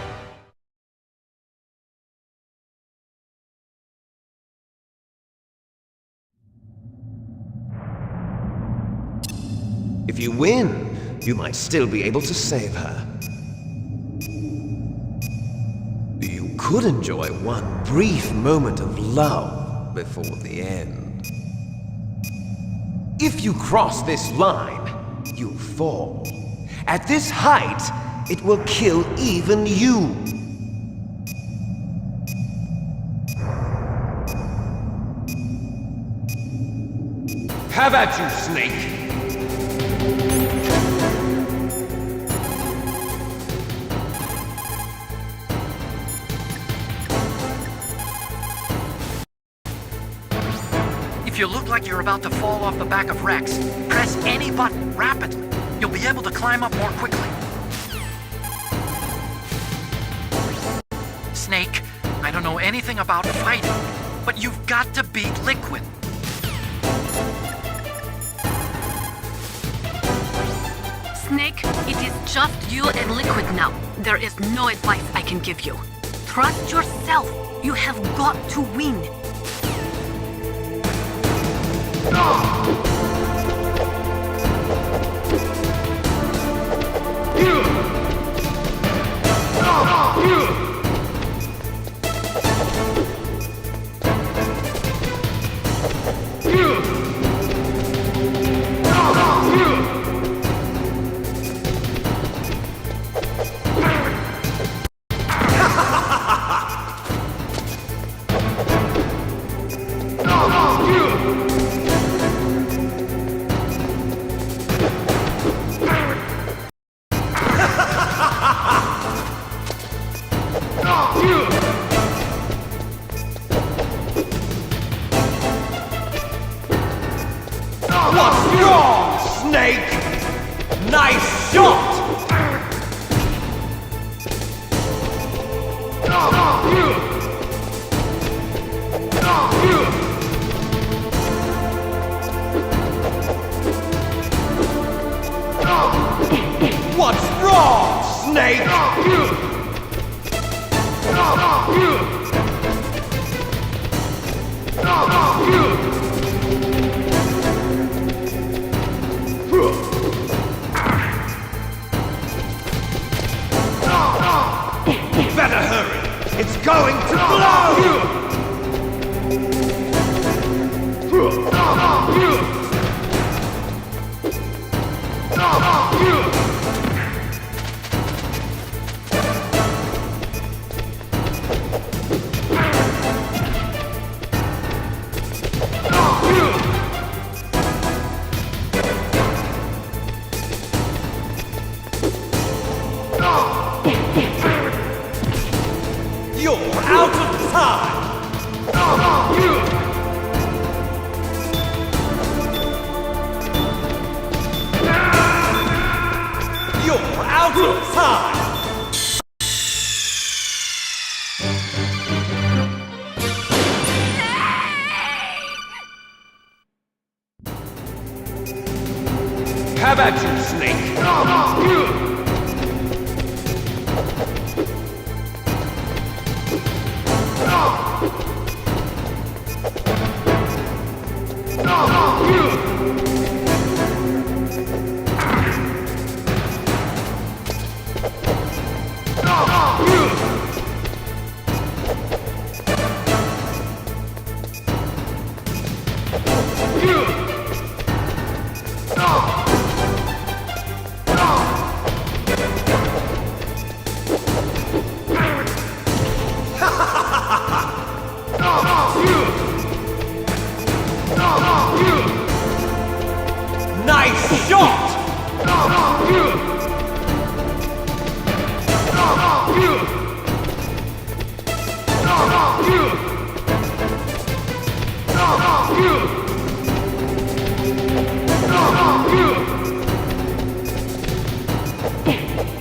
If you win, you might still be able to save her. You could enjoy one brief moment of love before the end. If you cross this line, you'll fall. At this height, it will kill even you. Have at you, Snake! If you look like you're about to fall off the back of Rex, press any button rapidly. You'll be able to climb up more quickly. Snake, I don't know anything about fighting, but you've got to beat Liquid. Snake, it is just you and Liquid now. There is no advice I can give you. Trust yourself. You have got to win. What's wrong, Snake? Nice shot! What's wrong, Snake? Better hurry! It's going to blow! You're out of time! You're out of time! Have at you, Snake! Nice shot!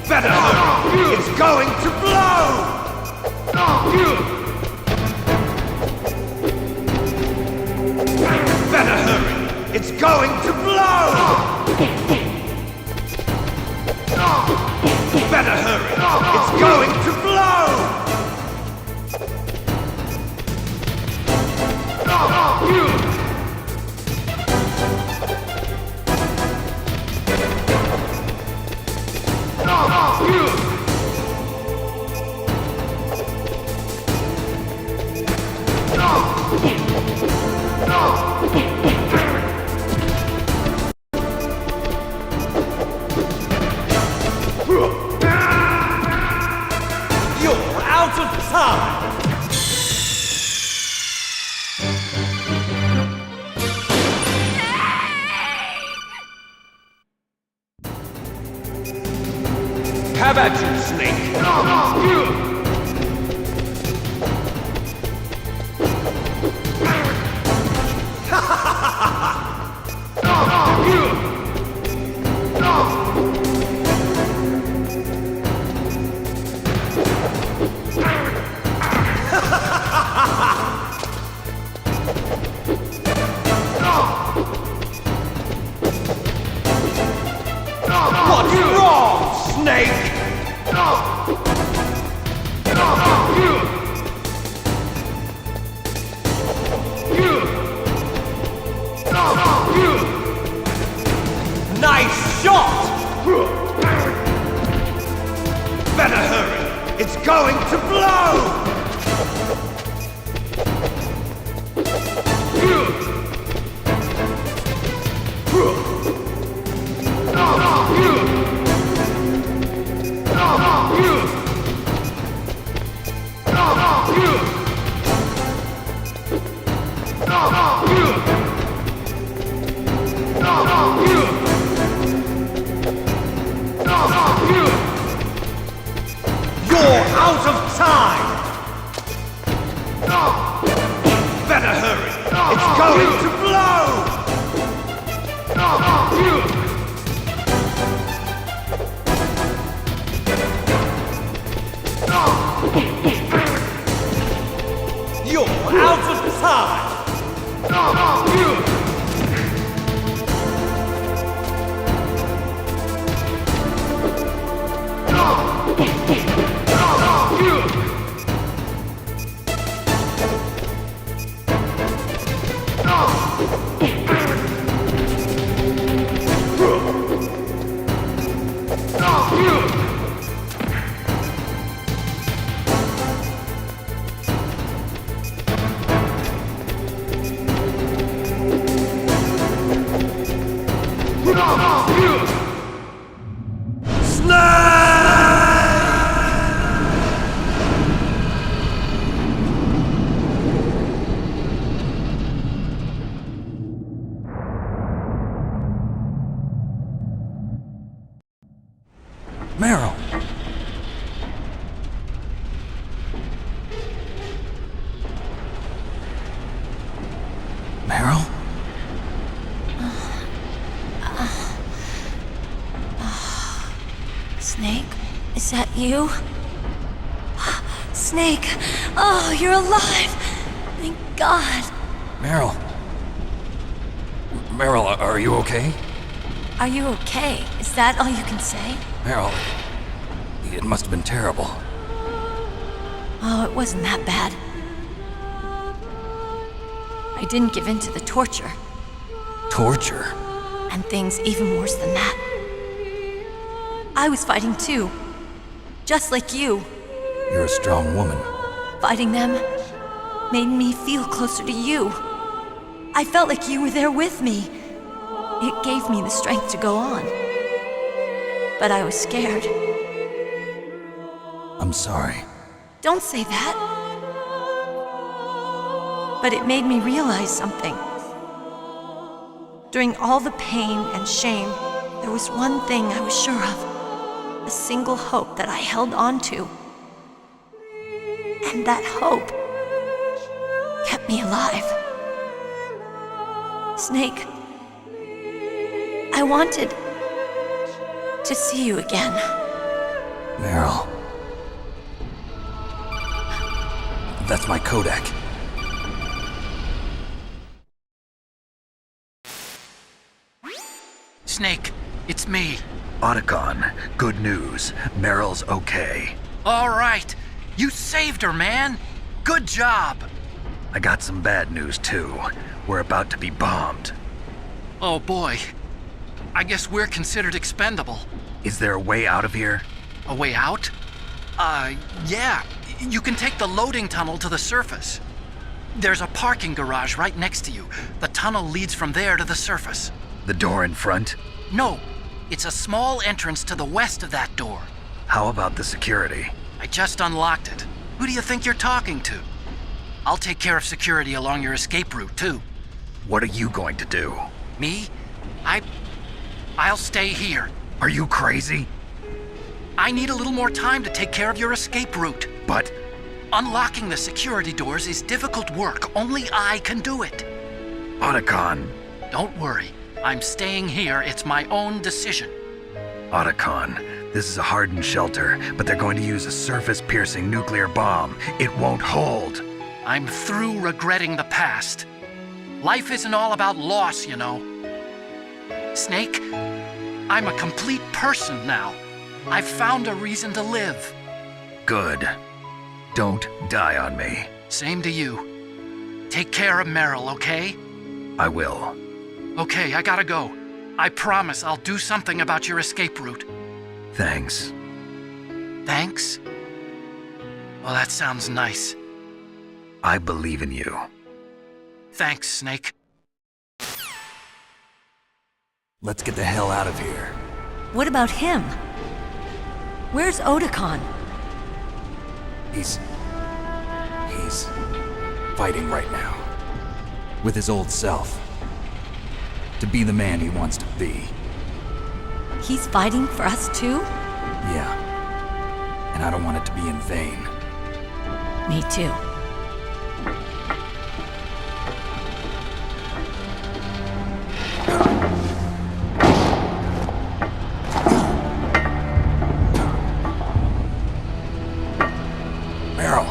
Better hurry! It's going to blow! going to blow! Better hurry! It's going to blow! You're out of time! Have at you, Snake! What's wrong, Snake? Nice shot! Better hurry! It's going to blow! You're out of time! Better hurry! It's going to blow! You're out of time! Meryl! Meryl? Snake, is that you? Snake! Oh, you're alive! Thank God! Meryl? Meryl, are you okay? Are you okay? Is that all you can say? Meryl, it must have been terrible. Oh, it wasn't that bad. I didn't give in to the torture. Torture? And things even worse than that. I was fighting too. Just like you. You're a strong woman. Fighting them made me feel closer to you. I felt like you were there with me. It gave me the strength to go on. But I was scared. I'm sorry. Don't say that. But it made me realize something. During all the pain and shame, there was one thing I was sure of. A single hope that I held on to. And that hope kept me alive. Snake, I wanted to see you again. Meryl. That's my codec. Snake, it's me. Otacon, good news. Meryl's okay. All right. You saved her, man. Good job. I got some bad news, too. We're about to be bombed. Oh, boy. I guess we're considered expendable. Is there a way out of here? A way out? Yeah. You can take the loading tunnel to the surface. There's a parking garage right next to you. The tunnel leads from there to the surface. The door in front? No. It's a small entrance to the west of that door. How about the security? I just unlocked it. Who do you think you're talking to? I'll take care of security along your escape route, too. What are you going to do? Me? I'll stay here. Are you crazy? I need a little more time to take care of your escape route. But... unlocking the security doors is difficult work. Only I can do it. Otacon. Don't worry. I'm staying here. It's my own decision. Otacon, this is a hardened shelter, but they're going to use a surface-piercing nuclear bomb. It won't hold. I'm through regretting the past. Life isn't all about loss, you know. Snake, I'm a complete person now. I've found a reason to live. Good. Don't die on me. Same to you. Take care of Meryl, okay? I will. Okay, I gotta go. I promise I'll do something about your escape route. Thanks. Thanks? Well, that sounds nice. I believe in you. Thanks, Snake. Let's get the hell out of here. What about him? Where's Otacon? He's fighting right now. With his old self. To be the man he wants to be. He's fighting for us too? Yeah. And I don't want it to be in vain. Me too. Meryl.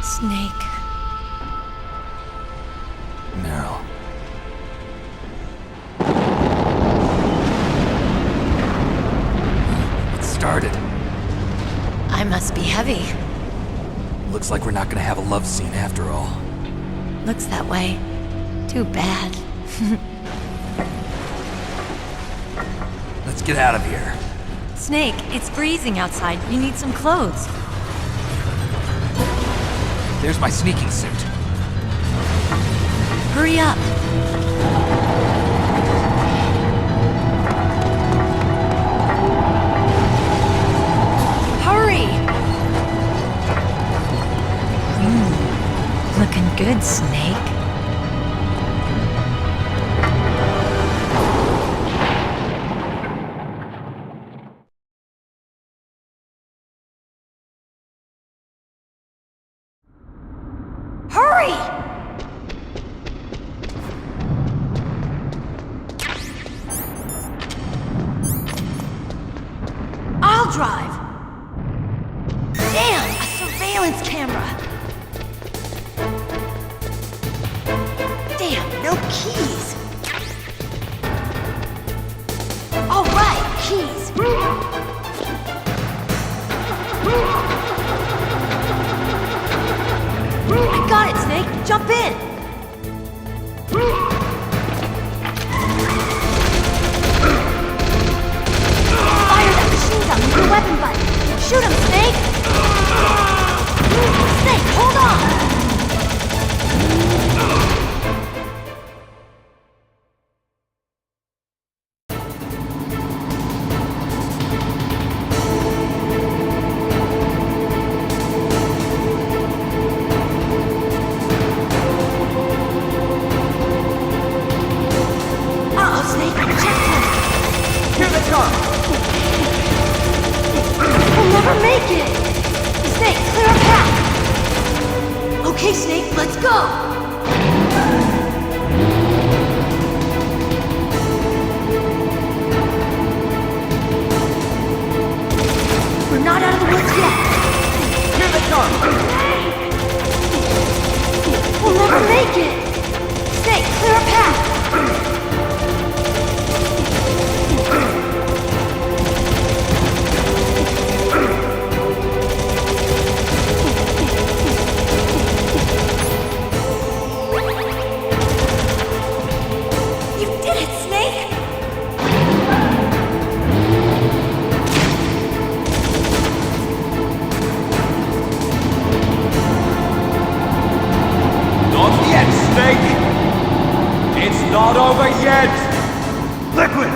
Snake. Meryl. It started. I must be heavy. Looks like we're not gonna have a love scene after all. Looks that way. Too bad. Let's get out of here. Snake, it's freezing outside. You need some clothes. There's my sneaking suit. Hurry up. Hurry! Looking good, Snake. Hurry! I'll drive. Damn, a surveillance camera. Damn, no keys. All right, keys. I got it, Snake. Jump in. Fire that machine gun with your weapon button. Shoot him, Snake. Snake, hold on. Okay, Snake, let's go! We're not out of the woods yet! Here they come! Snake! It's not over yet! Liquid!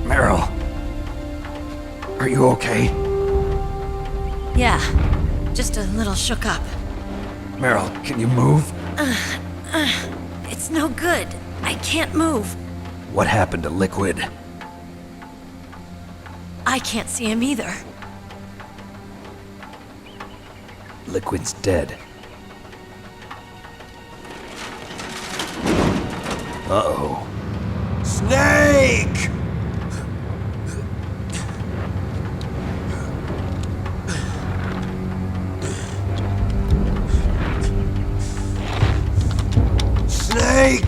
Meryl. Are you okay? Yeah, just a little shook up. Meryl, can you move? It's no good. I can't move. What happened to Liquid? I can't see him either. Liquid's dead. Uh-oh. Snake! Snake!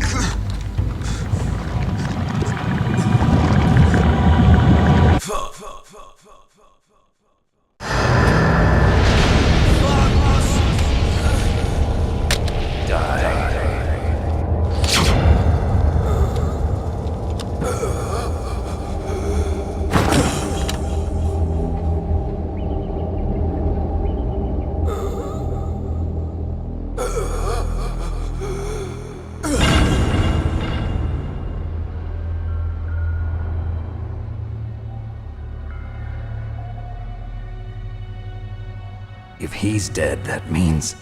If he's dead, that means...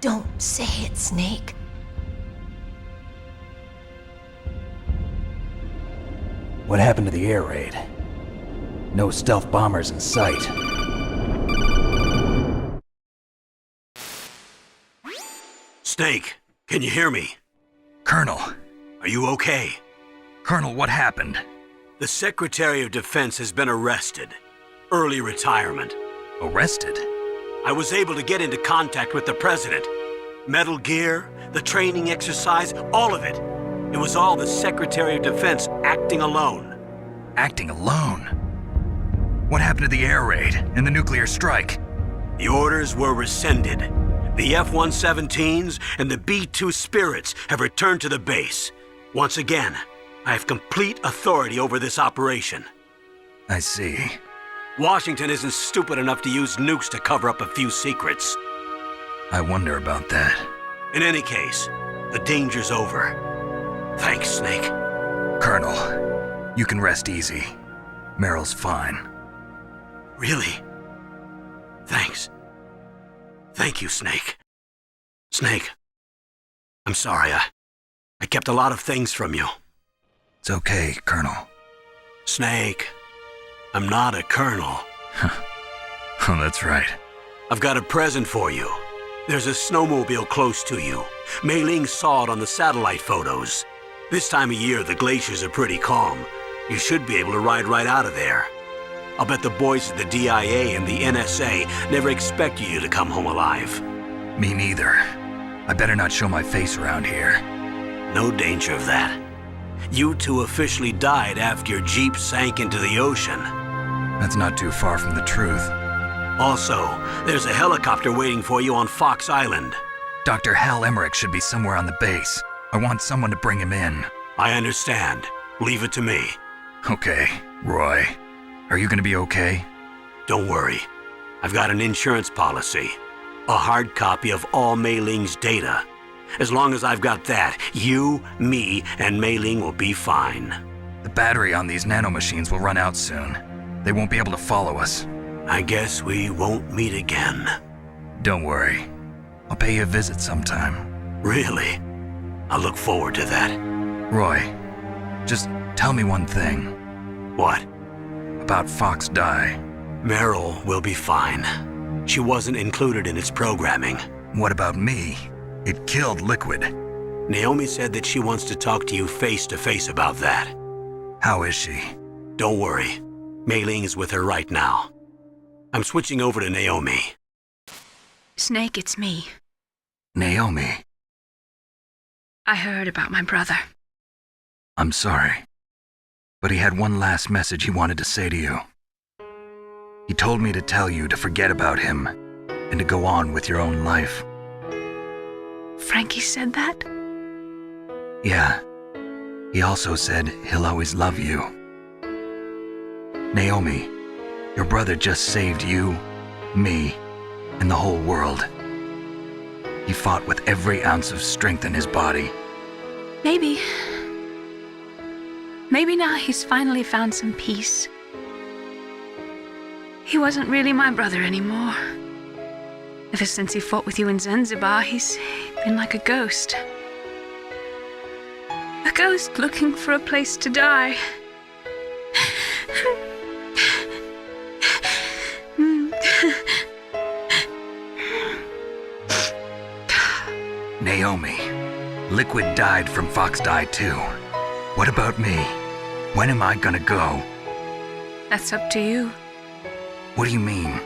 Don't say it, Snake. What happened to the air raid? No stealth bombers in sight. Snake, can you hear me? Colonel. Are you okay? Colonel, what happened? The Secretary of Defense has been arrested. Early retirement. Arrested? I was able to get into contact with the President. Metal Gear, the training exercise, all of it. It was all the Secretary of Defense acting alone. Acting alone? What happened to the air raid and the nuclear strike? The orders were rescinded. The F-117s and the B-2 Spirits have returned to the base. Once again, I have complete authority over this operation. I see. Washington isn't stupid enough to use nukes to cover up a few secrets. I wonder about that. In any case, the danger's over. Thanks, Snake. Colonel, you can rest easy. Meryl's fine. Really? Thanks. Thank you, Snake. Snake, I'm sorry. I kept a lot of things from you. It's okay, Colonel. Snake, I'm not a colonel. Oh, that's right. I've got a present for you. There's a snowmobile close to you. Mei Ling saw it on the satellite photos. This time of year, the glaciers are pretty calm. You should be able to ride right out of there. I'll bet the boys at the DIA and the NSA never expect you to come home alive. Me neither. I better not show my face around here. No danger of that. You two officially died after your Jeep sank into the ocean. That's not too far from the truth. Also, there's a helicopter waiting for you on Fox Island. Dr. Hal Emmerich should be somewhere on the base. I want someone to bring him in. I understand. Leave it to me. Okay, Roy. Are you gonna be okay? Don't worry. I've got an insurance policy. A hard copy of all Mei Ling's data. As long as I've got that, you, me, and Mei Ling will be fine. The battery on these nanomachines will run out soon. They won't be able to follow us. I guess we won't meet again. Don't worry. I'll pay you a visit sometime. Really? I look forward to that. Roy, just tell me one thing. What? About Fox Die. Meryl will be fine. She wasn't included in its programming. What about me? It killed Liquid. Naomi said that she wants to talk to you face to face about that. How is she? Don't worry. Mei Ling is with her right now. I'm switching over to Naomi. Snake, it's me. Naomi. I heard about my brother. I'm sorry. But he had one last message he wanted to say to you. He told me to tell you to forget about him and to go on with your own life. Frankie said that? Yeah. He also said he'll always love you. Naomi, your brother just saved you, me, and the whole world. He fought with every ounce of strength in his body. Maybe now he's finally found some peace. He wasn't really my brother anymore. Ever since he fought with you in Zanzibar, he's been like a ghost. A ghost looking for a place to die. Naomi, Liquid died from Fox Die too. What about me? When am I gonna go? That's up to you. What do you mean?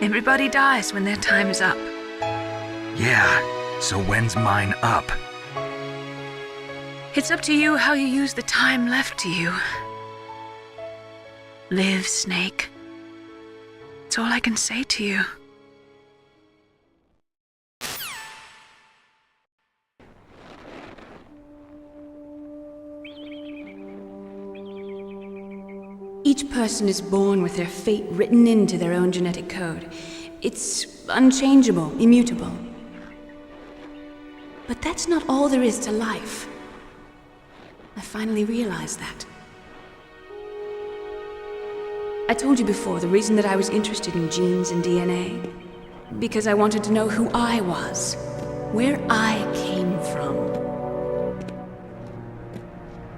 Everybody dies when their time is up. Yeah, so when's mine up? It's up to you how you use the time left to you. Live, Snake. That's all I can say to you. Each person is born with their fate written into their own genetic code. It's unchangeable, immutable. But that's not all there is to life. I finally realized that. I told you before the reason that I was interested in genes and DNA. Because I wanted to know who I was, where I came from.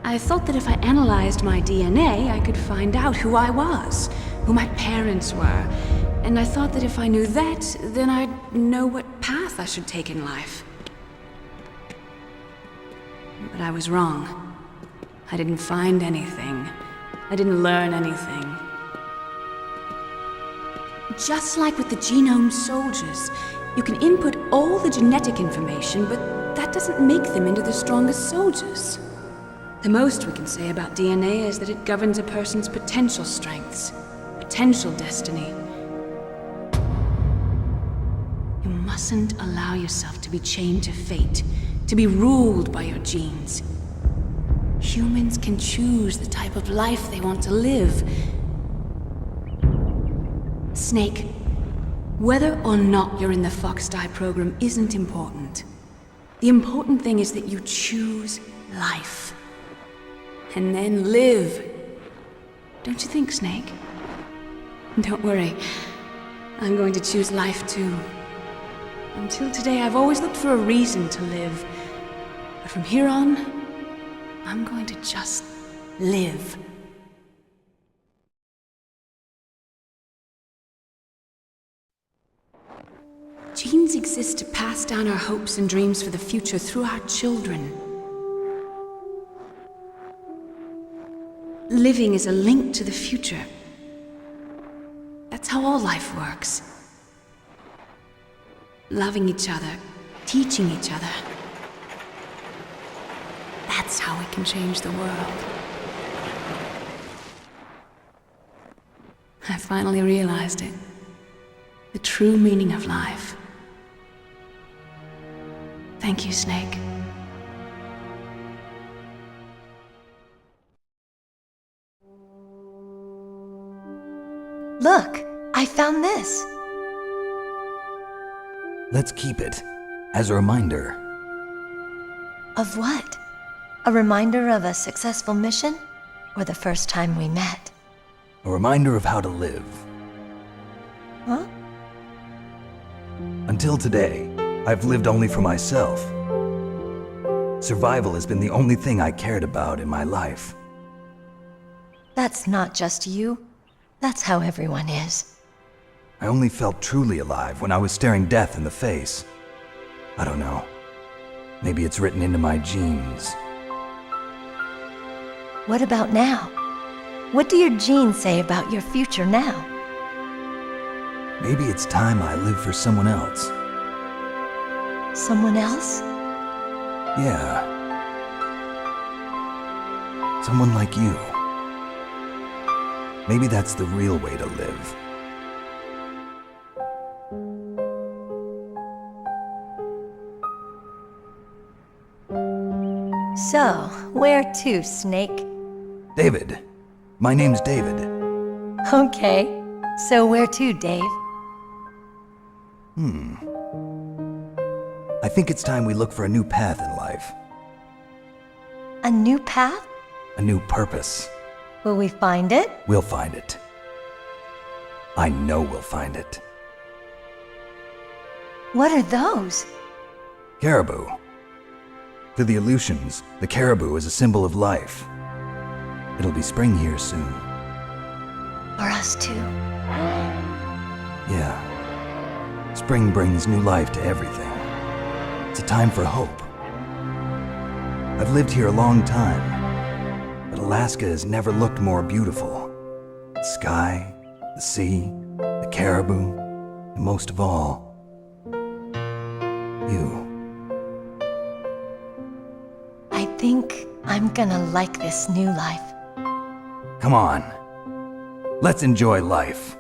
I thought that if I analyzed my DNA, I could find out who I was, who my parents were, and I thought that if I knew that, then I'd know what path I should take in life. But I was wrong. I didn't find anything. I didn't learn anything. Just like with the genome soldiers, you can input all the genetic information, but that doesn't make them into the strongest soldiers. The most we can say about DNA is that it governs a person's potential strengths, potential destiny. You mustn't allow yourself to be chained to fate, to be ruled by your genes. Humans can choose the type of life they want to live. Snake, whether or not you're in the Fox Die program isn't important. The important thing is that you choose life. And then live. Don't you think, Snake? Don't worry. I'm going to choose life too. Until today, I've always looked for a reason to live. But from here on, I'm going to just live. Genes exist to pass down our hopes and dreams for the future through our children. Living is a link to the future. That's how all life works. Loving each other, teaching each other. That's how we can change the world. I finally realized it. The true meaning of life. Thank you, Snake. Look, I found this. Let's keep it as a reminder. Of what? A reminder of a successful mission? Or the first time we met? A reminder of how to live. Huh? Until today, I've lived only for myself. Survival has been the only thing I cared about in my life. That's not just you. That's how everyone is. I only felt truly alive when I was staring death in the face. I don't know. Maybe it's written into my genes. What about now? What do your genes say about your future now? Maybe it's time I live for someone else. Someone else? Yeah. Someone like you. Maybe that's the real way to live. So, where to, Snake? David. My name's David. Okay. So where to, Dave? I think it's time we look for a new path in life. A new path? A new purpose. Will we find it? We'll find it. I know we'll find it. What are those? Caribou. To the Aleutians, the caribou is a symbol of life. It'll be spring here soon. For us too. Yeah. Spring brings new life to everything. It's a time for hope. I've lived here a long time, but Alaska has never looked more beautiful. The sky, the sea, the caribou, and most of all, you. I think I'm gonna like this new life. Come on. Let's enjoy life.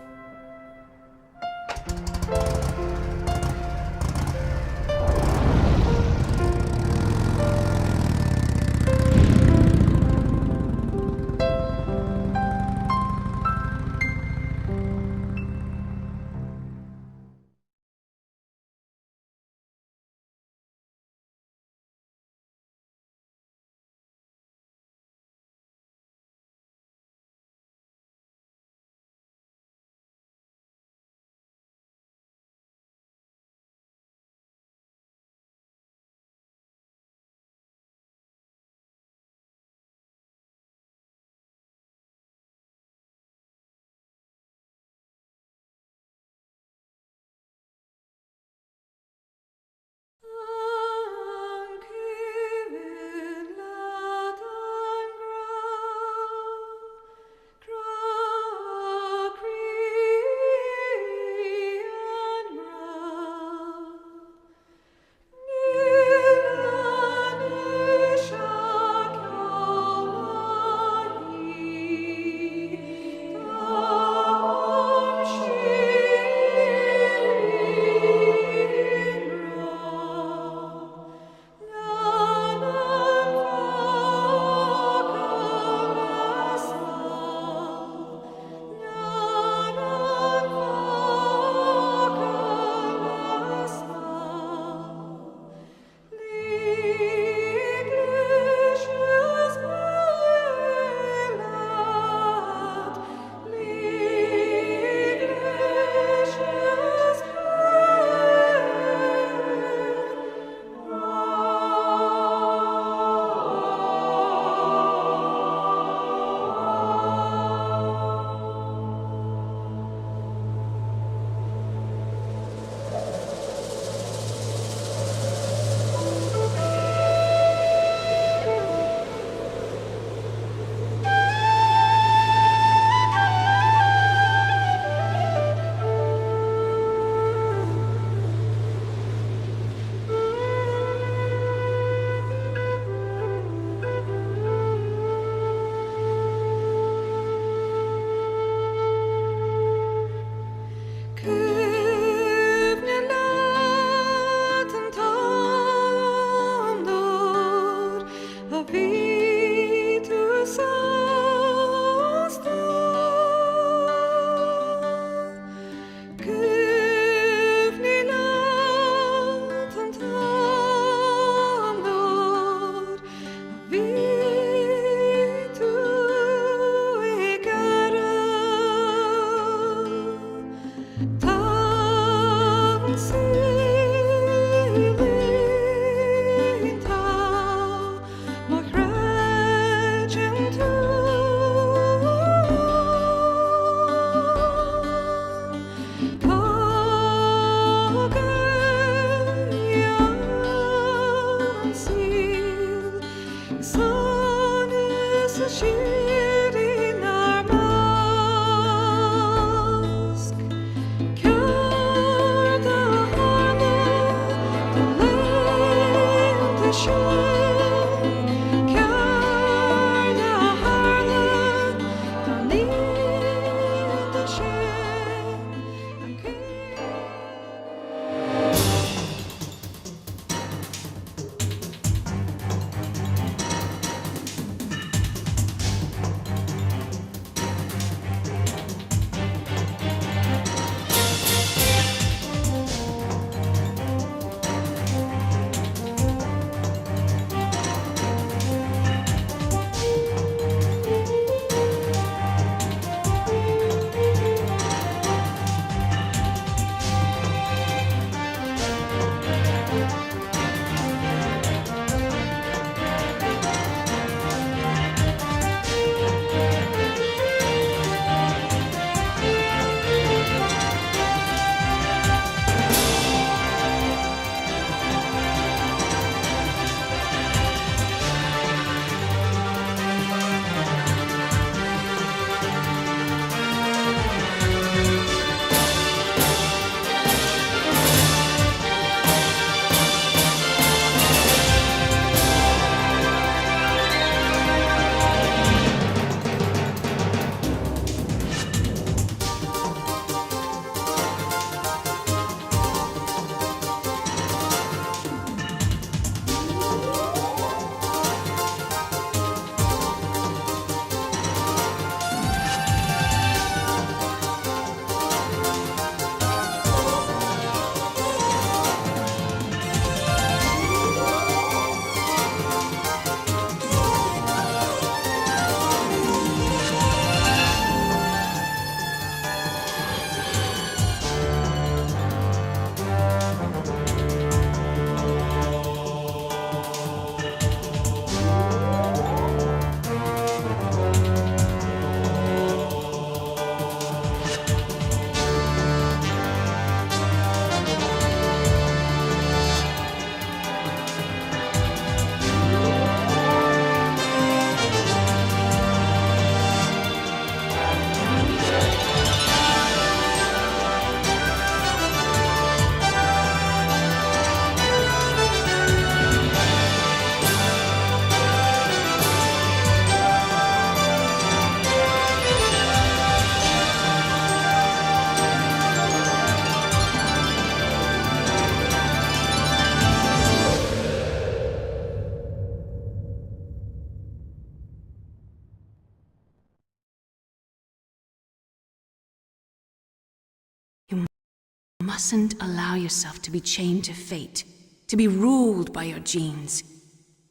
Mustn't allow yourself to be chained to fate, to be ruled by your genes.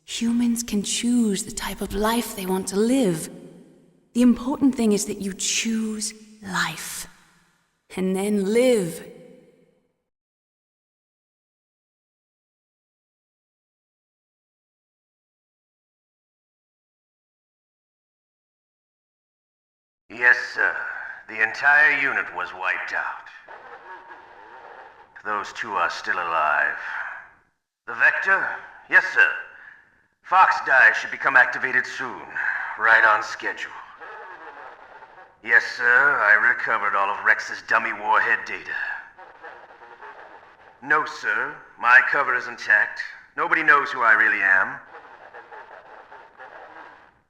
Humans can choose the type of life they want to live. The important thing is that you choose life. And then live. Yes, sir. The entire unit was wiped out. Those two are still alive. The Vector? Yes, sir. Fox Die should become activated soon. Right on schedule. Yes, sir. I recovered all of Rex's dummy warhead data. No, sir. My cover is intact. Nobody knows who I really am.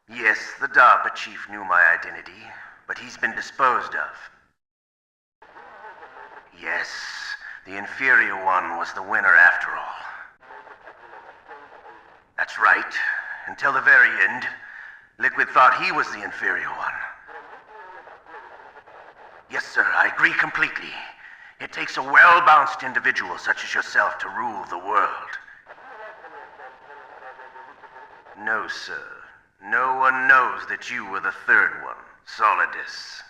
Yes, the DARPA chief knew my identity, but he's been disposed of. Yes, the inferior one was the winner after all. That's right. Until the very end, Liquid thought he was the inferior one. Yes, sir, I agree completely. It takes a well-balanced individual such as yourself to rule the world. No, sir. No one knows that you were the third one, Solidus.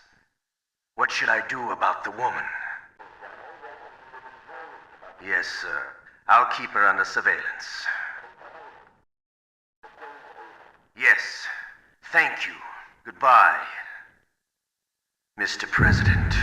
What should I do about the woman? Yes, sir. I'll keep her under surveillance. Yes. Thank you. Goodbye, Mr. President.